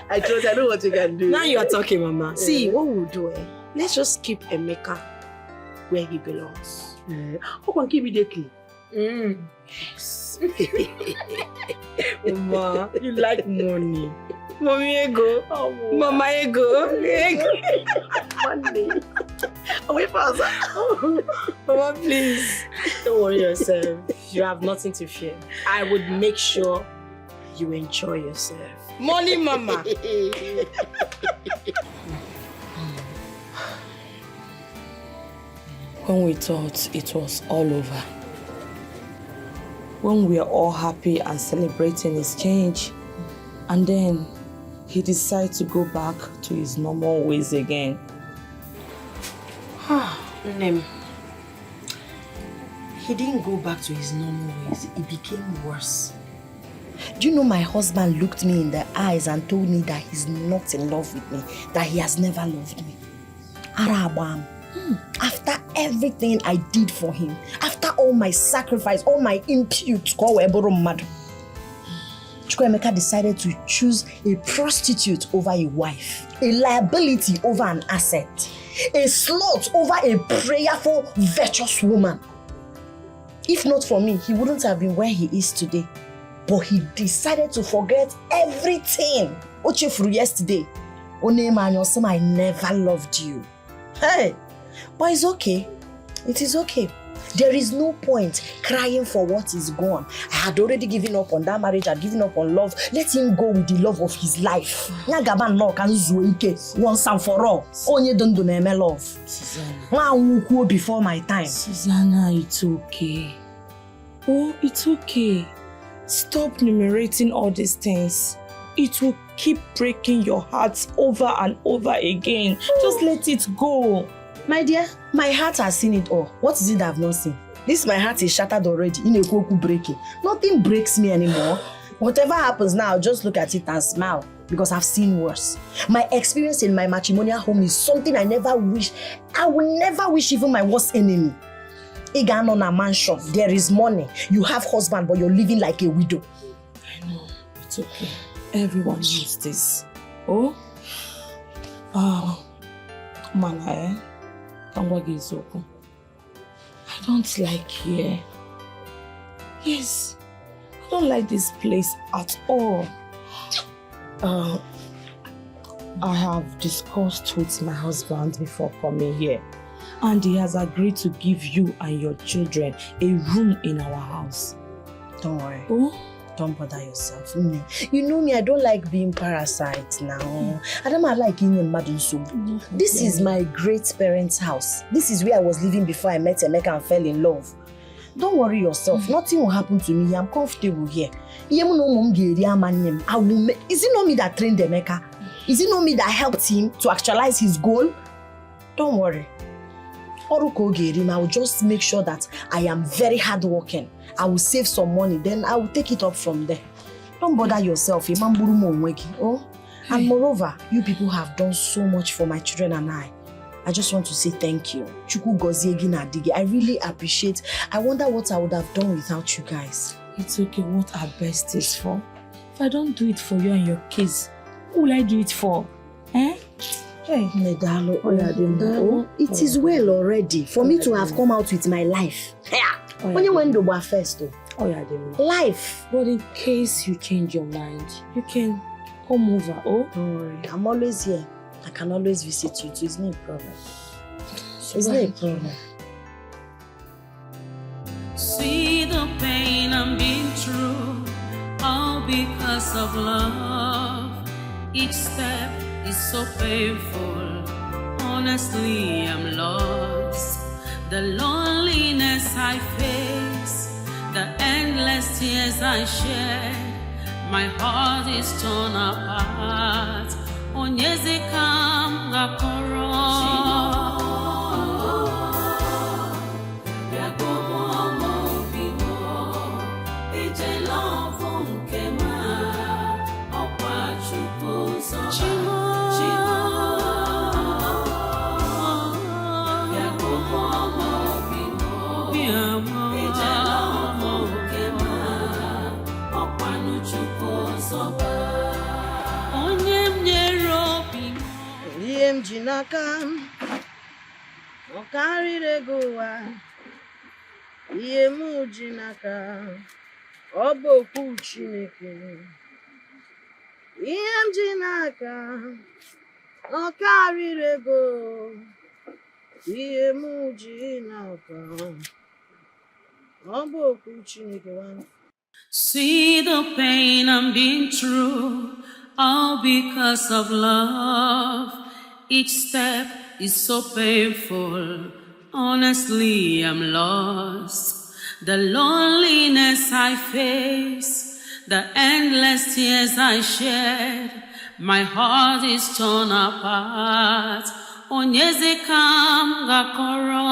I trust. I know what you can do. Now you are talking, Mama. See, what we'll do, let's just keep Emeka where he belongs.
Open immediately.
Yes. Mama, you like money. Mommy ego. Oh, Mama ego. Money. Wait for us. Mama, please. Don't worry yourself. You have nothing to fear. I would make sure you enjoy yourself. Money, Mama. When we thought it was all over, when we are all happy and celebrating his change, and then he decides to go back to his normal ways again. Name. He didn't go back to his normal ways. It became worse. Do you know my husband looked me in the eyes and told me that he's not in love with me, that he has never loved me? Arabam. After everything I did for him, after all my sacrifice, all my impute, Chukwuemeka decided to choose a prostitute over a wife, a liability over an asset, a slut over a prayerful, virtuous woman. If not for me, he wouldn't have been where he is today. But he decided to forget everything. Ochefuru yesterday. Onemanyosom, I never loved you. Hey, but it's okay. It is okay. There is no point crying for what is gone. I had already given up on that marriage. I had given up on love. Let him go with the love of his life. Once and for all. Onye don't do love. Susanna. Before my time. Susanna, it's okay. Oh, it's okay. Stop enumerating all these things. It will keep breaking your heart over and over again. Just let it go. My dear, my heart has seen it all. What is it that I've not seen? This my heart is shattered already. Breaking. Nothing breaks me anymore. Whatever happens now, I'll just look at it and smile because I've seen worse. My experience in my matrimonial home is something I never wish. I will never wish even my worst enemy. Igan on a mansion, there is money. You have husband, but you're living like a widow. I know. It's okay. Everyone knows this. Oh? Mana, I don't like here. Yes, I don't like this place at all. I have discussed with my husband before coming here, and he has agreed to give you and your children a room in our house. Don't worry. Oh? Don't bother yourself. You know me, I don't like being parasite now. I don't like being mad. This is my great parents' house. This is where I was living before I met Emeka and fell in love. Don't worry yourself. Nothing will happen to me. I'm comfortable here. Is it not me that trained Emeka? Is it not me that helped him to actualize his goal? Don't worry. I will just make sure that I am very hardworking. I will save some money, then I will take it up from there. Don't bother yourself. Oh? And moreover, you people have done so much for my children and I. I just want to say thank you. I really appreciate. I wonder what I would have done without you guys.
It's okay what our best is for. If I don't do it for you and your kids, who will I do it for? Eh? Hey.
Medalo, it is well already for me to have come out with my life. Only when the war first. Life.
But in case you change your mind, you can come over. Oh,
don't worry. I'm always here. I can always visit you too. It's not a problem. It's not a problem.
See the pain I'm being through, all because of love. Each step is so painful. Honestly, I'm lost. The loneliness I face, the endless tears I shed, my heart is torn apart. Onyezekam gakoro.
Jinaka, Okarire goa, Yemu Jinaka, Obo Kuchineke, Jinaka, Okarire go, Yemu Jinaka, Obo Kuchineke.
See the pain I'm being through, all because of love. Each step is so painful. Honestly, I'm lost. The loneliness I face, the endless tears I shed, my heart is torn apart. Onyezekam gakoro.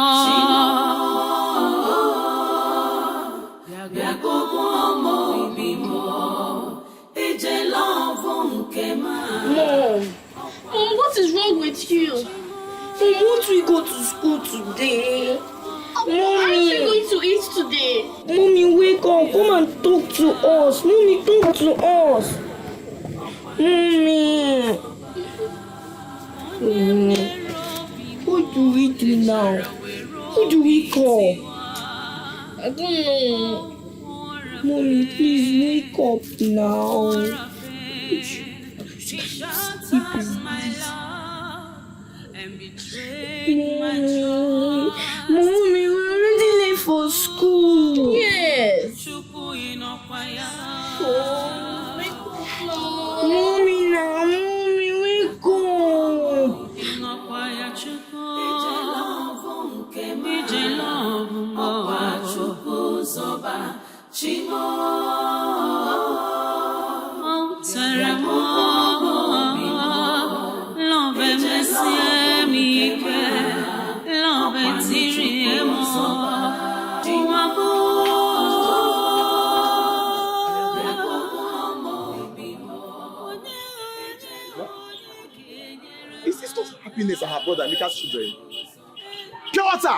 Mom, what is wrong with you? Mom, won't we go to school today? Mommy, aren't we going to eat today? Mommy, wake up. Come and talk to us. Mommy, talk to us. Mommy. What do we do now? Who do we call? I don't know. Mommy, please wake up now. Mommy, we're already late for school. Yes. Oh, wake up now. Mommy, wake up.
Is this not happiness and her brother Mika's children? Pure water!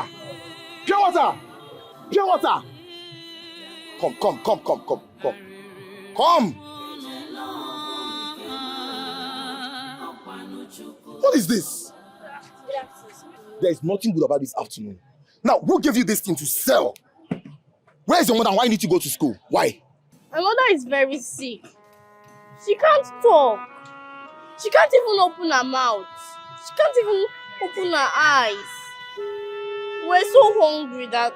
Pure water! Pure water! Come. Come! What is this? There is nothing good about this afternoon. Now, who gave you this thing to sell? Where is your mother and why you need to go to school? Why?
My mother is very sick. She can't talk. She can't even open her mouth. She can't even open her eyes. We're so hungry that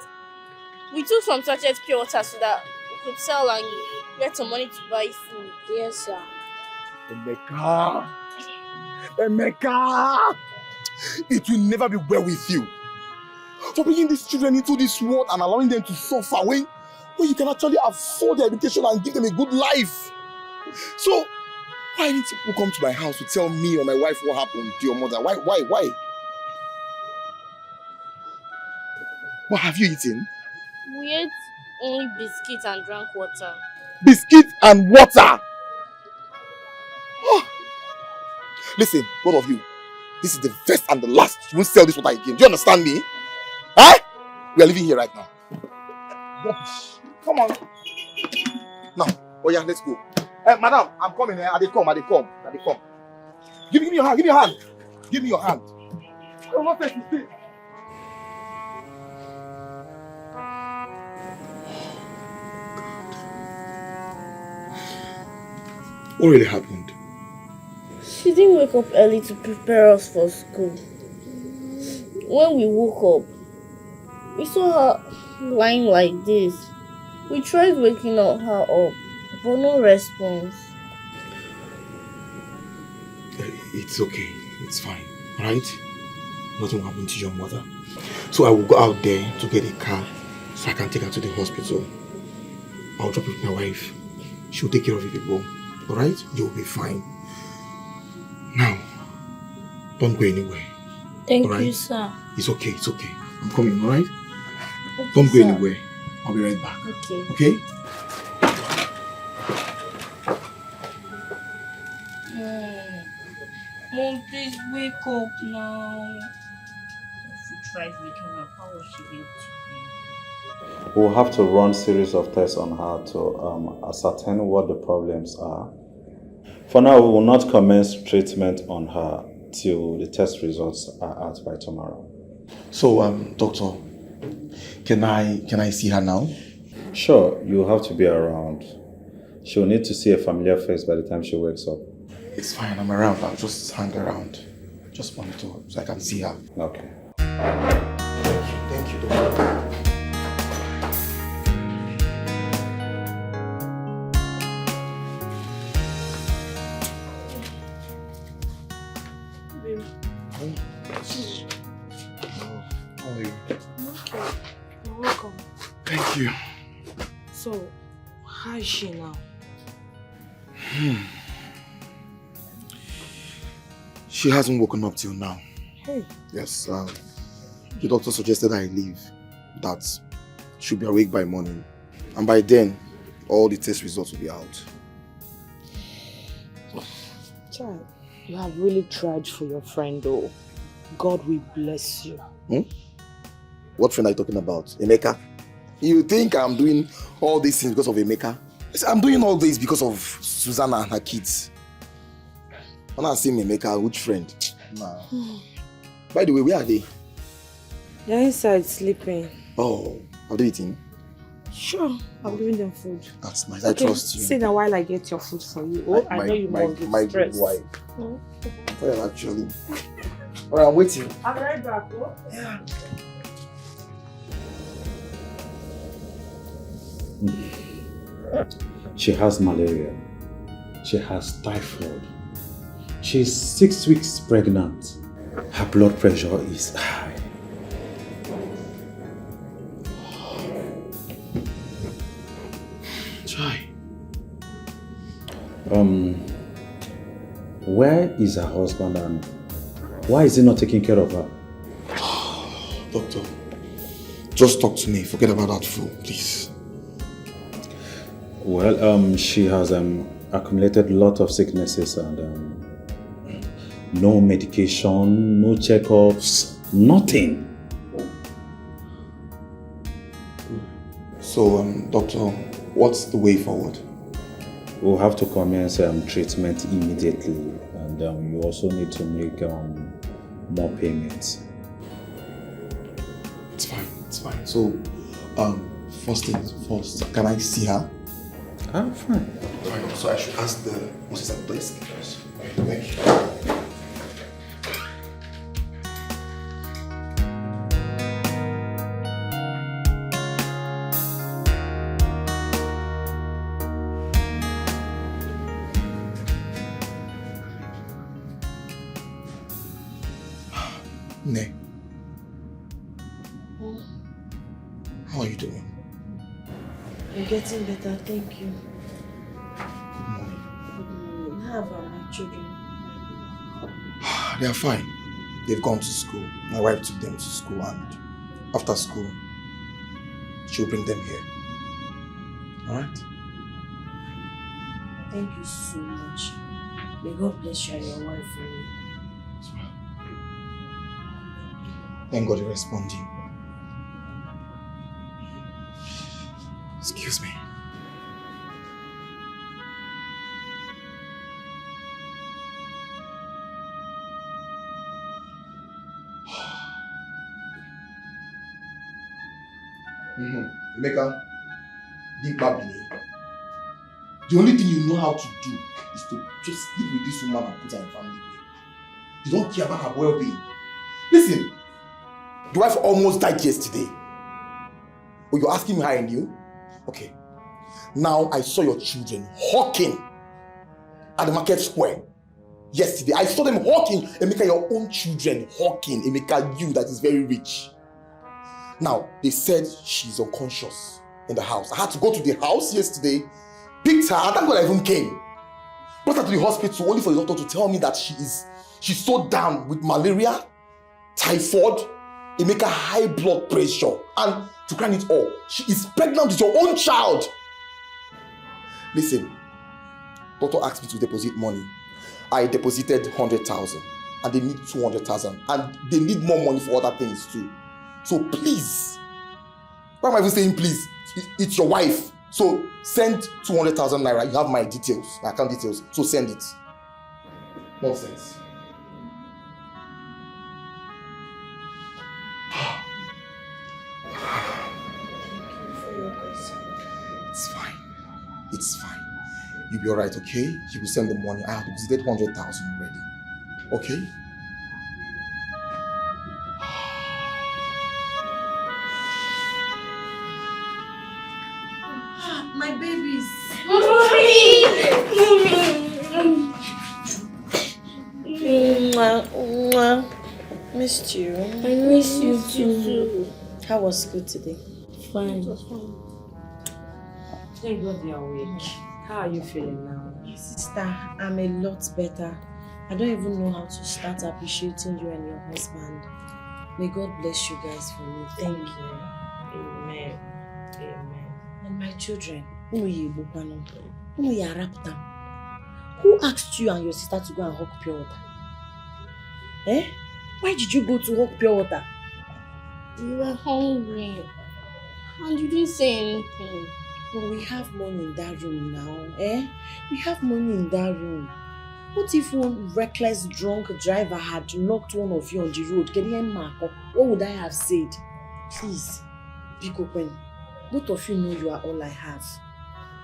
we took some sachet pure water so that we could sell and get some money to buy food. Yes, sir.
Emeka! It will never be well with you. For bringing these children into this world and allowing them to suffer when you can actually afford their education and give them a good life. So, why didn't people come to my house to tell me or my wife what happened to your mother? Why? What have you eaten?
We ate only biscuits and drank water.
Biscuit and water! Oh. Listen, both of you, this is the first and the last. You won't sell this water again. Do you understand me? Huh? We are living here right now. Come on. Now, oh yeah, let's go. Madam, I'm coming. I they come. Give me your hand. Give me your hand. I don't want to stay. What really happened?
She didn't wake up early to prepare us for school. When we woke up, we saw her lying like this. We tried waking her up, but no response.
It's okay. It's fine. Alright? Nothing will happen to your mother. So I will go out there to get a car so I can take her to the hospital. I'll drop it with my wife. She'll take care of you people. Alright? You'll be fine. Now, don't go anywhere.
Thank
all right?
you, sir.
It's okay. I'm coming, alright?
Okay,
Don't go
sir.
anywhere. I'll be right back.
Okay.
Okay?
Mom, please wake up now. If we tried waking her, how will she be able to?
We'll have to run series of tests on her to ascertain what the problems are. For now, we will not commence treatment on her till the test results are out by tomorrow.
So, doctor, can I see her now?
Sure, you'll have to be around. She'll need to see a familiar face by the time she wakes up.
It's fine, I'm around. I'll just hang around. Just monitor so I can see her.
Okay.
Thank you, doctor. How are you?
Okay. You're welcome.
Thank you.
So, how is she now?
She hasn't woken up till now.
Hey.
Yes, the doctor suggested I leave. That she'll be awake by morning. And by then, all the test results will be out.
Child, you have really tried for your friend though. God will bless you.
What friend are you talking about? Emeka? You think I'm doing all these things because of Emeka? Yes, I'm doing all this because of Susanna and her kids. When I see Emeka, which friend? Nah. By the way, where are they?
They're inside sleeping.
Oh, are they eating?
Sure, I'm giving them food.
That's nice. I trust you.
Sit down while I get your food for you. Oh, I know you must be
good
stressed.
wife. Well, actually. Alright, I'm waiting.
I'll be right back. Oh?
Yeah.
She has malaria. She has typhoid. She's 6 weeks pregnant. Her blood pressure is high.
Try.
Where is her husband and why is he not taking care of her?
Doctor, just talk to me. Forget about that fool, please.
Well, she has accumulated a lot of sicknesses and no medication, no checkups, nothing.
So, doctor, what's the way forward?
We'll have to commence treatment immediately, and you also need to make more payments.
It's fine. So, first things first, can I see her?
Fine.
Fine. So I should ask the what's at the desk? Thank you. Ne, how are you doing?
I'm getting better, thank you.
Good morning.
Good morning. How about my children?
They are fine. They've gone to school. My wife took them to school, and after school, she'll bring them here. Alright?
Thank you so much. May God bless you and your wife for me.
Thank God you're responding. Excuse me. Emeka, the only thing you know how to do is to just live with this woman and put her in family way. You don't care about her well-being. Listen, the wife almost died yesterday. Oh, you're asking me how I knew? Okay. Now I saw your children hawking at the market square yesterday. I saw them hawking. Emeka, your own children hawking. Emeka, you that is very rich. Now, they said she's unconscious in the house. I had to go to the house yesterday, picked her, and thank God I even came. Brought her to the hospital only for the doctor to tell me that she's so down with malaria, typhoid, Emeka, high blood pressure, and to crown it all, she is pregnant with your own child. Listen, doctor asked me to deposit money. I deposited 100,000 and they need 200,000 and they need more money for other things too. So please, why am I even saying please? It's your wife. So send 200,000 naira. You have my details, my account details. So send it. Nonsense. It's fine. It's fine. You'll be alright, okay? You will send the money. I have deposited 100,000 already. Okay?
My babies. Missed you.
I miss you too.
How was school today?
Fine.
It was fine. Thank God you're awake. How are you feeling now? Sister, I'm a lot better. I don't even know how to start appreciating you and your husband. May God bless you guys for me. Thank you. Amen. Amen. And my children, who asked you and your sister to go and hawk pure water? Eh? Why did you go to hawk pure water?
We were hungry. And you didn't say anything.
But we have money in that room now, eh? We have money in that room. What if one reckless drunk driver had knocked one of you on the road? What would I have said? Please, Biko Pen, both of you know you are all I have.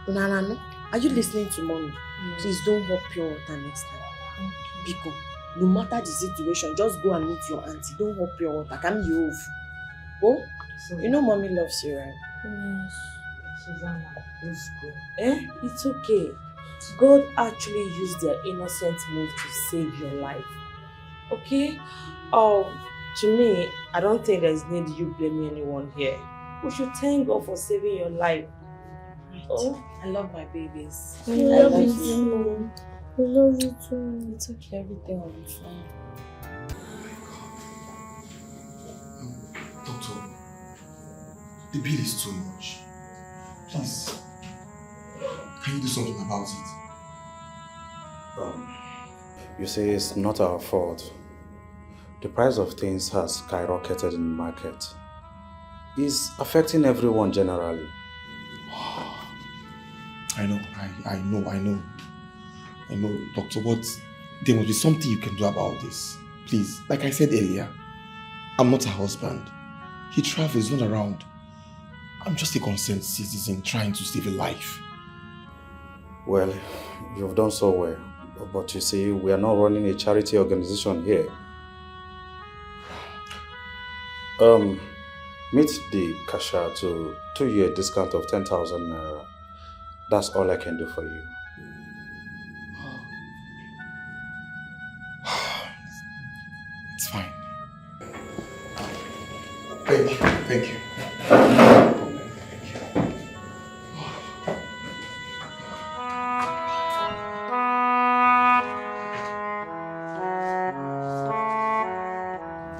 Nana, are you listening to mommy? Yes. Please don't hawk pure water next time. Okay. Biko, no matter the situation, just go and meet your auntie. Don't hawk pure water. Come you off. Oh, you know mommy loves you, right?
Yes.
Susanna, let's go. Eh? It's okay. God actually used their innocent move to save your life. Okay? To me, I don't think there's need you blaming anyone here. We should thank God for saving your life.
Right. Oh, I love my babies.
I love you too. I love you too.
It's okay, everything will be fine.
Doctor, the bill is too much. Please, can you do something about it?
You say it's not our fault. The price of things has skyrocketed in the market. It's affecting everyone generally.
I know, Doctor, but there must be something you can do about this. Please, like I said earlier, I'm not her husband. He travels, not around. I'm just a concerned citizen trying to save a life.
Well, you've done so well. But you see, we are not running a charity organization here. Meet the cashier to you a discount of 10,000 naira. That's all I can do for you.
It's fine. Thank you.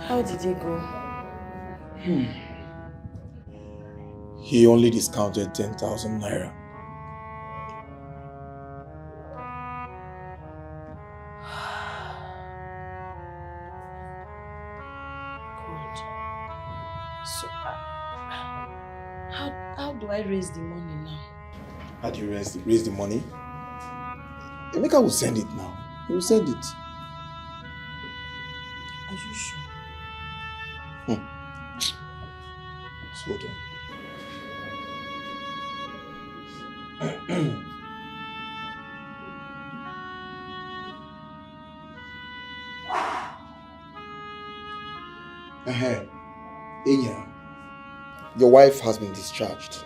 How did it go?
He only discounted 10,000 naira.
God. So, how do I raise the money now?
How do you raise the money? Emeka will send it now. He will send it.
Are you sure?
Hold on. Inya, your wife has been discharged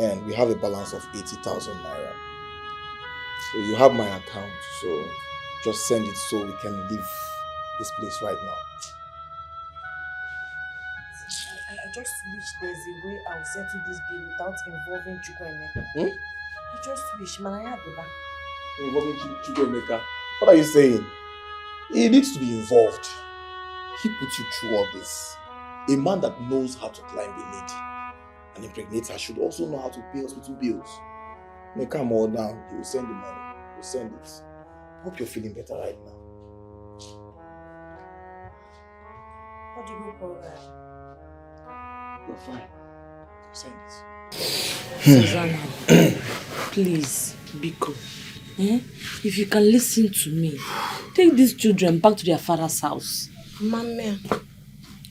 and we have a balance of 80,000 naira. So you have my account, so just send it so we can leave this place right now.
I just wish there's a way I'll settle this bill without involving Chukwuemeka. I just wish, man, I had the back.
Involving Chukwuemeka? What are you saying? He needs to be involved. He put you through all this. A man that knows how to climb a lady and impregnate her should also know how to pay hospital bills. Make calm all down. He will send the money. He will send it. Hope you're feeling better right now.
What do you call that?
You're fine. Send it.
Susanna, please, Biko. If you can listen to me, take these children back to their father's house.
Mama,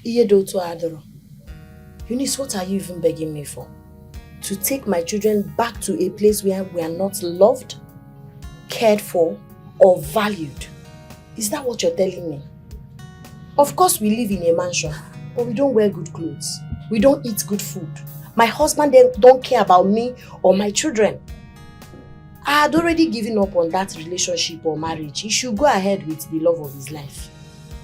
Edo to Adoro. Eunice, what are you even begging me for? To take my children back to a place where we are not loved, cared for, or valued? Is that what you're telling me? Of course we live in a mansion, but we don't wear good clothes. We don't eat good food. My husband don't care about me or my children. I had already given up on that relationship or marriage. He should go ahead with the love of his life.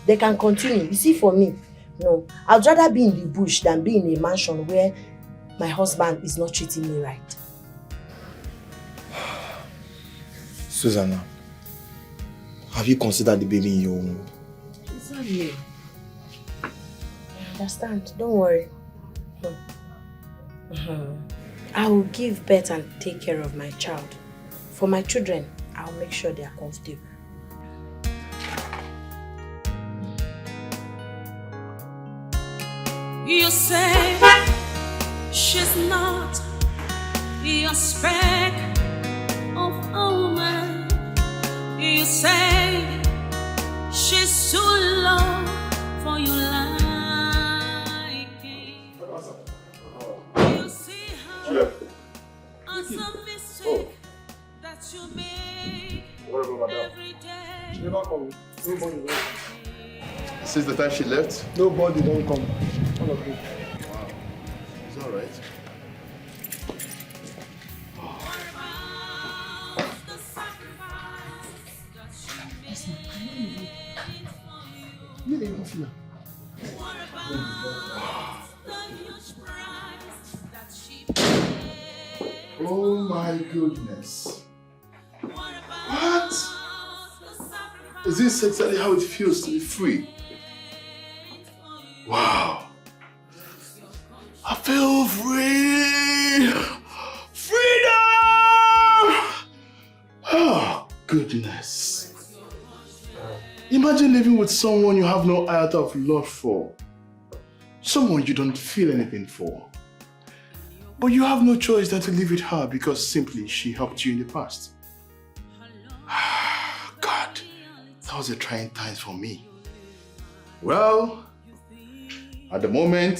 They can continue. You see, for me, no. I'd rather be in the bush than be in a mansion where my husband is not treating me right.
Susanna, have you considered the baby in your womb?
Exactly.
I understand. Don't worry. I will give birth and take care of my child. For my children, I'll make sure they are comfortable.
You say she's not your speck of a woman. You say she's too low for your liking. You see her as a mistake that you make every day.
She never come. Nobody will come.
Since the time she left?
Nobody don't come. All of you.
Wow. It's all right. Oh my goodness. What? Is this exactly how it feels to be free? Wow. I feel free. Freedom! Oh, goodness. Imagine living with someone you have no iota of love for. Someone you don't feel anything for. But you have no choice than to live with her because simply she helped you in the past. God, that was a trying time for me. Well, at the moment,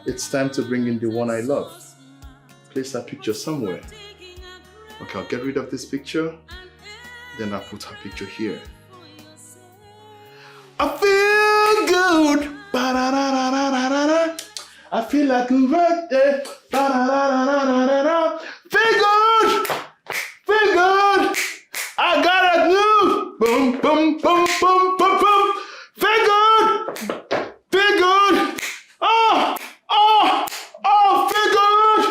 it's time to bring in the one I love. Place that picture somewhere. Okay, I'll get rid of this picture, then I'll put her picture here. I feel good. Ba-da-da-da-da-da-da. I feel like a birthday. Ba-da-da-da-da-da-da. Feel good. Feel good. I got a new. Boom, boom, boom, boom, boom, boom. Feel good. Feel good. Oh, oh, oh, feel good.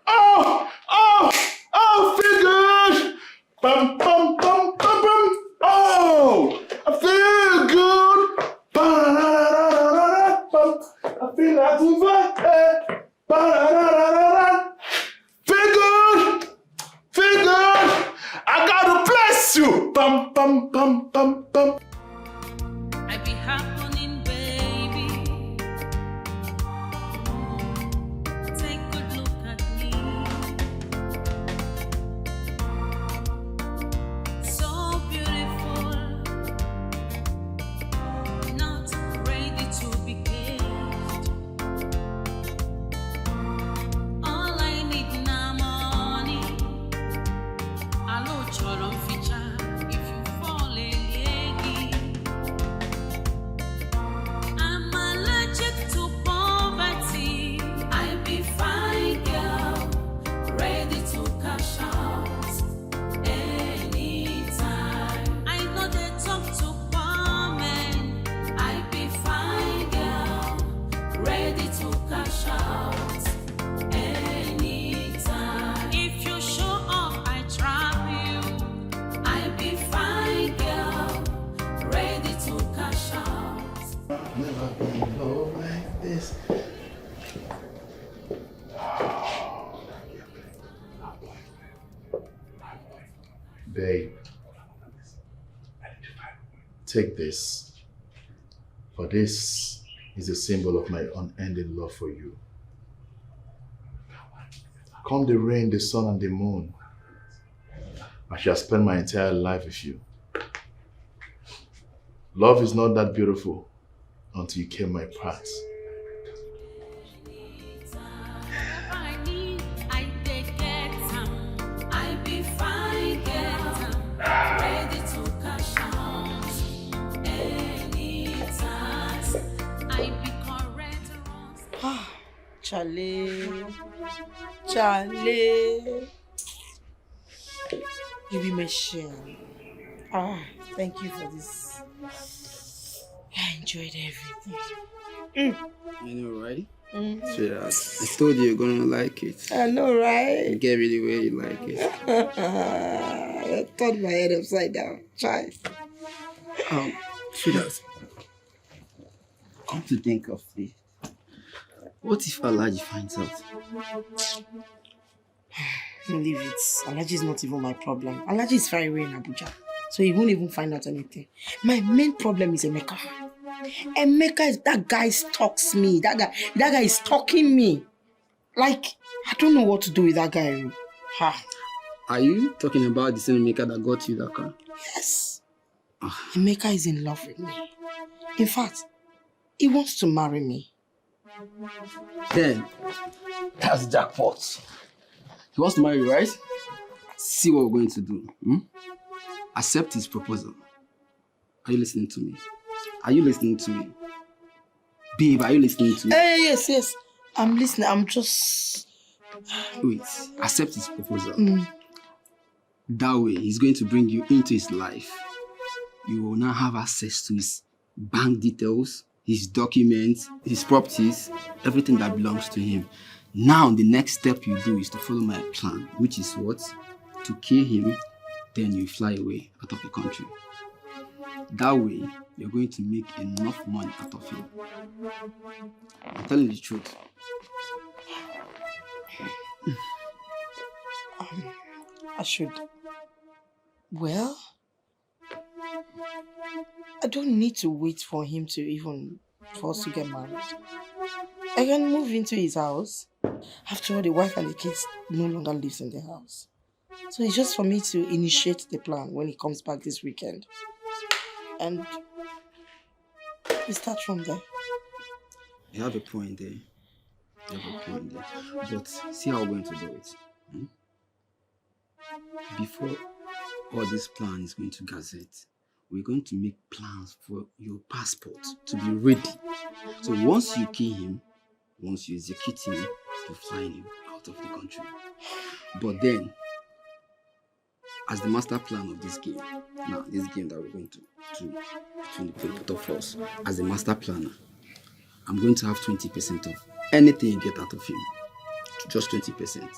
Oh, oh, oh, feel good. Bum, bum, bum, bum, bum. Oh, I feel good. Ba-da-da-da-da-da-da. I feel like a birthday. Ba-da-da-da-da-da. Feel good. Feel good. I gotta bless you. Bum, bum, bum, bum, bum.
I be happening, baby. Take a good look at me. So beautiful, not ready to be kissed.
Never been in love like this. Babe, take this. For this is a symbol of my unending love for you. Come the rain, the sun, and the moon, I shall spend my entire life with you. Love is not that beautiful until you came my path.
Charlie. Charlie. You be my shame. Thank you for this. I enjoyed everything.
I know, right? Sweetheart, I told you you're gonna like it.
I know, right?
You get really where you like it.
I turned my head upside down. Try.
Sweetheart, come to think of it, what if Alaji finds out?
Leave it. Alaji is not even my problem. Alaji is far away in Abuja, so he won't even find out anything. My main problem is Emeka. Emeka is that guy stalks me. That guy is stalking me. Like, I don't know what to do with that guy.
Are you talking about the same Emeka that got you that car?
Yes. Emeka is in love with me. In fact, he wants to marry me.
Then, that's jackpot. He wants to marry you, right? See what we're going to do. Accept his proposal. Are you listening to me? Are you listening to me? Babe, are you listening to me?
Yes. I'm listening. I'm just...
Wait, accept his proposal. That way, he's going to bring you into his life. You will now have access to his bank details, his documents, his properties, everything that belongs to him. Now, the next step you do is to follow my plan, which is what? To kill him, then you fly away out of the country. That way, you're going to make enough money out of him. I'm telling you the truth.
I should... Well... I don't need to wait for him for us to get married. I can move into his house. After all, the wife and the kids no longer lives in the house. So it's just for me to initiate the plan when he comes back this weekend. And we start from there.
You have a point there. But see how we're going to do it. Before all this plan is going to gazette, we're going to make plans for your passport to be ready. So once you kill him, once you execute him, you fly him out of the country. But then, as the master plan of this game, now this game that we're going to do between the both of us, as the master planner, I'm going to have 20% of anything you get out of him. Just 20%.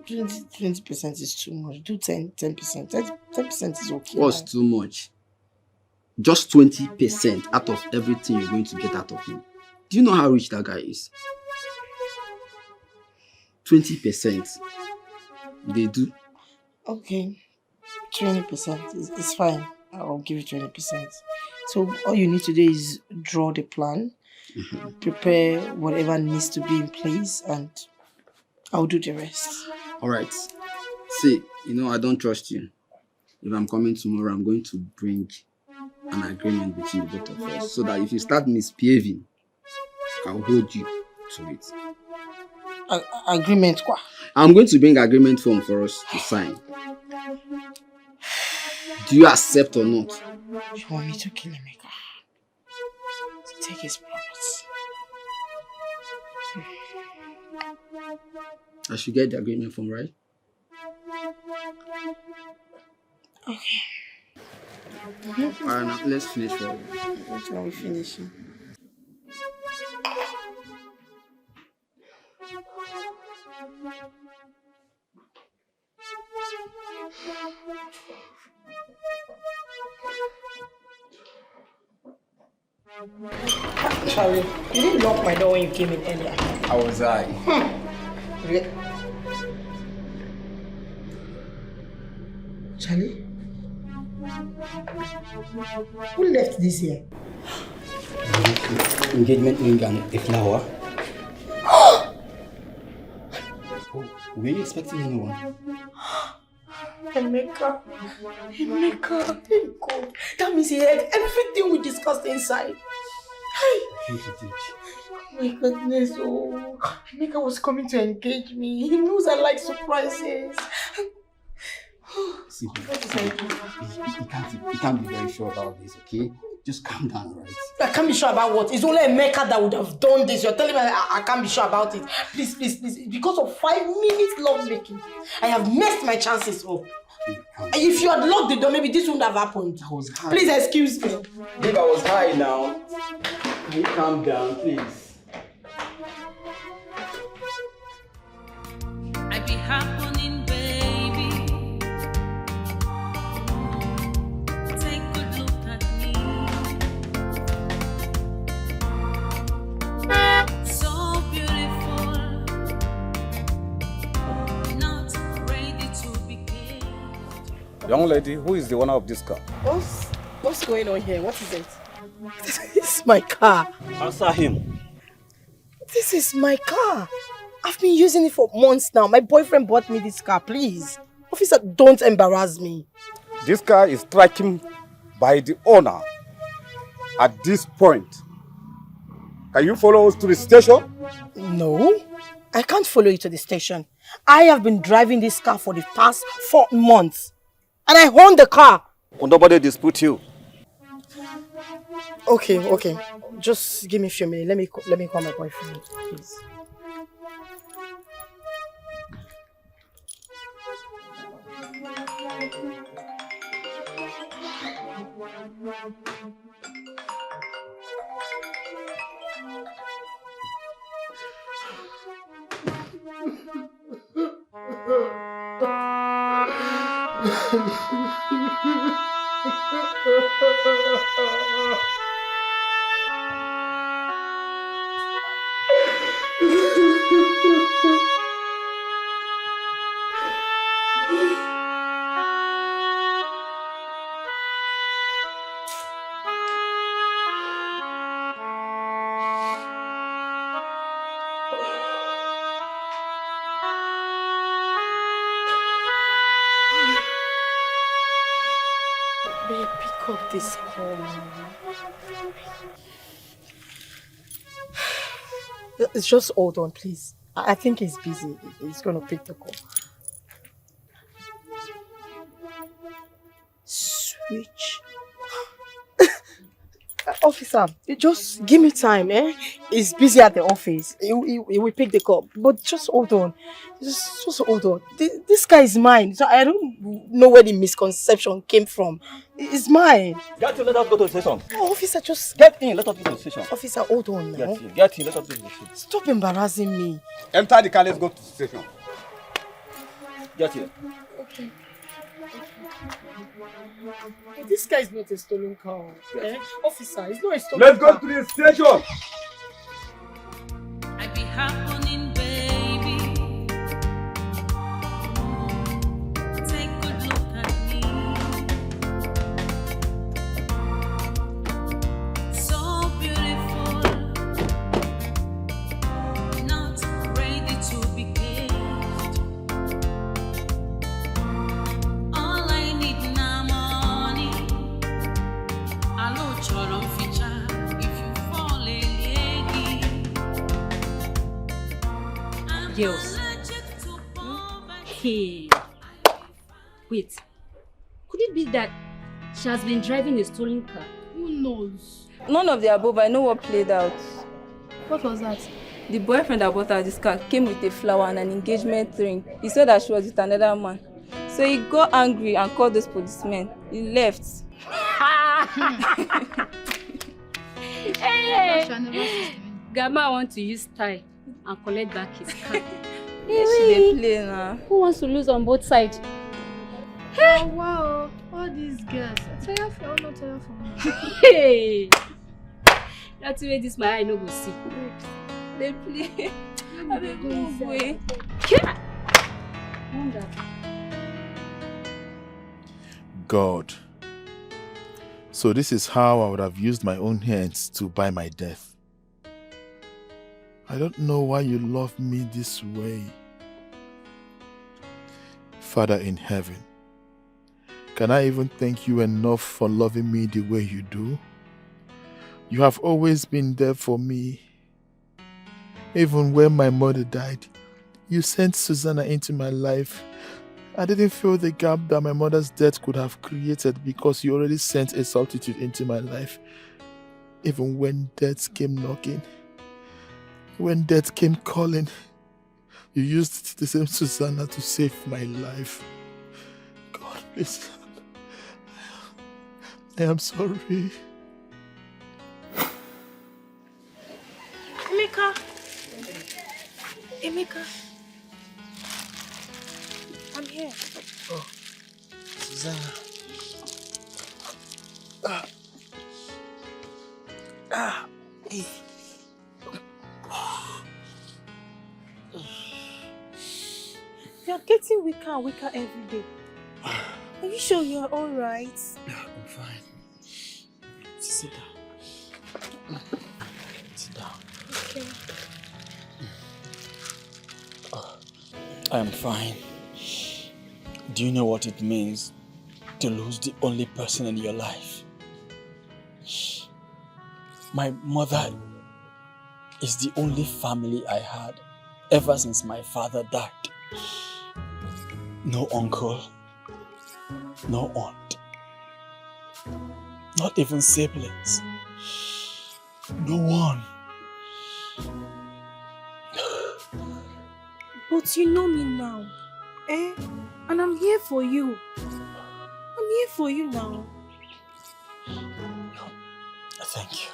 20% is too much. Do 10%. 10% is okay.
What's too much? Just 20% out of everything you're going to get out of him. Do you know how rich that guy is? 20%. They do.
Okay. 20% is fine. I'll give you 20%. So all you need to do is draw the plan, prepare whatever needs to be in place, and I'll do the rest.
Alright. See, I don't trust you. If I'm coming tomorrow, I'm going to bring an agreement between the both of us so that if you start misbehaving, I'll hold you to it.
Agreement what?
I'm going to bring agreement form for us to sign. Do you accept or not?
You want me to kill Emeka? To take his property?
I should get the agreement form, right?
Okay.
Alright, now let's finish.
What are we finishing? Charlie, you didn't lock my door when you came in earlier.
How was I?
Charlie? Who left this here?
Engagement ring and a flower. Were you expecting anyone?
Emeka, thank God. That means he heard everything we discussed inside. Hey.
He did.
My goodness, oh. Emeka was coming to engage me. He knows I like surprises.
See, you can't be very sure about this, okay? Just calm down, right?
I can't be sure about what? It's only Emeka that would have done this. You're telling me I can't be sure about it. Please. Because of 5 minutes love making, I have messed my chances up. If you had locked the door, maybe this wouldn't have happened.
I was high.
Please excuse me.
Babe, I was high now. Can you calm down, please?
I be happening, baby. Take a good look at me. So beautiful, not ready to be kissed.
Young lady, who is the owner of this car?
What's going on here? What is it? This is my car.
Answer him.
This is my car. I've been using it for months now. My boyfriend bought me this car, please. Officer, don't embarrass me.
This car is striking by the owner at this point. Can you follow us to the station?
No, I can't follow you to the station. I have been driving this car for the past 4 months. And I own the car.
Will nobody dispute you?
Okay. Just give me a few minutes. Let me call my boyfriend, please. Babe, pick up this call. It's just hold on, please. I think he's busy. He's gonna pick the call. Switch. Officer, just give me time, eh? He's busy at the office. He will pick the call. But just hold on. Just hold on. This guy is mine. So I don't know where the misconception came from. It's mine.
Get in, let us go to the station.
Oh, officer, just...
Get in, let us go to the station.
Officer, hold on now.
Get in, let us go to the station.
Stop embarrassing me.
Enter the car, let's go to the station. Get in.
Okay. This guy is not a stolen car. Eh? Officer, it's not a stolen car.
Let's go to the station.
I be happening, baby. Take a good look at me. So beautiful, not ready to be kissed. All I need now money. I know Choron feature if you fall in lady.
Girls. Hey. Wait. Could it be that she has been driving a stolen car? Who knows?
None of the above. I know what played out.
What was that?
The boyfriend that bought her this car came with a flower and an engagement ring. He said that she was with another man. So he got angry and called those policemen. He left.
Hey! Gamma wants to use style and collect back his car.
She dey play now.
Who wants to lose on both sides?
Oh, wow, all these girls. Tire for not tire for me.
Hey!
That's where this my eye no go see.
They play. I will go away.
God. So this is how I would have used my own hands to buy my death. I don't know why you love me this way. Father in heaven, can I even thank you enough for loving me the way you do? You have always been there for me. Even when my mother died, you sent Susanna into my life. I didn't feel the gap that my mother's death could have created because you already sent a substitute into my life. Even when death came knocking, when death came calling, you used the same Susanna to save my life. God, please. I am sorry.
Emeka. I'm here.
Oh, Susanna. Hey.
You are getting weaker and weaker every day. Are you sure you are alright?
Yeah, I'm fine. Sit down. Sit down.
Okay.
I'm fine. Do you know what it means to lose the only person in your life? My mother is the only family I had ever since my father died. No uncle, no aunt, not even siblings. No one.
But you know me now, eh? And I'm here for you. I'm here for you now.
Thank you.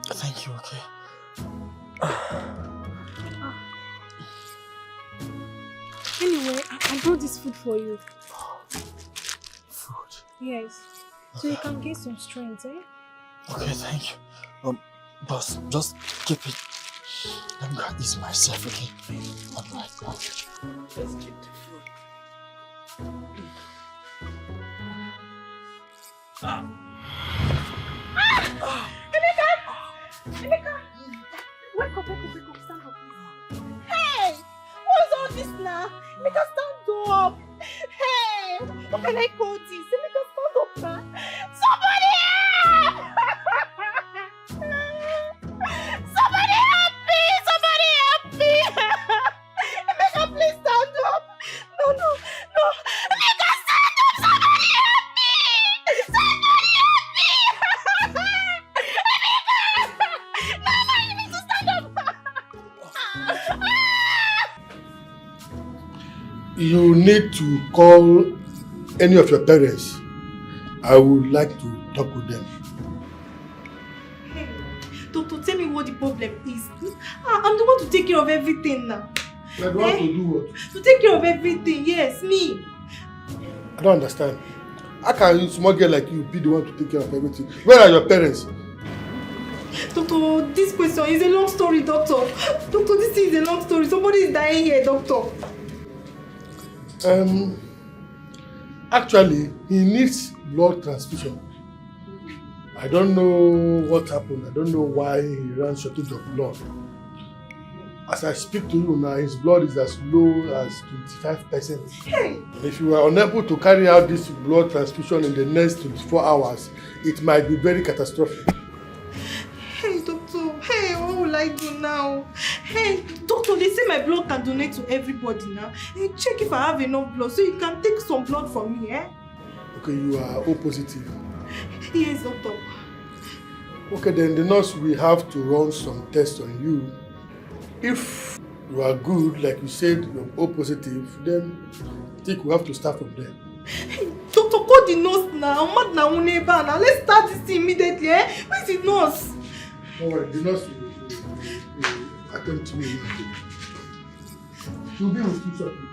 Thank you, okay?
Anyway, I brought this food for you.
Food?
Yes. So you can get some strength, eh?
Okay, thank you. Boss, just keep it. Let me go ease myself, okay? Alright,
let's keep the food.
Emeka! Wake up, stand up. Hey! What's all this now? Emeka, stand up! Hey! How can I call this? Emeka, stand up now! Somebody help! Somebody help me! Somebody help me! Emeka, please stand up! No! Emeka, stand up! Somebody help me! Somebody help me! Mama, you need to stand up!
You need to call any of your parents. I would like to talk with them.
Hey, Doctor, tell me what the problem is. I'm the one to take care of everything now.
You want to do what?
To take care of everything, yes, me.
I don't understand. How can a small girl like you be the one to take care of everything? Where are your parents?
Doctor, this question is a long story, doctor. Doctor, this is a long story. Somebody is dying here, doctor.
Actually, he needs blood transfusion. I don't know what happened. I don't know why he ran shortage of blood. As I speak to you now, his blood is as low as 25%.
Hey!
If you are unable to carry out this blood transfusion in the next 24 hours, it might be very catastrophic.
Hey, doctor. Hey, what will I do now? Hey, doctor, they say my blood can donate to everybody now. Hey, check if I have enough blood so you can take some blood from me, eh?
Okay, you are O positive.
Yes, doctor.
Okay, then the nurse will have to run some tests on you. If you are good, like you said, you're O positive, then I think we have to start from there.
Hey, doctor, call the nurse now. I'm not now. Let's start this thing immediately, eh? Where's the nurse?
Don't worry, the nurse will attend to me. She'll be with you shortly.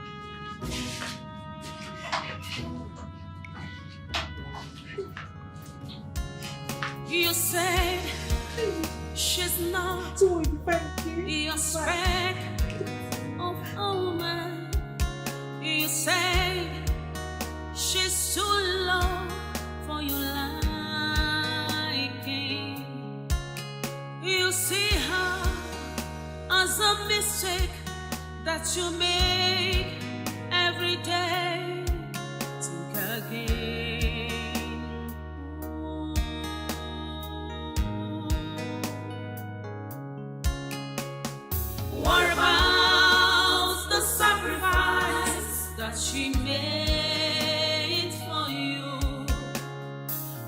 You said she's not your spec of a woman. You said she's too low for your liking. You see her as a mistake that you make every day. Think again. What about the sacrifice that she made for you?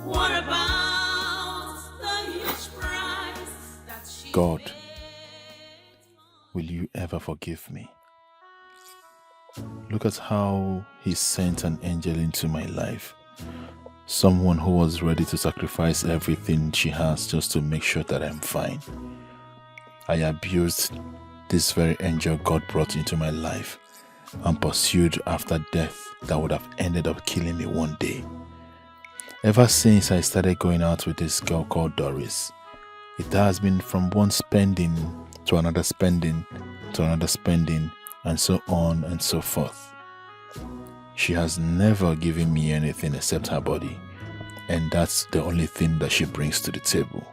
What about the huge price that she
God, will you ever forgive me? Look at how he sent an angel into my life. Someone who was ready to sacrifice everything she has just to make sure that I'm fine. I abused this very angel God brought into my life and pursued after death that would have ended up killing me one day. Ever since I started going out with this girl called Doris, it has been from one spending to another spending to another spending, and so on and so forth. She has never given me anything except her body, and that's the only thing that she brings to the table.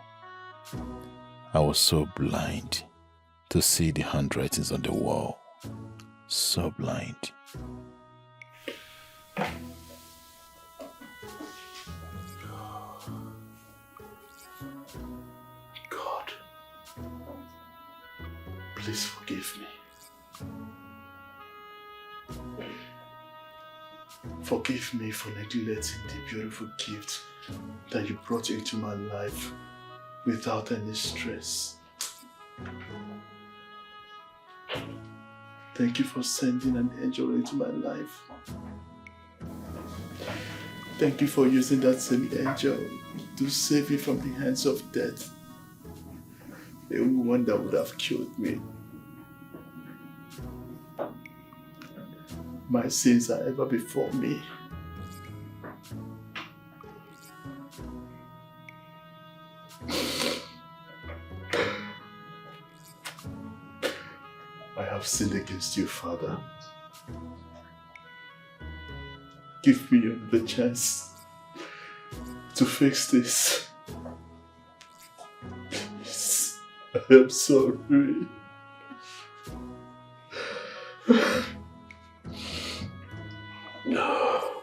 I was so blind to see the handwritings on the wall. So blind. God, please forgive me. Forgive me for neglecting the beautiful gift that you brought into my life without any stress. Thank you for sending an angel into my life. Thank you for using that same angel to save me from the hands of death, a woman that would have killed me. My sins are ever before me. I have sinned against you, Father. Give me another chance to fix this. Please, I am sorry. No.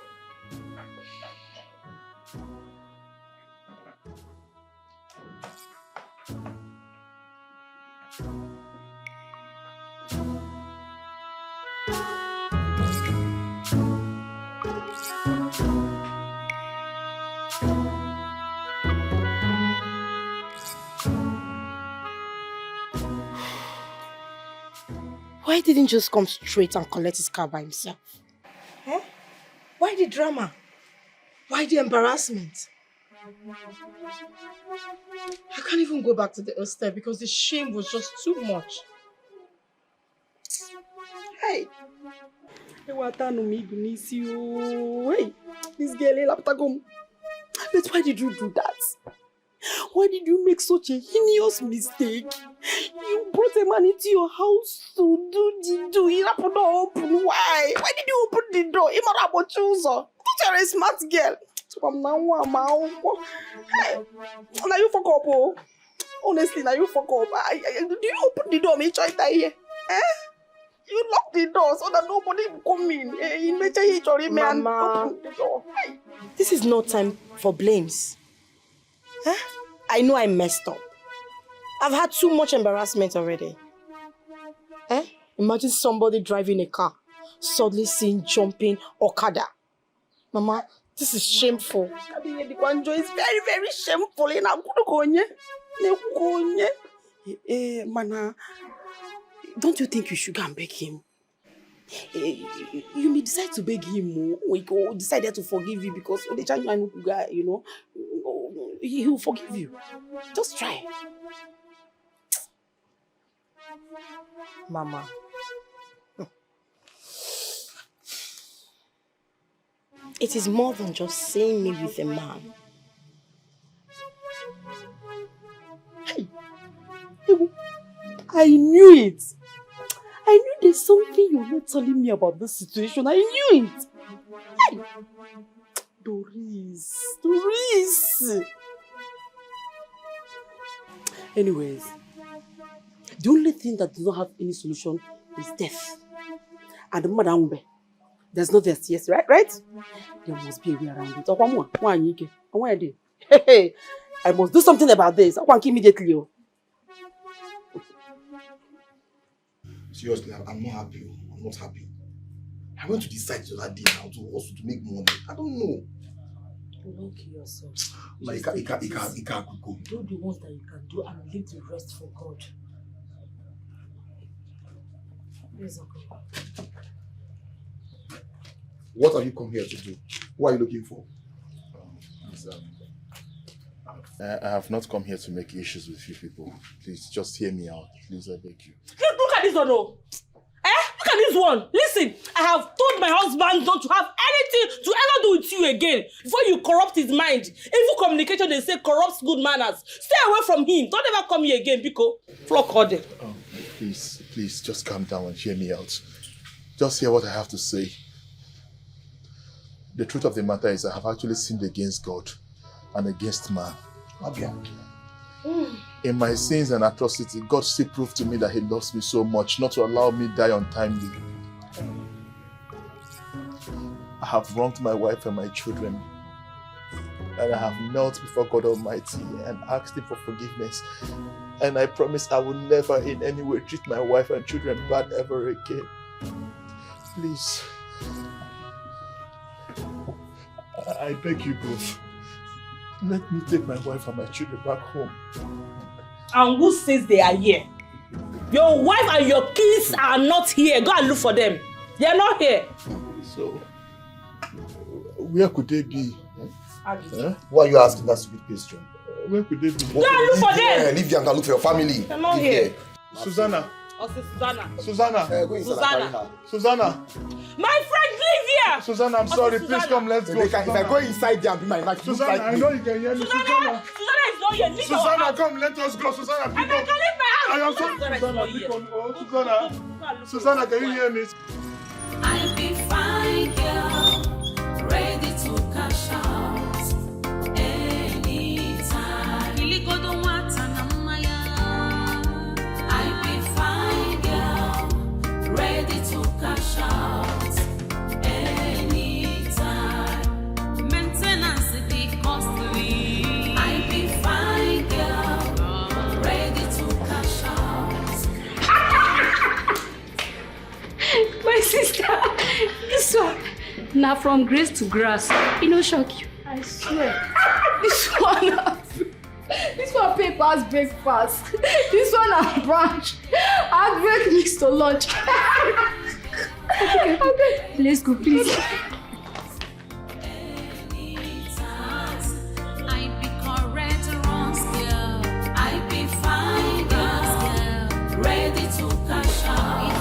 Why didn't he just come straight and collect his car by himself? Eh? Why the drama? Why the embarrassment? I can't even go back to the hostel because the shame was just too much. Hey!
Hey, this girl, but why did you do that? Why did you make such a heinous mistake? You brought a man into your house to do the do. He opened open. Why? Why did you open the door? You're a smart girl. Hey, now you fuck up, oh. Honestly, now you fuck up. Do you open the door? Make sure it's here. Eh? You lock the door so that nobody will come in. You make sure you open the door. Hey.
This is no time for blames. Huh? I know I messed up. I've had too much embarrassment already. Eh? Imagine somebody driving a car, suddenly seeing jumping Okada. Mama, this is shameful.
It's very, very shameful. Mana, don't you think you should go and beg him? You may decide to beg him, or decide to forgive you because the child guy, you know, he will forgive you. Just try.
Mama. It is more than just seeing me with a man.
I knew it. I knew there's something you're not telling me about this situation. I knew it. Hey. Doris. Anyways, the only thing that does not have any solution is death. And Madam, there's no death, yes, right? There must be a way around it. Hey, I must do something about this. I want immediately.
Seriously, I'm not happy. I'm not happy. I went to decide the other day now to make money. I don't know.
Don't kill yourself.
Like, it can't go.
Do the ones that you can do and leave the rest for God. Yes, okay.
What have you come here to do? What are you looking for?
I have not come here to make issues with you people. Please, just hear me out. Please, I beg you.
Look at this one, oh. Look at this one. Listen, I have told my husband not to have anything to ever do with you again. Before you corrupt his mind. Evil communication, they say, corrupts good manners. Stay away from him. Don't ever come here again, Biko. Flock order.
Oh, please, just calm down and hear me out. Just hear what I have to say. The truth of the matter is I have actually sinned against God and against man.
Okay.
In my sins and atrocity, God still proved to me that He loves me so much not to allow me die untimely. I have wronged my wife and my children, and I have knelt before God Almighty and asked Him for forgiveness. And I promise I will never in any way treat my wife and children bad ever again. Please, I beg you both, let me take my wife and my children back home.
And who says they are here? Your wife and your kids are not here. Go and look for them. They are not here.
So, where could they be?
Why are you asking that stupid question?
Where could they be?
Go and look for them.
Leave here and go look for your family.
They're not here.
Susanna.
Susanna.
Susanna.
My friend, leave here.
Susanna, I'm sorry. Please come, let's go.
If I go inside there and be my wife,
Susanna, I know you can hear me.
Susanna is not here. Leave
Susanna, come, let us go. Susanna, pick up.
I can leave my house.
I am sorry, Susanna, pick up. Oh, Susanna, can you hear me?
I'll be fine, girl, ready to cash out anytime. Really go to what I'll be fine, girl, ready to cash out anytime. Maintenance is costly. I'll be fine, girl, ready to cash out.
My sister, this one, now from grace to grass, it no shock you. I swear. This one papers breakfast. This one a brunch. I'll break mix to lunch. Okay. Let's go, please.
Ready to cash out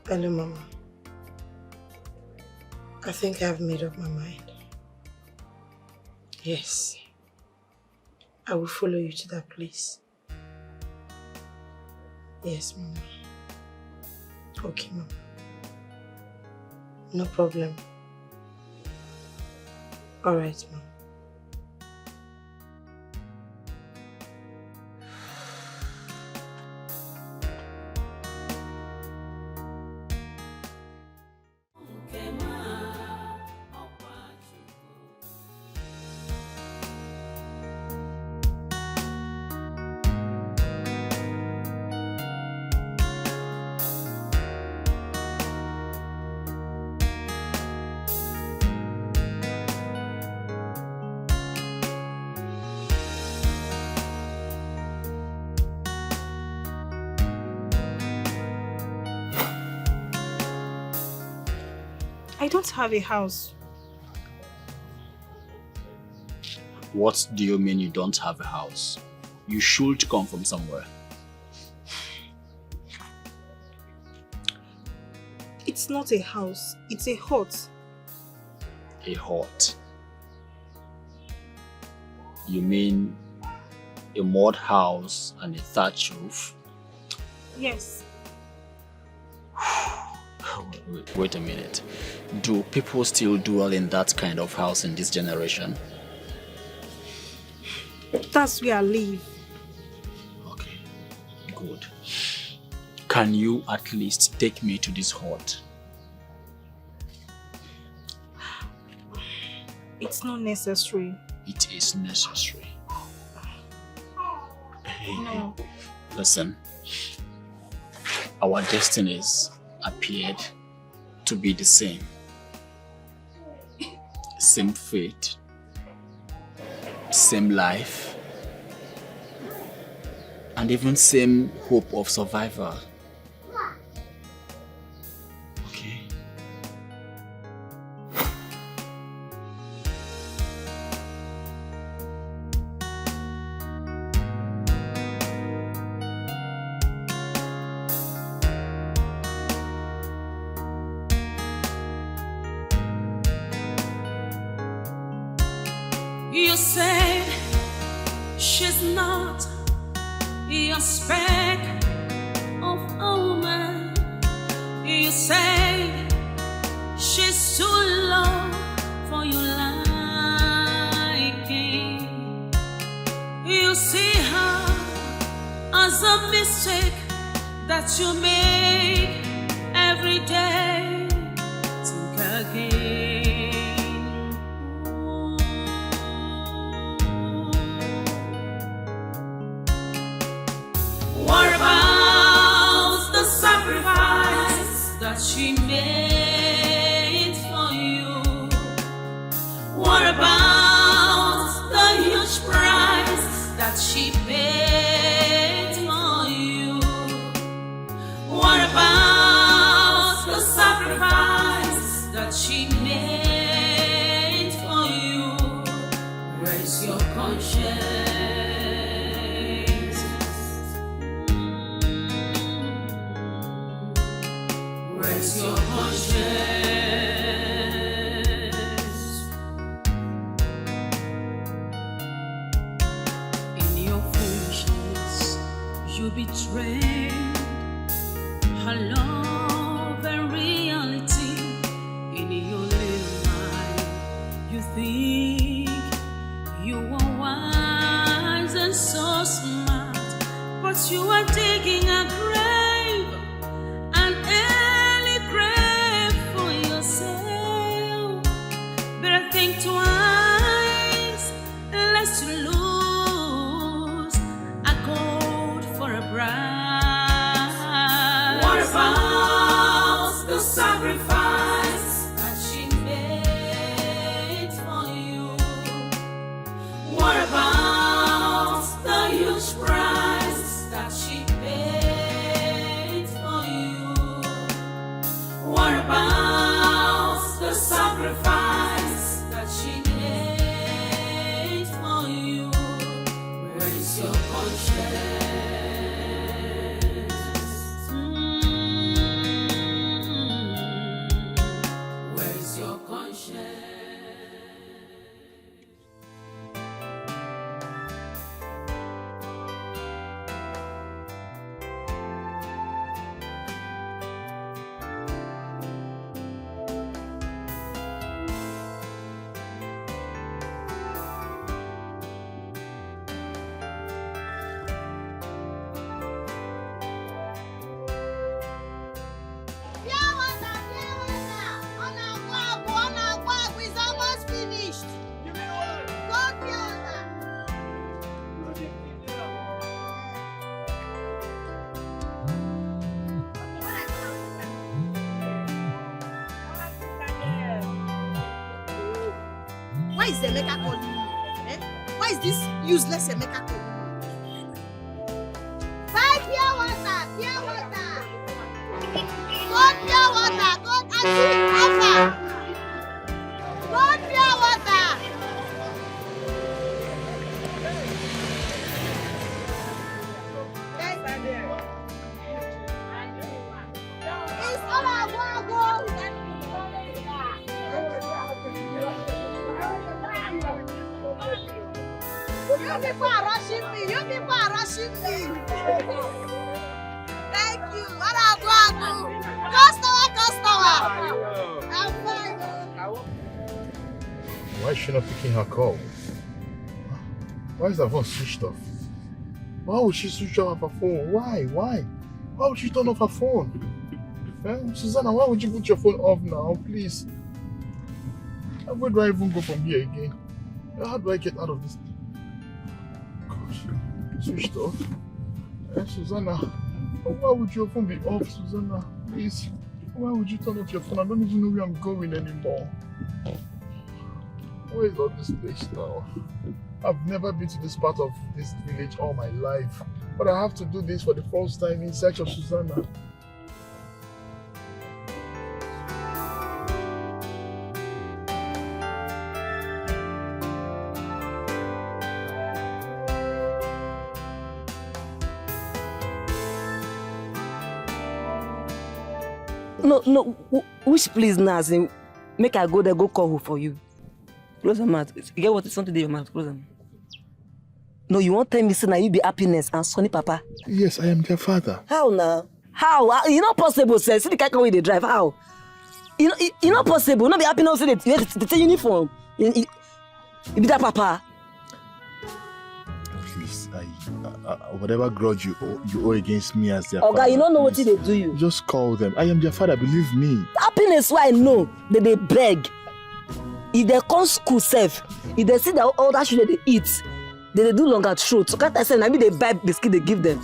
Hello, Mama. I think I've made up my mind. Yes. I will follow you to that place. Yes, Mama. Okay, Mama. No problem. Alright, Mama.
I don't have a house.
What do you mean you don't have a house? You should come from somewhere.
It's not a house, it's a hut.
A hut? You mean a mud house and a thatch roof?
Yes.
Wait a minute. Do people still dwell in that kind of house in this generation?
That's where I live.
Good. Can you at least take me to this hut?
It's not necessary.
It is necessary.
No.
Listen, our destinies appeared to be the same. Same fate, same life, and even same hope of survival. Okay?
You said she's not your speck of a woman. You said she's too low for your liking. You see her as a mistake that you make every day. Think again. What about the sacrifice that she made for you? What about the huge price that she paid for you? What about the sacrifice that she made for you? Where's your conscience? Where's your conscience? In your foolishness, you betrayed her love and reality. In your little mind, you think you are wise and so smart, but you are digging a grave, an early grave for yourself. Better think twice, lest you lose a gold for a bride. What about the sacrifice that she made for you? What about the huge price that she paid for you? What about the sacrifice that she made for you? Where is your conscience? Where is your conscience?
It's almost finished. Go beyond.
Why is Emeka calling you? Eh? Why is this useless Emeka calling you?
Buy pure water, pure water. Go pure water, go and see Alpha. You people are rushing me. You people are rushing me. Thank you. What are you? Customer. I'm fine.
Why is she not picking her call? Why is her phone switched off? Why would she switch off her phone? Why? Why would she turn off her phone? Susanna, why would you put your phone off now, please? Where do I even go from here again? How do I get out of this? Gosh, switched off. Susanna, why would your phone be off, Susanna? Please, why would you turn off your phone? I don't even know where I'm going anymore. Where is all this place now? I've never been to this part of this village all my life, but I have to do this for the first time in search of Susanna.
No, which please now? Make I go there, go call who for you. Close your mouth. You get what is something in your mouth? Close your mouth. No, you won't tell me, say, now you be happiness and Sonny Papa.
Yes, I am their father.
How now? How? You not possible, sir. See the kind of way they drive. How? You not possible. Not be happiness. You have the uniform. You be that Papa.
Please, whatever grudge you owe against me as their father.
Okay, you don't know what they do you.
Just call them. I am their father, believe me.
Happiness, why I know that they beg. If they come school safe, if they see that all that shit they eat, they do longer throat. So can't I say, I mean they buy biscuit they give them.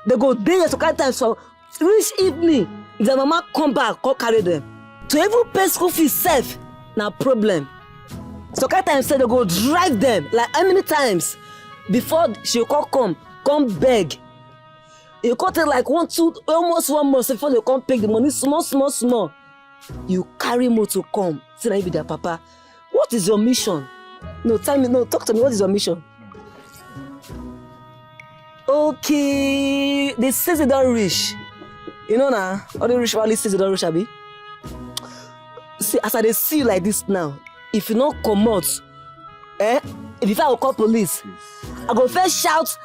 They go there so can't time so reach evening. If their mama come back, come carry them. To even pay school fees safe, now problem. So can't time say they go drive them like how many times before she come beg. You cut it like almost 1 month before they come pick the money small. You carry motor come. Say that you be their papa. What is your mission? No, tell me, no, talk to me. What is your mission? Okay, they say they don't reach. You know now, all the rich family says they don't reach, Abi. See, as I see you like this now, if you don't come out, if I will call police, I go first shout,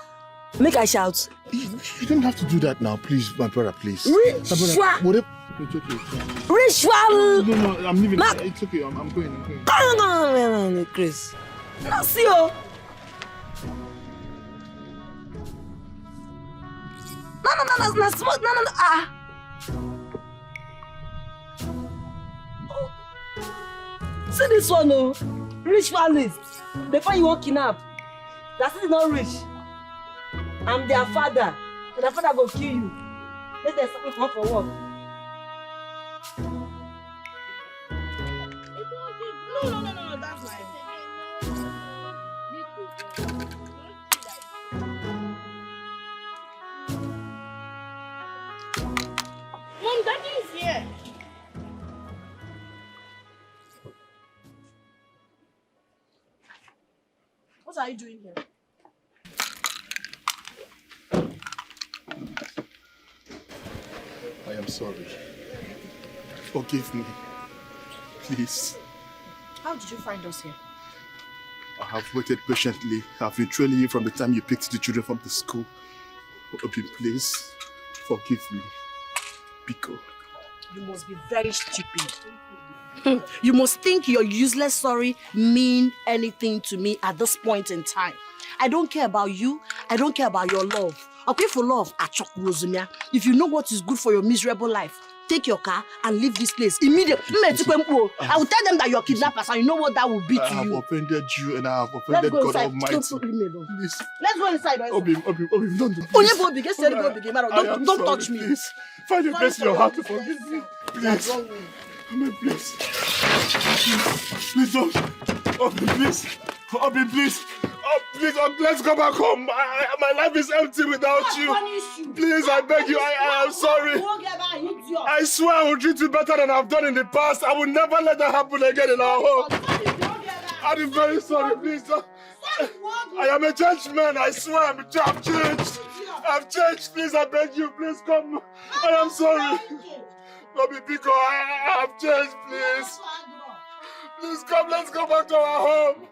make I shout.
You don't have to do that now, please, my brother, please.
Ritual!
It's okay.
Ritual!
No, I'm leaving. It's okay, I'm going.
No, Chris. No, see you. No, smoke. No. See this one, no. Ritualist. They find you won't kidnap. That's it, not rich. I'm their father. So their father will kill you. Let them stop come for work.
No, that's my Mom, Daddy is here. What are you doing here?
I am sorry. Forgive me. Please.
How did you find us here?
I have waited patiently. I've been trailing you from the time you picked the children from the school. Obi, please, forgive me. Biko.
You must be very stupid. You must think your useless sorry mean anything to me at this point in time. I don't care about you. I don't care about your love. Okay, for love, if you know what is good for your miserable life, take your car and leave this place immediately. I will tell them that you're kidnappers and you know what that will be to you.
I have offended you and I have offended God Almighty.
Please. Let's go inside.
Obi, don't do
this. Don't touch me.
Please, find your grace in your heart to forgive me. Please. Obi, please. Please don't. Obi, please. Obi, please. Oh, please, let's go back home. My life is empty without you. Please, I beg you, I am sorry. I swear I will treat you better than I've done in the past. I will never let that happen again in our home. I'm very sorry, please. I am a changed man, I swear. I've changed. I've changed. Please, I beg you, please come. I am sorry. Bobby Pico, I have changed, please. Please come, let's go back to our home.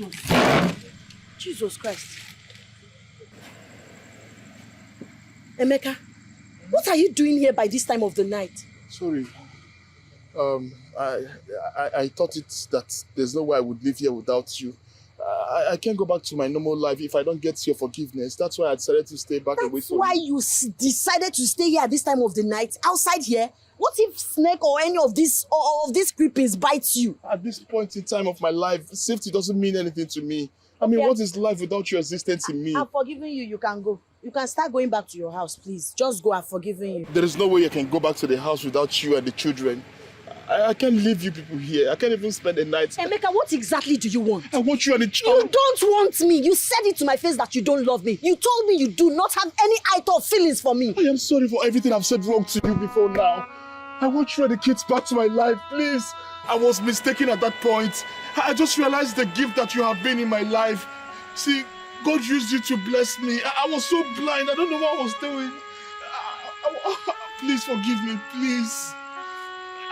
Jesus. Jesus Christ. Emeka, what are you doing here by this time of the night?
Sorry. I thought that there's no way I would live here without you. I can't go back to my normal life if I don't get your forgiveness. That's why I decided to stay back away from you.
Why you decided to stay here at this time of the night, outside here? What if snake or any of these creepers bites you?
At this point in time of my life, safety doesn't mean anything to me. I mean, what is life without your existence in me?
I'm forgiving you. You can go. You can start going back to your house, please. Just go. I'm forgiving you.
There is no way I can go back to the house without you and the children. I can't leave you people here. I can't even spend the night.
Emeka, what exactly do you want?
I want you and the children.
You don't want me. You said it to my face that you don't love me. You told me you do not have any iota of feelings for me.
I am sorry for everything I've said wrong to you before now. I want you and the kids back to my life, please. I was mistaken at that point. I just realized the gift that you have been in my life. See, God used you to bless me. I was so blind. I don't know what I was doing. Please forgive me, please.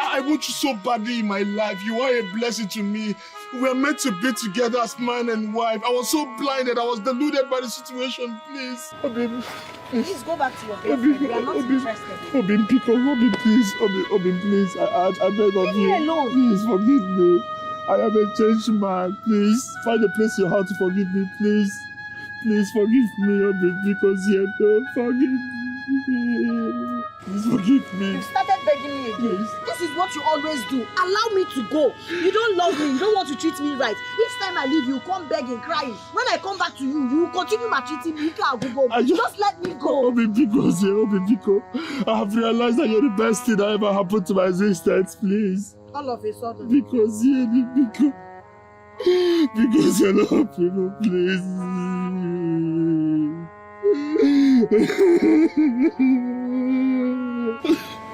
I want you so badly in my life. You are a blessing to me. We are meant to be together as man and wife. I was so blinded. I was deluded by the situation. Please. Obim.
Please go back to your girlfriend. We are not interested.
Obim, please. Obim, please. I beg of you.
Leave me alone.
Please forgive me. I am a changed man. Please find a place in your heart to forgive me. Please. Please forgive me, Obim, because you don't forgive me. Please forgive me.
You started begging me again. Please. This is what you always do. Allow me to go. You don't love me. You don't want to treat me right. Each time I leave, you come begging, crying. When I come back to you, you continue maltreating me. Just let me go.
Obibiko, I have realized that you're the best thing that ever happened to my existence. Please.
All of a sudden.
Because I love people, please.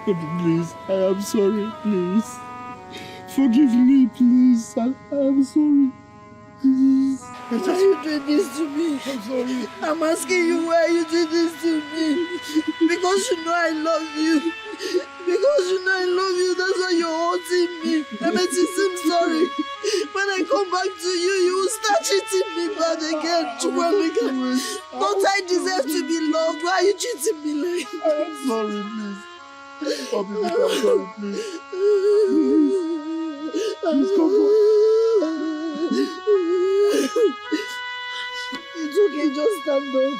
Please, I am sorry, please. Forgive me, please. I am sorry. Please.
Why are you doing this to me?
I'm sorry.
I'm asking you why you did this to me. Because you know I love you. Because you know I love you, that's why you're haunting me. I'm sorry. When I come back to you, you will start treating me bad again. Don't I deserve to be loved? Why are you treating me like this?
I'm sorry, please. I'm sorry, please. Please come back.
It's okay, just stand up.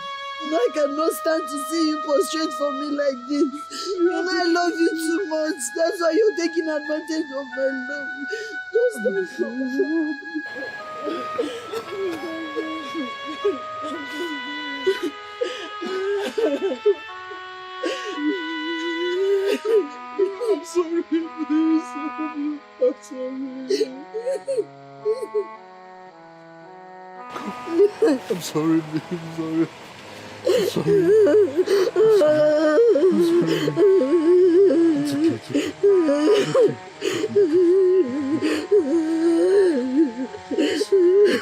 No, I cannot stand to see you prostrate for me like this. You know I love you too much. That's why you're taking advantage of my love. Just stand
I'm sorry, please. I'm sorry. I'm sorry, babe. I'm sorry. I'm sorry. It's okay.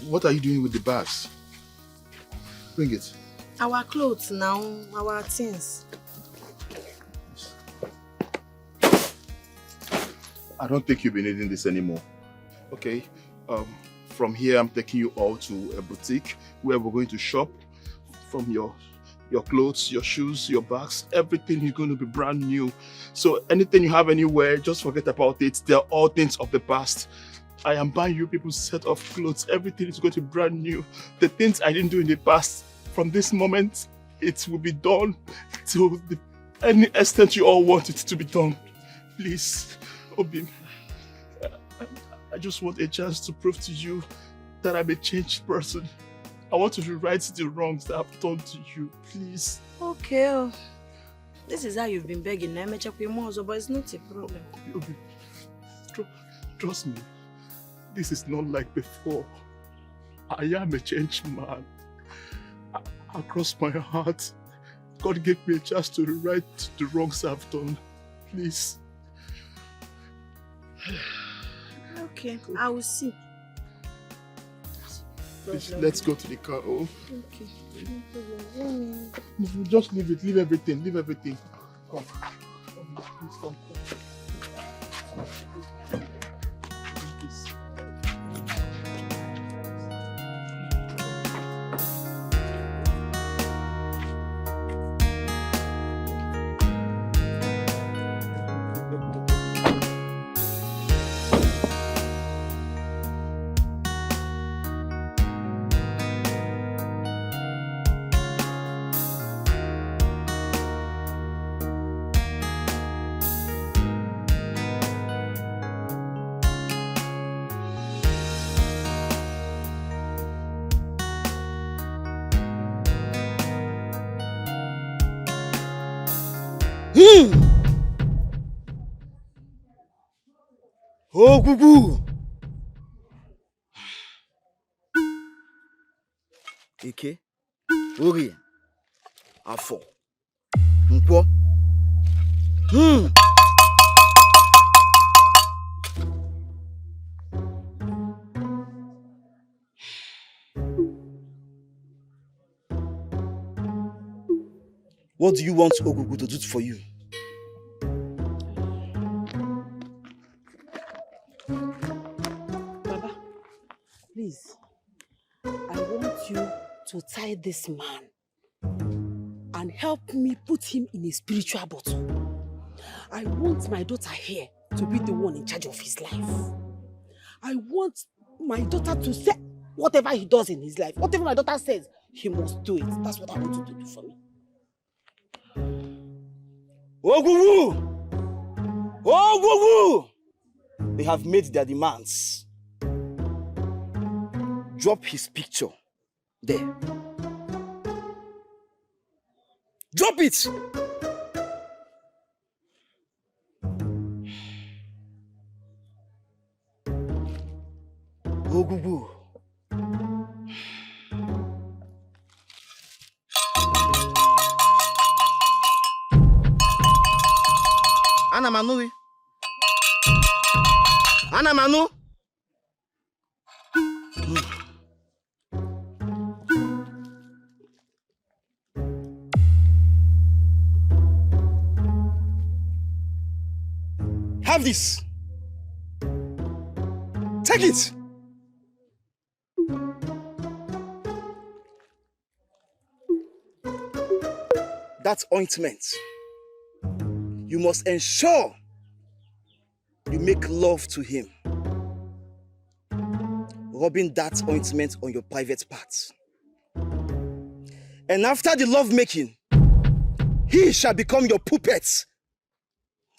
What are you doing with the bags? Bring it.
Our clothes now, our things.
I don't think you'll be needing this anymore. Okay? From here, I'm taking you all to a boutique where we're going to shop. From your clothes, your shoes, your bags, everything is going to be brand new. So anything you have anywhere, just forget about it. They're all things of the past. I am buying you people's set of clothes. Everything is going to be brand new. The things I didn't do in the past, from this moment, it will be done to any extent you all want it to be done. Please, Obim, I just want a chance to prove to you that I'm a changed person. I want to rewrite the wrongs that I've done to you, please.
Okay.
This is how you've been begging. But it's not a problem.
Trust me, this is not like before. I am a changed man. Across my heart, God gave me a chance to rewrite the wrongs I've done. Please.
Okay, I will see.
Please, let's go to the car. Oh.
Okay. No problem.
Just leave it. Leave everything. Leave everything. Come. Please come.
Oh, Gugu! Ike, Ori, Afo, Nkwo. What do you want Ogugu to do for you?
Baba, please, I want you to tie this man and help me put him in a spiritual bottle. I want my daughter here to be the one in charge of his life. I want my daughter to say whatever he does in his life. Whatever my daughter says, he must do it. That's what I want you to do for me.
Ogugu! Ogugu! They have made their demands. Drop his picture. There. Drop it! Ogugu. Ana Manu. Ana Manu. Have this. Take it. That ointment. You must ensure you make love to him. Rubbing that ointment on your private parts. And after the love making, he shall become your puppet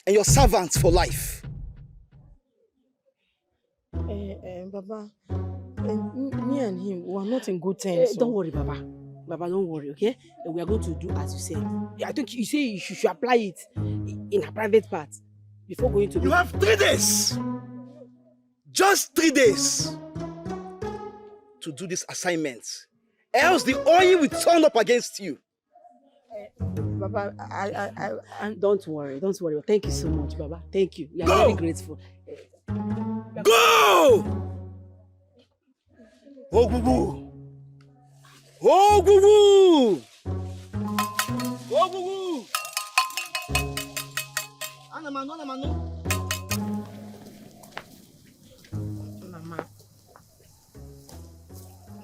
and your servant for life.
Baba, me and him, we are not in good terms.
Don't worry, Baba. Baba, don't worry, okay? We are going to do as you said. I think you say you should apply it in a private part before going to...
You have 3 days! Just 3 days to do this assignment. Else the oil will turn up against you.
Baba, I don't worry. Thank you so much, Baba. Thank you. We are very grateful.
Go! Oh, Gugu! Oh, Gugu! Oh, Gugu! Ana Manu.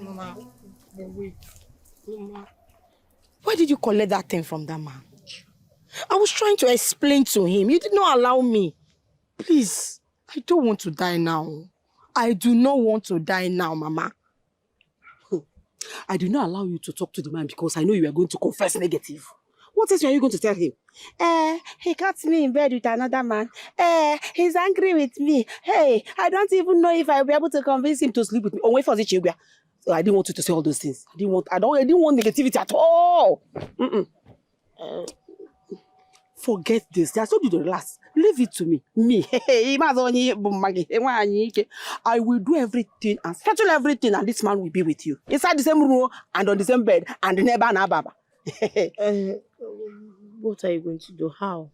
Mama, wait. Mama. Why did you collect that thing from that man? I was trying to explain to him. You did not allow me. Please, I don't want to die now. I do not want to die now, Mama.
I did not allow you to talk to the man because I know you are going to confess negative. What else are you going to tell him?
He caught me in bed with another man. He's angry with me. Hey, I don't even know if I'll be able to convince him to sleep with me. Oh, wait for the children. So I didn't want you to say all those things. I didn't want negativity at all.
forget this. I told you to relax. Leave it to me. Me. I will do everything and settle everything, and this man will be with you. Inside the same room and on the same bed and never na baba.
What are you going to do? How?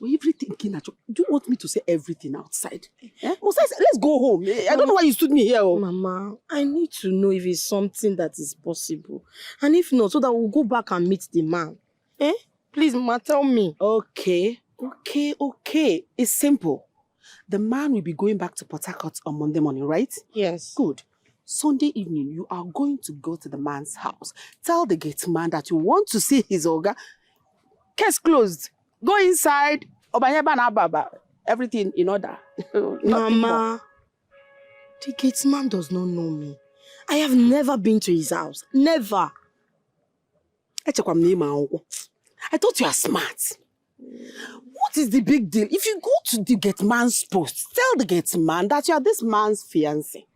Everything, Kinacho. Do you want me to say everything outside? Let's go home. I don't know why you stood me here. Oh.
Mama, I need to know if it's something that is possible. And if not, so that we'll go back and meet the man. Please, Mama, tell me.
Okay. It's simple. The man will be going back to Port Harcourt on Monday morning, right?
Yes.
Good. Sunday evening, you are going to go to the man's house. Tell the gate man that you want to see his Oga. Case closed. Go inside. Everything in order.
Mama, the gate man does not know me. I have never been to his house. Never.
I thought you are smart. What is the big deal? If you go to the gate man's post, tell the gate man that you are this man's fiancé.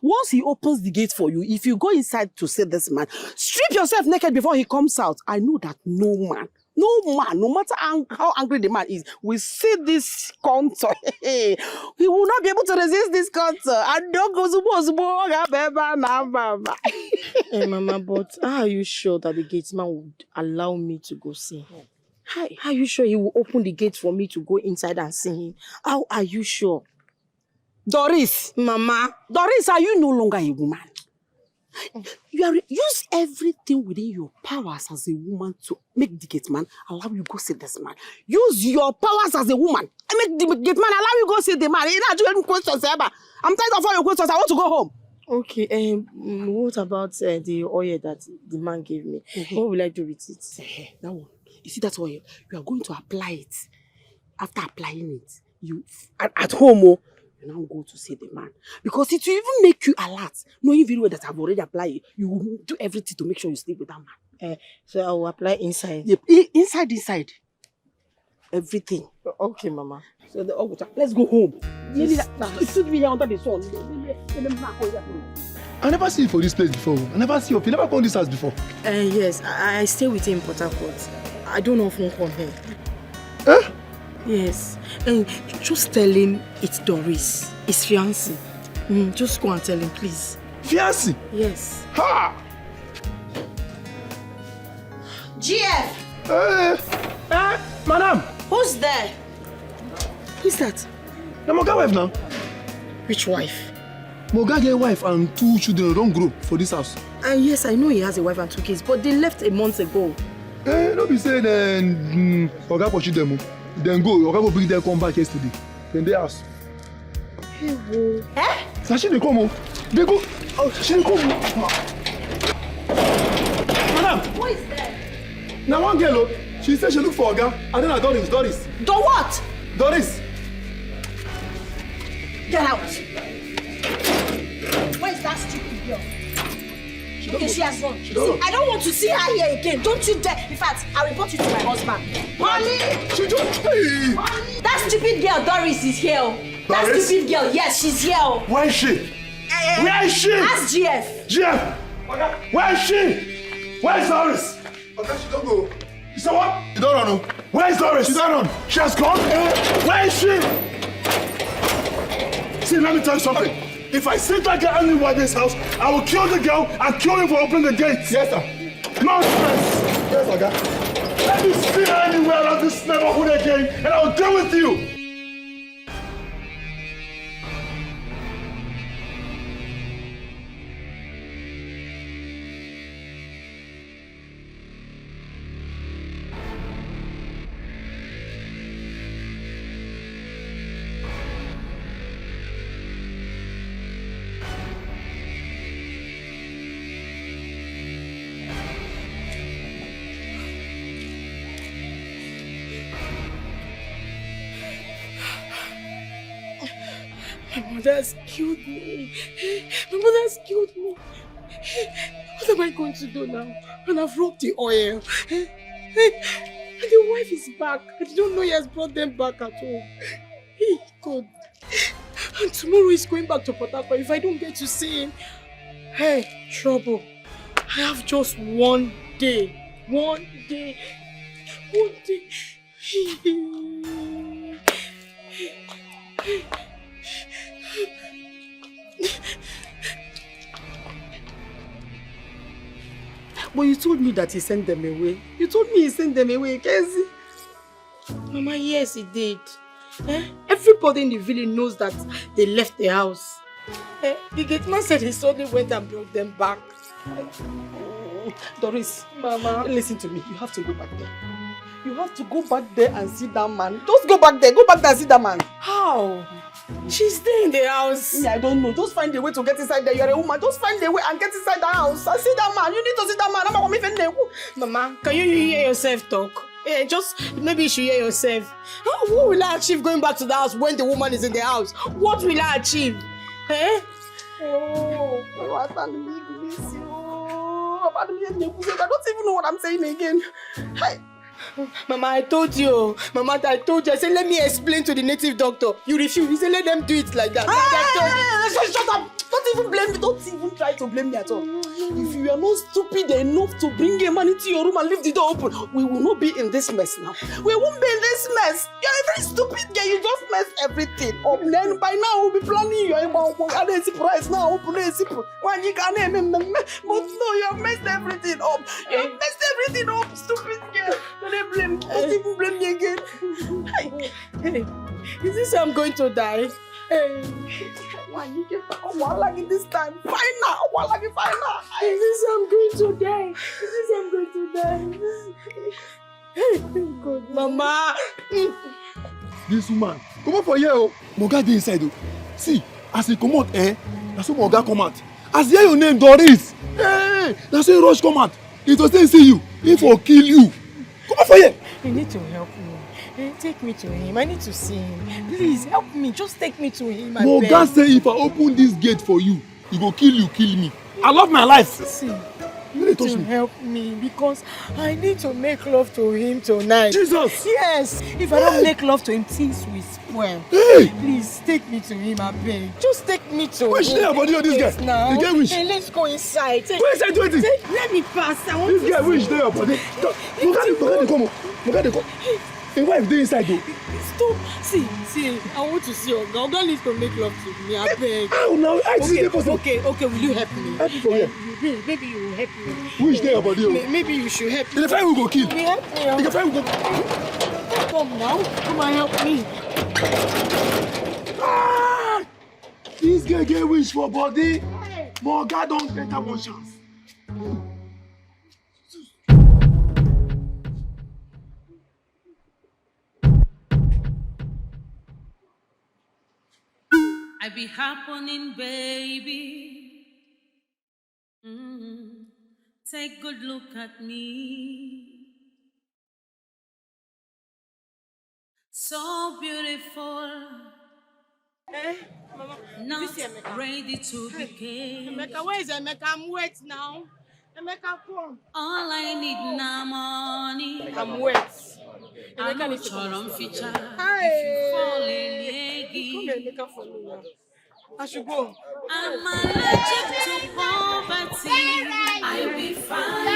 Once he opens the gate for you, if you go inside to see this man, strip yourself naked before he comes out. I know that no man, no matter how angry the man is, will see this contour. He will not be able to resist this contour. And don't go
Mama, but how are you sure that the gate man would allow me to go see him? How are you sure he will open the gate for me to go inside and see him? How are you sure?
Doris,
Mama.
Doris, are you no longer a woman? Use everything within your powers as a woman to make the gate man allow you go see this man. Use your powers as a woman and make the gate man allow you go see the man. I'm tired of all your questions. I want to go home.
Okay, what about the oil that the man gave me? What will I do with it?
That one. You see that oil? You are going to apply it. After applying it, you at home, you now go to see the man. Because it will even make you alert. Knowing very well that I've already applied it, you will do everything to make sure you sleep with that man.
So I will apply inside?
Yep. Inside. Everything.
Okay, Mama.
So let's go home.
Yes,
You should be here under the sun.
I never see you for this place before. I never see you. You never come this house before.
Yes, I stay with him in Port Harcourt. I don't often come here. Yes. Just tell him it's Doris, his fiancé. Just go and tell him, please.
Fiancé?
Yes.
Ha!
GF!
Madam!
Who's there?
Who's that?
Na Moga wife now.
Which wife?
Moga get wife and 2 children don't grow for this house.
Yes, I know he has a wife and 2 kids, but they left a month ago.
Don't be saying Oga pursue them. Then go, Oga go bring them come back yesterday. Then they ask.
Hey, whoa.
So she dey come. They go. Oh, she dey come. Madam.
Who is there?
Now one girl, she said she look for Oga. And then I Doris.
Do what?
Doris.
Get out. Where is that stupid girl? Okay, she has gone. See, I don't want to see her here again. Don't you dare. In fact, I'll report you to my husband. Molly!
She just... Hey.
That stupid girl, Doris, is here.
Doris?
That stupid girl, yes, she's here.
Where is she? Where is she?
Ask GF.
GF! Where is she? Where is Doris? Okay, she don't go. You said what? She don't run. Where is Doris? She don't run. She has gone. Where is she? See, let me tell you something. If I see that girl anywhere in this house, I will kill the girl and kill him for opening the gate. Yes, sir. No stress. Yes, Oga. Let me see her anywhere around this neighborhood again, and I will deal with you.
My mother has killed me. My mother has killed me. What am I going to do now? And I've rubbed the oil. And the wife is back. I don't know he has brought them back at all. Hey, God. And tomorrow he's going back to Port Harcourt if I don't get to see him. Hey, trouble. I have just one day. One day.
But you told me that he sent them away. You told me he sent them away, Kenzie.
Mama, yes, he did.
Everybody in the village knows that they left the house.
The gate man said he suddenly went and brought them back.
Doris,
Mama,
listen to me. You have to go back there. You have to go back there and see that man. Just go back there. Go back there and see that man.
How? She's staying in the house.
I don't know. Just find a way to get inside there. You're a woman. Just find a way and get inside the house. And see that man. You need to see that man.
Mama, can you hear yourself talk? Yeah, just maybe you should hear yourself. What will I achieve going back to the house when the woman is in the house? What will I achieve?
Oh, I don't even know what I'm saying again. Hey.
Mama, I told you. I said, let me explain to the native doctor. You refuse. You said, let them do it like that.
Shut up. Don't even blame me. Don't even try to blame me at all. If you are not stupid enough to bring a man into your room and leave the door open, we will not be in this mess now. We won't be in this mess. You're a very stupid girl. You just messed everything up. Then by now we'll be planning your surprise now. When you can, but no, you have messed everything up. You have messed everything up, stupid girl. Don't even blame me again.
Hey, is this how I'm going to die?
When you get like this time, fine now. Is
this how I'm going to die? God, Mama.
This woman, come on for here. Moga dey inside. See, as he come out, that's what Moga come out. As hear your name, Doris. That's why Rush come out. It was then see you. He for kill you. Come on for here.
You need to help me. Take me to him. I need to see him. Please help me. Just take me to him.
Moga say if I open this gate for you, he go kill you, kill me. I love my life.
See, you need to help me because I need to make love to him tonight.
Jesus!
Yes! If I don't make love to him, things will spoil. Please take me to him, I beg. Just take me to him.
Where's your body on this guy?
Now.
The guy wish.
Hey, let's go inside.
Go inside, do it.
Let me pass. I want
this guy wish there your body. Moga, come. Your wife dey inside though.
Stop. See, I want to see Oga. Oga needs to make love to me, I beg.
How now?
Okay, will you help me?
Help me for here.
Maybe you will help me.
Which day your body?
Maybe you should help me.
The fire will go kill.
You help me.
The fire will go.
Come now. Come and help me.
This guy get wish for body. Moga don't get that one chance.
I be happening, baby. Take good look at me. So beautiful.
Mama,
not ready to decay.
Emeka, where is Emeka? I'm wet now. Emeka, come.
All I need now money.
I'm wet.
I know Choron feature.
Hi.
If you fall in
Emeka for me now. I should go.
I'm allergic to poverty. I be fine.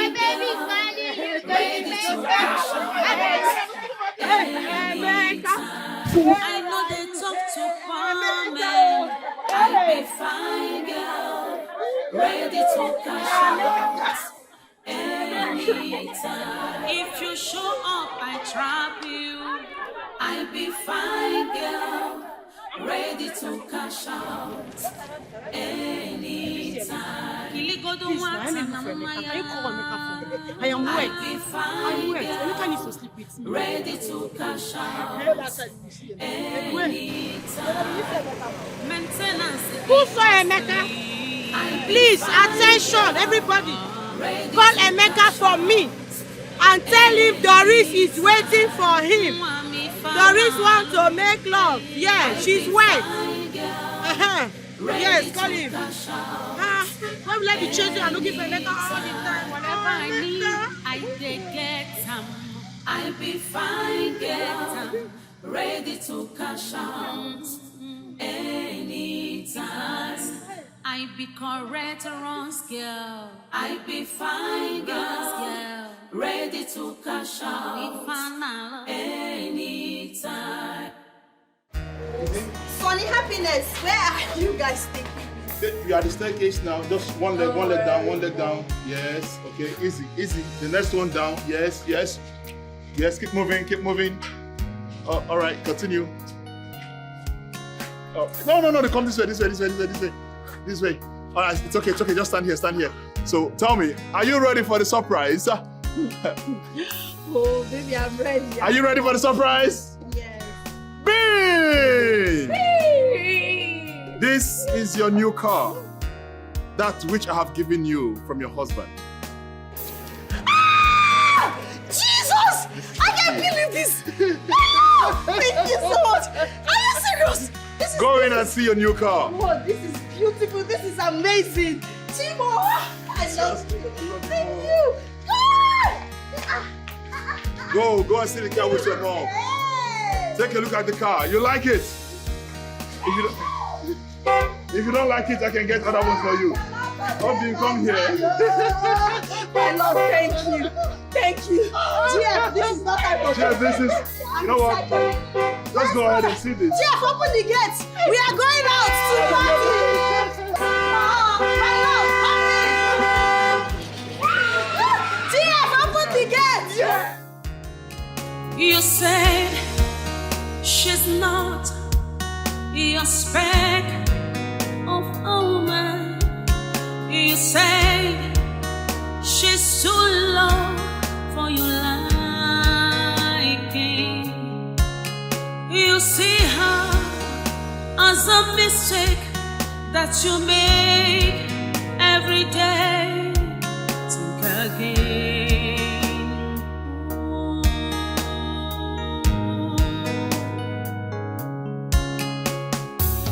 Ready to I know they talk to poor men. I be fine, girl. Ready to cash out anytime. If you show up, I trap you. I be fine, girl. Ready to cash out anytime.
I am wet.
I'm
wet. Emeka needs to sleep with me.
Ready to cash out anytime. Maintenance.
Who saw Emeka? Please, attention, everybody. Call Emeka for me and tell him Doris is waiting for him. Doris wants to make love. Yeah, she's wet. Yes, call him. Why will I be chasing and looking for Emeka all the time? Whenever I need,
I get him. I be fine, get him. Ready to cash out anytime. I be correct, wrong girl. I be fine, girl. ready to cash out anytime.
Sunny Happiness, where are you guys taking me?
You are the staircase now. Just one leg down, one leg down. Yes. Okay. Easy, easy. The next one down. Yes, yes. Yes. Keep moving, keep moving. All right. Continue. No. Come this way. This way. All right. It's okay. Just stand here. So tell me, are you ready for the surprise?
Oh, baby, I'm ready.
Are you ready for the surprise?
Yes.
Bing! This is your new car. That which I have given you from your husband.
Ah! Jesus! I can't believe this! Ah! Thank you so much! Are you serious?
Go in and see your new car.
Oh, this is beautiful. This is amazing. Timo, I love you. Thank you.
Go and see the car with your mom. Take a look at the car. You like it? If you don't like it, I can get other ones for you. Hope you come here.
My love, thank you. Thank you. Jeff, this is not time for
Jeff, this is, you know what? Let's go ahead and see this.
Jeff, open the gates. We are going out to party. My love, party. Jeff, open the gates.
You said she's not your spec of a woman. You say she's too low for your liking. You see her as a mistake that you make every day. Think again.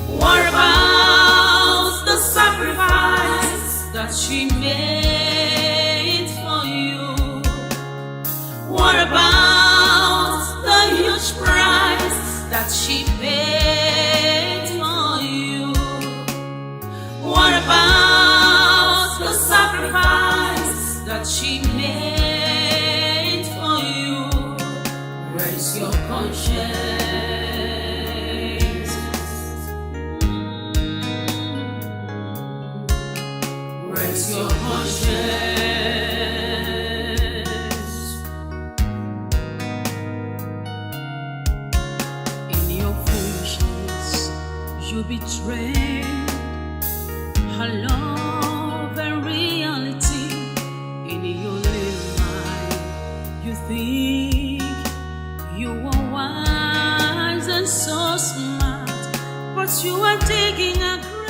What about the sacrifice that she made for you? What about the huge price that she paid for you? What about the sacrifice that she made for you? Where's your conscience? Where's your conscience? In your foolishness, you betrayed her love and reality. In your little mind, you think you are wise and so smart, but you are digging a grave